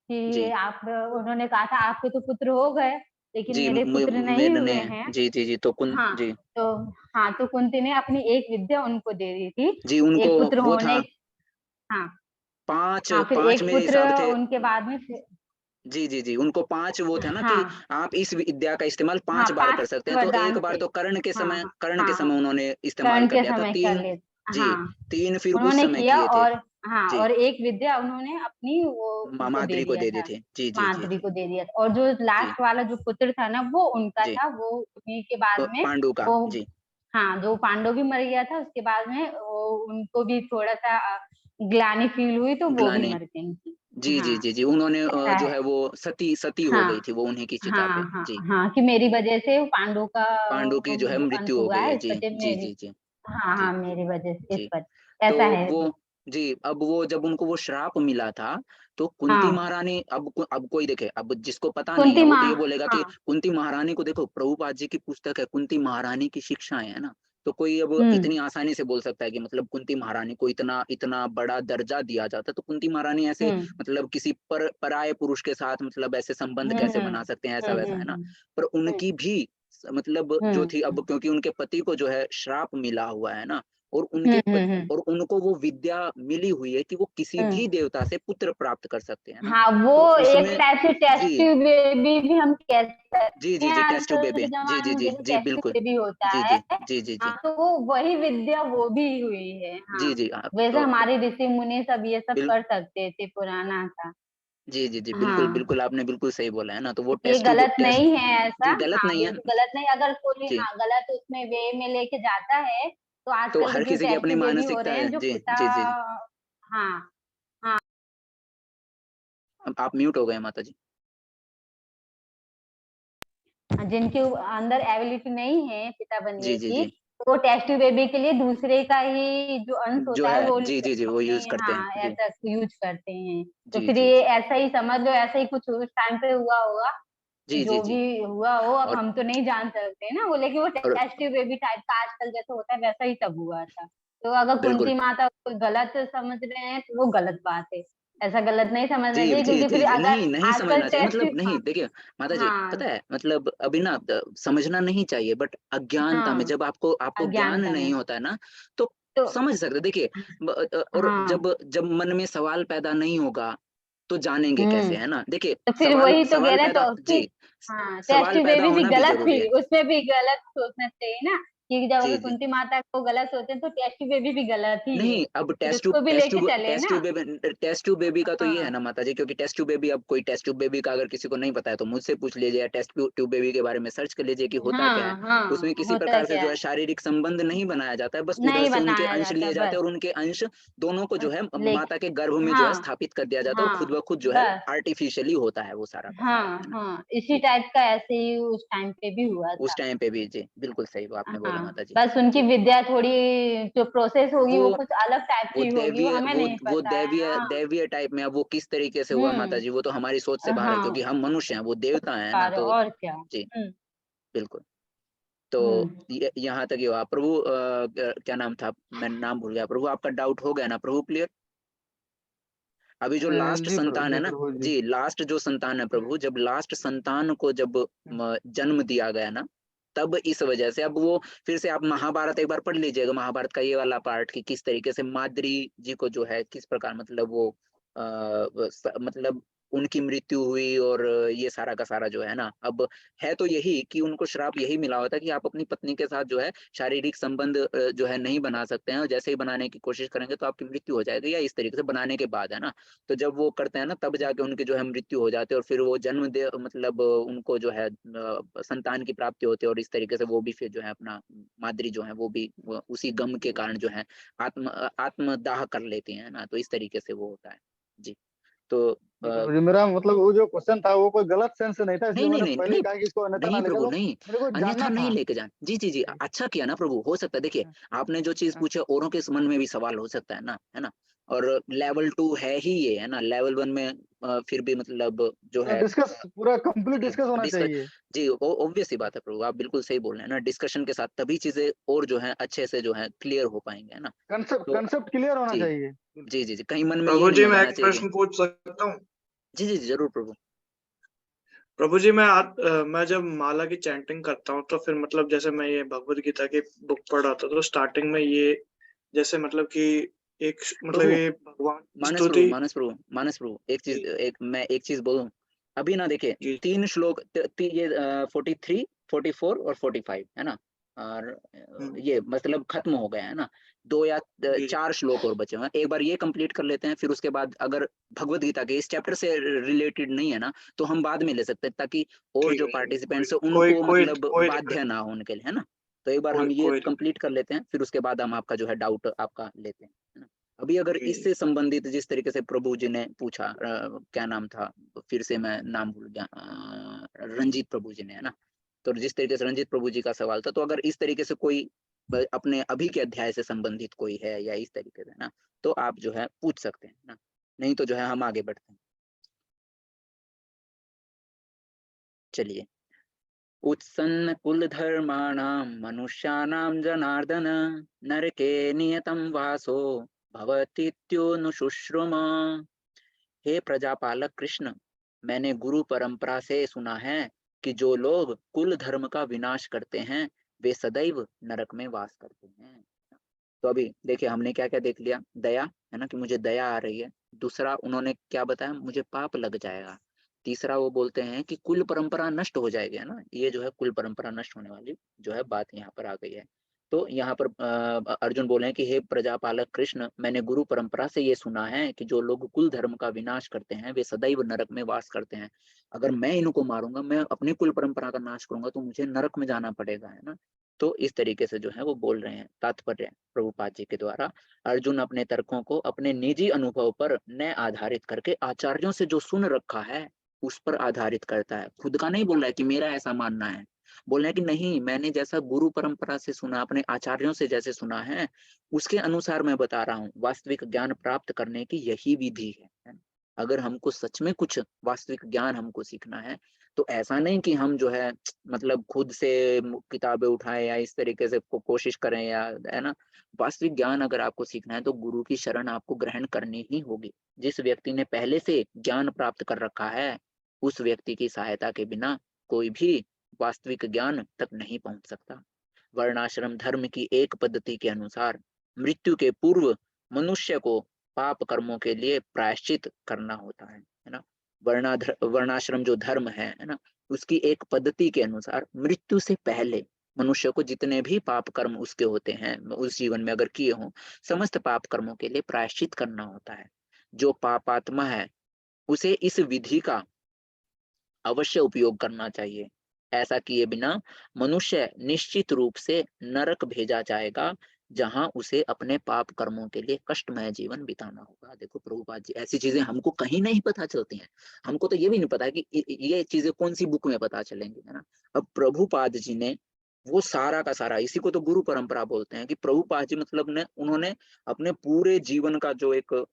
कि जी आप, उन्होंने कहा था आपके तो पुत्र हो गए, लेकिन जी मेरे पुत्र नहीं मेरे ने। हुए हैं। जी जी जी तो हाँ, जी तो हाँ, तो कुंती ने अपनी एक विद्या उनको दे दी थी। जी उनको एक पुत्र वो था होने, हाँ पांच हाँ, फिर पांच एक मेरे पुत्र हिसाब थे। उनके बाद में जी जी जी उनको पांच वो था ना कि हाँ आप इस विद्या का इस्तेमाल हाँ, 5 बार कर पांच सकते हैं, तो एक वरदान बार थे। तो हाँ कर्ण के हाँ हाँ, समय उन्होंने इस्तेमाल कर्ण कर के लिया था, समय कर 3। ले। जी हाँ, 3 फिर उस उन्होंने समय किया, किए थे। और हाँ, जी और एक विद्या उन्होंने अपनी वो उनको दे माद्री को दिया दे दी था, थी। जी जी जी माद्री जी को दे दिया था। और जो जी लास्ट वाला जो पुत्र था ना, वो उनका जी था, वो उन्हीं के बाद में पांडु का। वो, जी हाँ, जो पांडव भी मर गया था, उसके बाद में वो उनको भी थोड़ा सा ग्लानि फील हुई, तो वो भी ग्लानि। मर गई थी। जी जी हाँ, जी जी उन्होंने ऐसा जो है। है वो सती सती हो गई हाँ थी वो उन्हीं की चिता हाँ पे। हाँ जी हाँ, कि मेरी वजह से पांडु का पांडु की जो है जो अंत मृत्यु हो हुआ गई है। है, इस जी वजह जी मेरी, जी जी हाँ जी हाँ, मेरी वजह से, इस जी पर तो ऐसा है वो वो। जी अब वो जब उनको वो श्राप मिला था तो कुंती हाँ, महारानी, अब कोई देखे, अब जिसको पता नहीं है कुंती वो माँ, तो ये बोलेगा कि हाँ, कुंती महारानी को देखो, प्रभुपाद जी की पुस्तक है कुंती महारानी की शिक्षाएं, है ना। तो कोई अब हम्म इतनी आसानी से बोल सकता है कि मतलब कुंती महारानी को इतना इतना बड़ा दर्जा दिया जाता, तो कुंती महारानी ऐसे हम्म मतलब किसी पराये पुरुष के साथ मतलब ऐसे संबंध हम्म कैसे हम्म बना सकते हैं, ऐसा वैसा, है ना। पर हम्म उनकी भी मतलब जो हम्म थी, अब क्योंकि उनके पति को जो है श्राप मिला हुआ है ना, और हम्म और उनको वो विद्या मिली हुई है कि वो किसी हम्म। भी देवता से पुत्र प्राप्त कर सकते हैं ना। हाँ, तो वो एक उसमें टाइप से टेस्ट जी ट्यूब बेबी भी हम कह जी सकते जी हैं। जी टेस्ट ट्यूब आजकल बेबी। के जी जी जमाने में जी जैसे जी टेस्ट ट्यूब बिल्कुल। बेबी होता जी है। जी जी जी हाँ, जी तो वो वही विद्या वो भी हुई है। हाँ, जी जी आप वैसे तो हमारे ऋषि मुनि सब ये सब बिल कर सकते थे, पुराना था। जी जी जी बिल्कुल हाँ, बिल्कुल आपने बिल्कुल सही बोला, है ना। तो वो ये गलत टेस्ट नहीं है ऐसा। जी गलत हाँ, नहीं है। बिल्कुल गलत नहीं, अगर कोई जी हाँ गलत उसमें वे में लेके जाता है, तो तो आजकल के हर जो किसी की टेस्ट अपनी बेबी हो मानसिकता रहे है। हैं, जो जी पिता, जी जी जी हाँ हाँ, अब आप म्यूट हो गए माता जी। जिनके अंदर एबिलिटी नहीं है पिता जी बनने जी की, जी तो वो टेस्ट बेबी के लिए दूसरे का ही जो अंश जो होता है है वो जी जी जी वो अपने, यूज करते हैं। हाँ, जी ऐसा यूज करते हैं। तो जी फिर जी ये जी ऐसा ही समझ लो, ऐसा ही कुछ उस टाइम पे हुआ होगा, जी जी जो जी भी हुआ हो, अब और हम तो नहीं जान सकते ना वो, लेकिन वो और टेस्ट बेबी टाइप का आजकल जैसा होता है, वैसा ही सब हुआ था। तो अगर बिल्कुल कुंती माता को गलत समझ रहे हैं, तो वो गलत बात है। ऐसा गलत नहीं समझना जी चाहिए, जी क्योंकि जी फिर जी अगर नहीं नहीं आजकल समझना चाहिए, टेस्ट, मतलब नहीं, हाँ देखिए माता जी हाँ पता है, मतलब अभी ना समझना नहीं चाहिए, बट अज्ञानता में हाँ, जब आपको आपको ज्ञान अज्ञानता में नहीं होता है ना, तो तो, समझ सकते, देखिए और हाँ, जब जब मन में सवाल पैदा नहीं होगा तो जानेंगे कैसे, हम्म, है ना। देखिए तो फिर सवाल वही तो कह सवाल रहे हैं, पैदा तो जी फिर हाँ, टेस्ट सवाल पैदा बेबी भी होना भी गलत जरूरी थी, है। उसमें भी गलत सोचना चाहिए ना, कि जब जी अगर जी कुंती माता को गलत सोचे हैं, तो टेस्ट बेबी भी गलत ही है, नहीं, अब फिर उसको भी लेके चले ना। टेस्ट ट्यूब बेबी का तो ये है हाँ ना माता जी, क्योंकि टेस्ट ट्यूब बेबी, अब कोई टेस्ट ट्यूब बेबी का अगर किसी को नहीं पता है तो मुझसे पूछ लीजिए, या टेस्ट ट्यूब बेबी के बारे में सर्च कर लीजिए कि होता क्या है। हाँ हाँ, उसमें किसी होता प्रकार से क्या जो है, है शारीरिक संबंध नहीं बनाया जाता है, बस उधर नहीं से उनके बनाया अंश जाता लिए जाते बस। हैं और उनके अंश दोनों को जो है लेक माता के गर्भ में जो है हाँ स्थापित कर दिया जाता है, और खुद हाँ, ब खुद जो है बस, आर्टिफिशियली होता है वो सारा का सारा, हाँ है ना। हाँ, इसी जी टाइप का ऐसे ही उस टाइम पे भी हुआ उस था। टाइम पे भी जी बिल्कुल सही वो आपने बोला हाँ, माता जी। बस उनकी जी विद्या थोड़ी, जो प्रोसेस होगी वो वो कुछ अलग टाइप की होगी, वो हमें नहीं वो पता है। हाँ, दैवीय टाइप में, अब वो किस तरीके से हुआ माता हम्म, जी, वो तो हमारी सोच से बाहर है, क्योंकि हाँ, हम मनुष्य हैं, वो देवता है ना, कार्य तो और क्या। जी बिल्कुल। तो हम्म, यहाँ तक ही हुआ प्रभु, क्या नाम था, मैं नाम भूल गया, प्रभु आपका डाउट हो गया ना प्रभु, क्लियर। अभी जो लास्ट संतान है ना प्रभु जी। जी, लास्ट जो संतान है प्रभु, जब लास्ट संतान को जब जन्म दिया गया ना, तब इस वजह से अब वो फिर से आप महाभारत एक बार पढ़ लीजिएगा, महाभारत का ये वाला पार्ट कि किस तरीके से माद्री जी को जो है किस प्रकार मतलब वो मतलब उनकी मृत्यु हुई, और ये सारा का सारा जो है ना, अब है तो यही कि उनको श्राप यही मिला होता है कि आप अपनी पत्नी के साथ जो है शारीरिक संबंध जो है नहीं बना सकते हैं, और जैसे ही बनाने की कोशिश करेंगे तो आपकी मृत्यु हो जाएगी, या इस तरीके से बनाने के बाद है ना। तो जब वो करते हैं ना, तब जाके उनकी जो है मृत्यु हो जाती है, और फिर वो जन्म दे मतलब उनको जो है संतान की प्राप्ति होती है, और इस तरीके से वो भी फिर जो है अपना माद्री जो है वो भी उसी गम के कारण जो है आत्मदाह कर लेती है ना, तो इस तरीके से वो होता है जी। तो जी प्रभु जी, मेरा मतलब वो जो क्वेश्चन था वो कोई गलत सेंस से नहीं था, इसलिए नहीं नहीं मैंने नहीं पहले ही नहीं कहा कि इसको अन्यथा ना नहीं लेकर प्रभु तो नहीं, मेरे को अन्यथा जानना नहीं था। लेके जान जी जी जी, जी, अच्छा किया ना प्रभु, हो सकता है देखिए, हाँ, आपने जो चीज हाँ, पूछे औरों के मन में भी सवाल हो सकता है ना, और लेवल 2 है ही ये, है ना, लेवल 1 में फिर भी मतलब जो है पूरा कंप्लीट जी डिस्कस होना डिस्कस चाहिए। जी, ऑब्वियस सी बात है प्रभु, आप बिल्कुल सही बोल रहे हैं ना, डिस्कशन के साथ तभी चीजें और जो है अच्छे से जो है क्लियर हो पाएंगे, है ना। कंसेप्ट तो कंसेप्ट क्लियर होना जी चाहिए। जी जी जी, कहीं मन में ये प्रभु नहीं जी, हो मैं जाना एक चाहिए कि प्रश्न पूछ सकता हूँ? जी जी जी जरूर प्रभु। प्रभु जी, मैं जब माला की चैंटिंग करता हूँ तो फिर मतलब जैसे मैं ये भगवत गीता की बुक पढ़ रहा था, तो स्टार्टिंग में ये जैसे मतलब कि मतलब प्रभु ये भगवान की मानस प्रभु स्तुति। मानस प्रभु मानस प्रभु, एक चीज जी मैं एक चीज बोलूं, अभी ना देखिए जी 3 श्लोक ये 43 44 और 45 है ना, और हम्म, ये मतलब खत्म हो गया है ना, 2 या जी 4 श्लोक और बचे हुए हैं, एक बार ये कंप्लीट कर लेते हैं, फिर उसके बाद अगर भगवत गीता के इस चैप्टर से रिलेटेड नहीं है ना, तो हम बाद में ले सकते हैं, ताकि और ठीक जो है। कोई पार्टिसिपेंट्स है कोई उनको कोई मतलब कोई दिक्कत बाध्य ना हो उनके लिए, है ना। तो एक बार कोई हम ये कोई कंप्लीट कर लेते हैं, फिर उसके बाद हम आपका जो है डाउट आपका लेते हैं, है ना। अभी अगर जी इससे संबंधित जिस तरीके से प्रभु जी ने पूछा, क्या नाम था, फिर से मैं नाम भूल गया, रंजीत प्रभु जी ने, है ना। तो जिस तरीके से रंजीत प्रभु जी का सवाल था, तो अगर इस तरीके से कोई अपने अभी के अध्याय से संबंधित कोई है या इस तरीके से ना, तो आप जो है पूछ सकते हैं ना, नहीं तो जो है हम आगे बढ़ते हैं। चलिए। उत्सन्न कुल धर्माणाम मनुष्याणाम जनार्दन, नरके नियतम वासो भवतीत्योनुशुश्रुमा। हे प्रजापालक कृष्ण, मैंने गुरु परंपरा से सुना है कि जो लोग कुल धर्म का विनाश करते हैं वे सदैव नरक में वास करते हैं। तो अभी देखिए हमने क्या क्या देख लिया, दया है ना, कि मुझे दया आ रही है। दूसरा उन्होंने क्या बताया, मुझे पाप लग जाएगा। तीसरा वो बोलते हैं कि कुल परंपरा नष्ट हो जाएगी, है ना, ये जो है कुल परंपरा नष्ट होने वाली जो है बात यहाँ पर आ गई है। तो यहाँ पर अर्जुन बोले हैं कि हे प्रजापालक कृष्ण, मैंने गुरु परंपरा से ये सुना है कि जो लोग कुल धर्म का विनाश करते हैं वे सदैव नरक में वास करते हैं। अगर मैं इनको मारूंगा, मैं अपनी कुल परंपरा का नाश करूंगा, तो मुझे नरक में जाना पड़ेगा, है ना। तो इस तरीके से जो है वो बोल रहे हैं, तात्पर्य प्रभुपाद जी के द्वारा। अर्जुन अपने तर्कों को अपने निजी अनुभव पर न आधारित करके आचार्यों से जो सुन रखा है उस पर आधारित करता है, खुद का नहीं बोल रहा है कि मेरा ऐसा मानना है। बोल रहे हैं कि नहीं, मैंने जैसा गुरु परंपरा से सुना, अपने आचार्यों से जैसे सुना है उसके अनुसार मैं बता रहा हूँ। वास्तविक ज्ञान प्राप्त करने की यही विधि है। अगर हमको सच में कुछ वास्तविक ज्ञान हमको सीखना है, तो ऐसा नहीं कि हम जो है मतलब खुद से किताबें उठाएं या इस तरीके से कोशिश करें, या है ना। वास्तविक ज्ञान अगर आपको सीखना है तो गुरु की शरण आपको ग्रहण करनी ही होगी। जिस व्यक्ति ने पहले से ज्ञान प्राप्त कर रखा है, उस व्यक्ति की सहायता के बिना कोई भी वास्तविक ज्ञान तक नहीं पहुंच सकता। वर्णाश्रम धर्म की एक पद्धति के अनुसार मृत्यु के पूर्व मनुष्य को पाप कर्मों के लिए प्रायश्चित करना होता है ना। वर्णाश्रम जो धर्म है ना, उसकी एक पद्धति के अनुसार मृत्यु से पहले मनुष्य को जितने भी पाप कर्म उसके होते हैं उस जीवन में अगर किए हों, समस्त पाप कर्मों के लिए प्रायश्चित करना होता है। जो पापात्मा है उसे इस विधि का अवश्य उपयोग करना चाहिए। ऐसा किए बिना मनुष्य निश्चित रूप से नरक भेजा जाएगा, जहां उसे अपने पाप कर्मों के लिए कष्टमय जीवन बिताना होगा। देखो प्रभुपाद जी, ऐसी चीजें हमको कहीं नहीं पता चलती हैं। हमको तो ये भी नहीं पता है कि ये चीजें कौन सी बुक में पता चलेंगी, है ना। अब प्रभुपाद जी ने वो सारा का सारा, इसी को तो गुरु परंपरा बोलते हैं, कि प्रभुपाद जी मतलब ने उन्होंने अपने पूरे जीवन का जो एक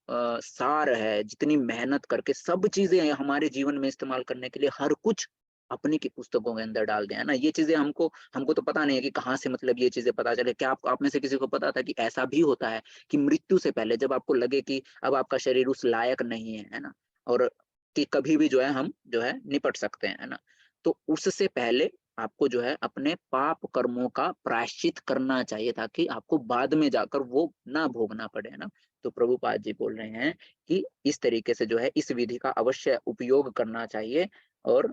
सार है, जितनी मेहनत करके सब चीजें हमारे जीवन में इस्तेमाल करने के लिए हर कुछ अपनी की पुस्तकों के अंदर डाल दें, है ना। ये चीजें हमको तो पता नहीं है कि कहाँ से मतलब ये चीजें पता चले। क्या आप में से किसी को पता था कि ऐसा भी होता है कि मृत्यु से पहले जब आपको लगे कि अब आपका शरीर उस लायक नहीं है ना, और कि कभी भी जो है हम जो है निपट सकते हैं, है ना, तो उससे पहले आपको जो है अपने पाप कर्मों का प्रायश्चित करना चाहिए, ताकि आपको बाद में जाकर वो ना भोगना पड़े, है ना। तो प्रभुपाद जी बोल रहे हैं कि इस तरीके से जो है इस विधि का अवश्य उपयोग करना चाहिए। और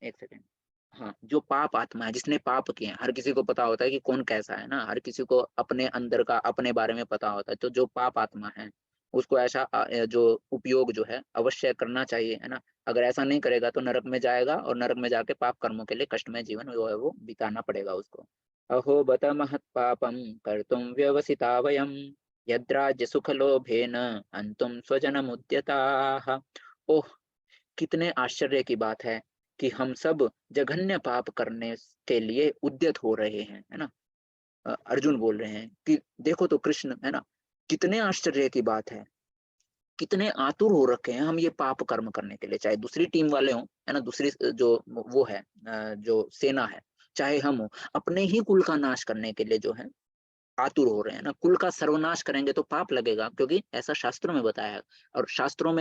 एक सेकेंड, हाँ, जो पाप आत्मा है, जिसने पाप किए हैं, हर किसी को पता होता है कि कौन कैसा है ना, हर किसी को अपने अंदर का अपने बारे में पता होता है। तो जो पाप आत्मा है उसको ऐसा जो उपयोग जो है अवश्य करना चाहिए, है ना। अगर ऐसा नहीं करेगा तो नरक में जाएगा, और नरक में जाके पाप कर्मों के लिए कष्टमय जीवन जो है वो बिताना पड़ेगा उसको। अहो बत महत् पापम कर्तुम व्यवसिता वयम यद्राज्य सुख लोभेन अंतुम स्वजनमुद्यताः। ओह, कितने आश्चर्य की बात है कि हम सब जघन्य पाप करने के लिए उद्यत हो रहे हैं, है ना। अर्जुन बोल रहे हैं कि देखो तो कृष्ण, है ना, कितने आश्चर्य की बात है, कितने आतुर हो रखे हैं हम ये पाप कर्म करने के लिए, चाहे दूसरी टीम वाले हों, है ना, दूसरी जो वो है जो सेना है, चाहे हम हो, अपने ही कुल का नाश करने के लिए जो है आतुर हो रहे हैं ना। कुल का सर्वनाश करेंगे तो पाप लगेगा, क्योंकि ऐसा शास्त्रों में बताया है। और शास्त्रों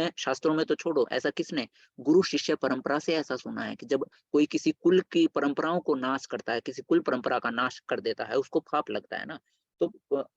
में तो छोड़ो, ऐसा किसने, गुरु शिष्य परंपरा से ऐसा सुना है कि जब कोई किसी कुल की परंपराओं को नाश करता है, किसी कुल परंपरा का नाश कर देता है, उसको पाप लगता है ना। तो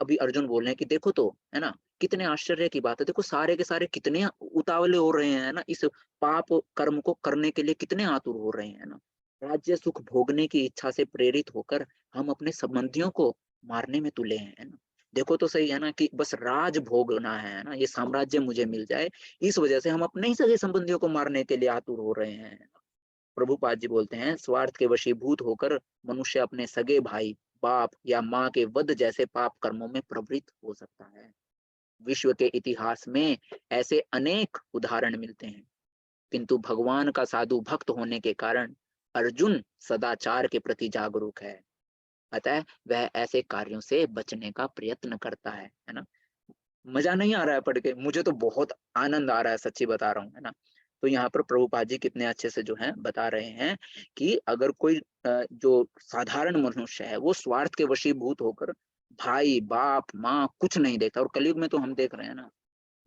अभी अर्जुन बोल रहे हैं कि देखो तो, है ना, कितने आश्चर्य की बात है, देखो सारे के सारे कितने उतावले हो रहे हैं, है ना, इस पाप कर्म को करने के लिए कितने आतुर हो रहे हैं ना। राज्य सुख भोगने की इच्छा से प्रेरित होकर हम अपने संबंधियों को मारने में तुले हैं, है ना। देखो तो सही, है ना, कि बस राज भोगना है ना, ये साम्राज्य मुझे मिल जाए, इस वजह से हम अपने ही सगे संबंधियों को मारने के लिए आतुर हो रहे हैं। प्रभुपाद जी बोलते हैं, स्वार्थ के वशीभूत होकर मनुष्य अपने सगे भाई, बाप या माँ के वध जैसे पाप कर्मों में प्रवृत्त हो सकता है। विश्व के इतिहास में ऐसे अनेक उदाहरण मिलते हैं, किंतु भगवान का साधु भक्त होने के कारण अर्जुन सदाचार के प्रति जागरूक है, अतः वह ऐसे कार्यों से बचने का प्रयत्न करता है ना। मजा नहीं आ रहा है पढ़ के, मुझे तो बहुत आनंद आ रहा है, सच्ची बता रहा हूँ, है ना। तो यहाँ पर प्रभुपाद जी कितने अच्छे से जो है बता रहे हैं कि अगर कोई जो साधारण मनुष्य है वो स्वार्थ के वशीभूत होकर भाई बाप माँ कुछ नहीं देखता, और कलयुग में तो हम देख रहे हैं ना,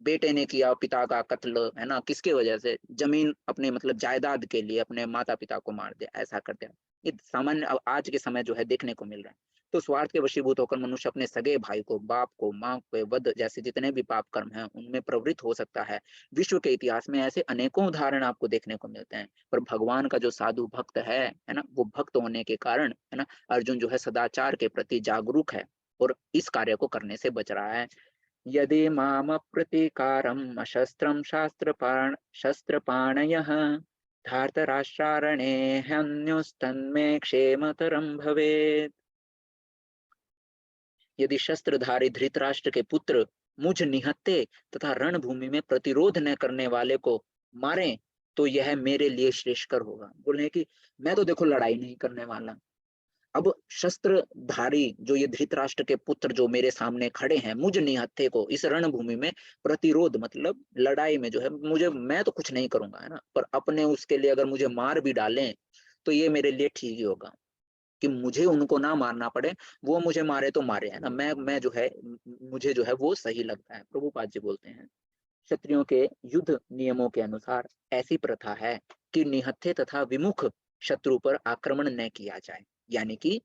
बेटे ने किया पिता का कत्ल, है ना, किसके वजह से, जमीन अपने मतलब जायदाद के लिए अपने माता पिता को मार दिया, ऐसा कर दिया। ये सामान्य आज के समय जो है देखने को मिल रहा है। तो स्वार्थ के वशीभूत होकर मनुष्य अपने सगे भाई को, बाप को, माँ को वध जैसे जितने भी पाप कर्म हैं उनमें प्रवृत्त हो सकता है। विश्व के इतिहास में ऐसे अनेकों उदाहरण आपको देखने को मिलते हैं। पर भगवान का जो साधु भक्त है ना, वो भक्त होने के कारण, है ना, अर्जुन जो है सदाचार के प्रति जागरूक है और इस कार्य को करने से बच रहा है। यदि मामप्रतीकारम् अशस्त्रं शस्त्रपाणयः धार्तराष्ट्रारणे हन्युस्तन्मे क्षेमतरं भवेत्। यदि शस्त्रधारी धृतराष्ट्र के पुत्र मुझ निहत्थे तथा रणभूमि में प्रतिरोध न करने वाले को मारें तो यह मेरे लिए श्रेष्ठकर होगा। बोले कि मैं तो देखो लड़ाई नहीं करने वाला, अब शस्त्रधारी जो ये धृतराष्ट्र के पुत्र जो मेरे सामने खड़े हैं, मुझ निहत्थे को इस रणभूमि में प्रतिरोध मतलब लड़ाई में जो है मुझे, मैं तो कुछ नहीं करूंगा, है ना, पर अपने उसके लिए अगर मुझे मार भी डालें तो ये मेरे लिए ठीक ही होगा कि मुझे उनको ना मारना पड़े, वो मुझे मारे तो मारे, है ना, मैं जो है मुझे जो है वो सही लगता है। प्रभुपाद जी बोलते हैं, क्षत्रियों के युद्ध नियमों के अनुसार ऐसी प्रथा है कि निहत्थे तथा विमुख शत्रु पर आक्रमण न किया जाए, यानी कि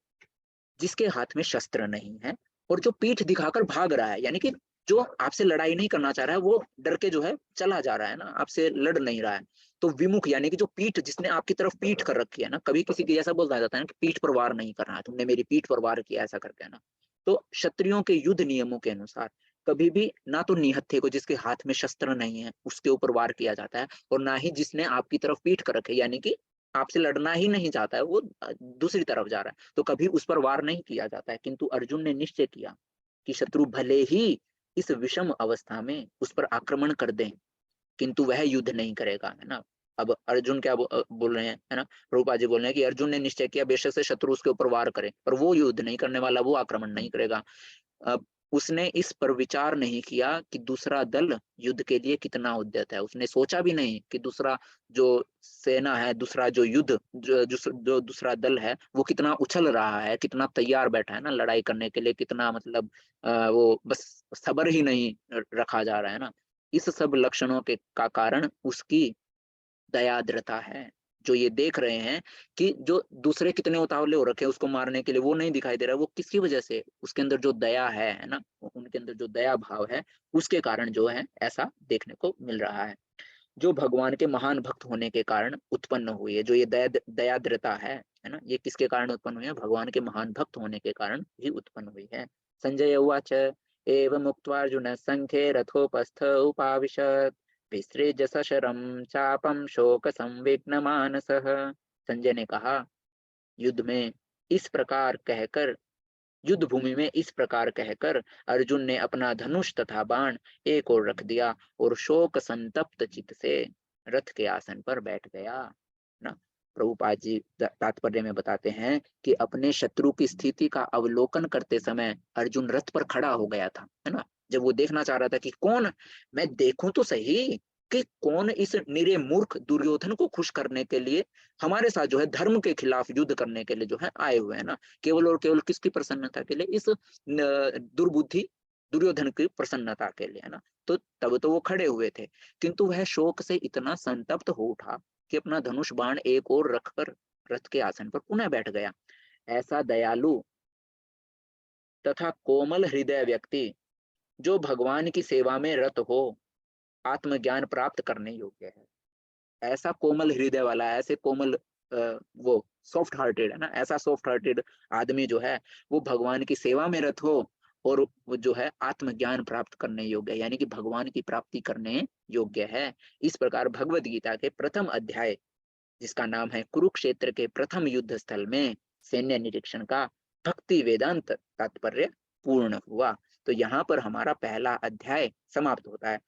जिसके हाथ में शस्त्र नहीं है और जो पीठ दिखाकर भाग रहा है, यानी कि जो आपसे लड़ाई नहीं करना चाह रहा है, वो डर के जो है चला जा रहा है ना, आपसे लड़ नहीं रहा है। तो विमुख यानी कि जो पीठ, जिसने आपकी तरफ पीठ कर रखी है ना, कभी किसी की ऐसा बोला जाता है ना कि पीठ पर वार नहीं करना है, तुमने मेरी पीठ पर वार किया, ऐसा करके, है ना। तो क्षत्रियों के युद्ध नियमों के अनुसार कभी भी ना तो निहत्थे को, जिसके हाथ में शस्त्र नहीं है, उसके ऊपर वार किया जाता है, और ना ही जिसने आपकी तरफ पीठ कर रखी है, यानी कि आपसे लड़ना ही नहीं चाहता है, वो दूसरी तरफ जा रहा है, तो कभी उस पर वार नहीं किया जाता है। किंतु अर्जुन ने निश्चय किया कि शत्रु भले ही इस विषम अवस्था में उस पर आक्रमण कर दें, किंतु वह युद्ध नहीं करेगा, है ना। अब अर्जुन क्या बोल रहे हैं, है ना, प्रभुपाद जी बोल रहे हैं कि अर्जुन ने निश्चय किया बेशक से शत्रु उसके ऊपर वार करे, पर वो युद्ध नहीं करने वाला, वो आक्रमण नहीं करेगा। उसने इस पर विचार नहीं किया कि दूसरा दल युद्ध के लिए कितना उद्यत है। उसने सोचा भी नहीं कि दूसरा जो सेना है, दूसरा जो युद्ध जो दूसरा दल है वो कितना उछल रहा है, कितना तैयार बैठा है ना लड़ाई करने के लिए, कितना मतलब वो बस सब्र ही नहीं रखा जा रहा है ना। इस सब लक्षणों के का कारण उसकी दयाद्रता है। जो ये देख रहे हैं कि जो दूसरे कितने उतावले हो रखे हैं उसको मारने के लिए, वो नहीं दिखाई दे रहा है। वो किसकी वजह से? उसके अंदर जो दया है ना, उनके अंदर जो दया भाव है, उसके कारण जो है ऐसा देखने को मिल रहा है। जो भगवान के महान भक्त होने के कारण उत्पन्न हुई है, जो ये दयाद्रता है ना, ये किसके कारण उत्पन्न हुई है? भगवान के महान भक्त होने के कारण ही उत्पन्न हुई है। संजय उवाच एवं मुक्त्वार्जुन संख्ये रथोपस्थ उपाविशत् विसृज्य सशरम चापम शोक संविघ्न मानसः। संजय ने कहा, युद्ध में इस प्रकार कहकर युद्ध भूमि में इस प्रकार कहकर अर्जुन ने अपना धनुष तथा बाण एक ओर रख दिया और शोक संतप्त चित्त से रथ के आसन पर बैठ गया ना। प्रभुपाद जी तात्पर्य में बताते हैं कि अपने शत्रु की स्थिति का अवलोकन करते समय अर्जुन रथ पर खड़ा हो गया था, है ना। जब वो देखना चाह रहा था कि कौन, मैं देखूं तो सही कि कौन इस निरे मूर्ख दुर्योधन को खुश करने के लिए हमारे साथ जो है धर्म के खिलाफ युद्ध करने के लिए जो है आए हुए हैं ना। केवल और केवल किसकी प्रसन्नता के लिए? इस दुर्बुद्धि दुर्योधन की प्रसन्नता के लिए, है ना। तो तब तो वो खड़े हुए थे, किंतु वह शोक से इतना संतप्त हो उठा कि अपना धनुष बाण एक ओर रखकर रथ के आसन पर पुनः बैठ गया। ऐसा दयालु तथा कोमल हृदय व्यक्ति जो भगवान की सेवा में रत हो आत्मज्ञान प्राप्त करने योग्य है। ऐसा कोमल हृदय वाला, ऐसे कोमल वो सॉफ्ट हार्टेड है ना, ऐसा सॉफ्ट हार्टेड आदमी जो है वो भगवान की सेवा में रत हो और वो जो है आत्मज्ञान प्राप्त करने योग्य है, यानी कि भगवान की प्राप्ति करने योग्य है। इस प्रकार भगवत गीता के प्रथम अध्याय, जिसका नाम है कुरुक्षेत्र के प्रथम युद्ध स्थल में सैन्य निरीक्षण का भक्ति वेदांत तात्पर्य पूर्ण हुआ। तो यहाँ पर हमारा पहला अध्याय समाप्त होता है।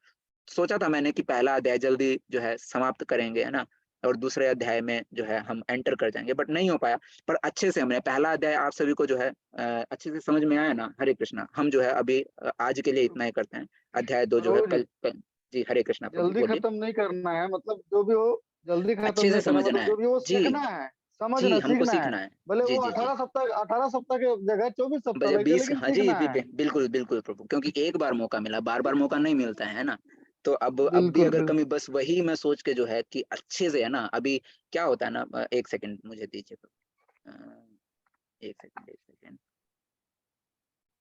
सोचा था मैंने कि पहला अध्याय जल्दी जो है समाप्त करेंगे, है ना, और दूसरे अध्याय में जो है हम एंटर कर जाएंगे, बट नहीं हो पाया। पर अच्छे से हमने पहला अध्याय आप सभी को जो है अच्छे से समझ में आया ना। हरे कृष्णा। हम जो है अभी आज के लिए इतना ही करते हैं। अध्याय 2 जो है प्रभु जी, कल जी। हरे कृष्णा प्रभु, जल्दी बोलिए। खत्म नहीं करना है, मतलब जो भी हो जल्दी खत्म अच्छे से नहीं करना, समझना मतलब है जो भी हो जी। सीखना है, जी समझना हमको सीखना है। सीखना है। भले जी वो जी जी। 18 सप्ताह के जगह 24 सप्ताह लग जाए, 20, लेकिन हाँ जी, सीखना है। बिल्कुल बिल्कुल प्रभु, क्योंकि एक बार मौका मिला, बार बार मौका नहीं मिलता है ना। तो अब भी बिल्कुल अगर बिल्कुल। कभी, बस वही मैं सोच के जो है कि अच्छे से, है ना। अभी क्या होता है ना, एक सेकंड मुझे दीजिए। एक सेकंड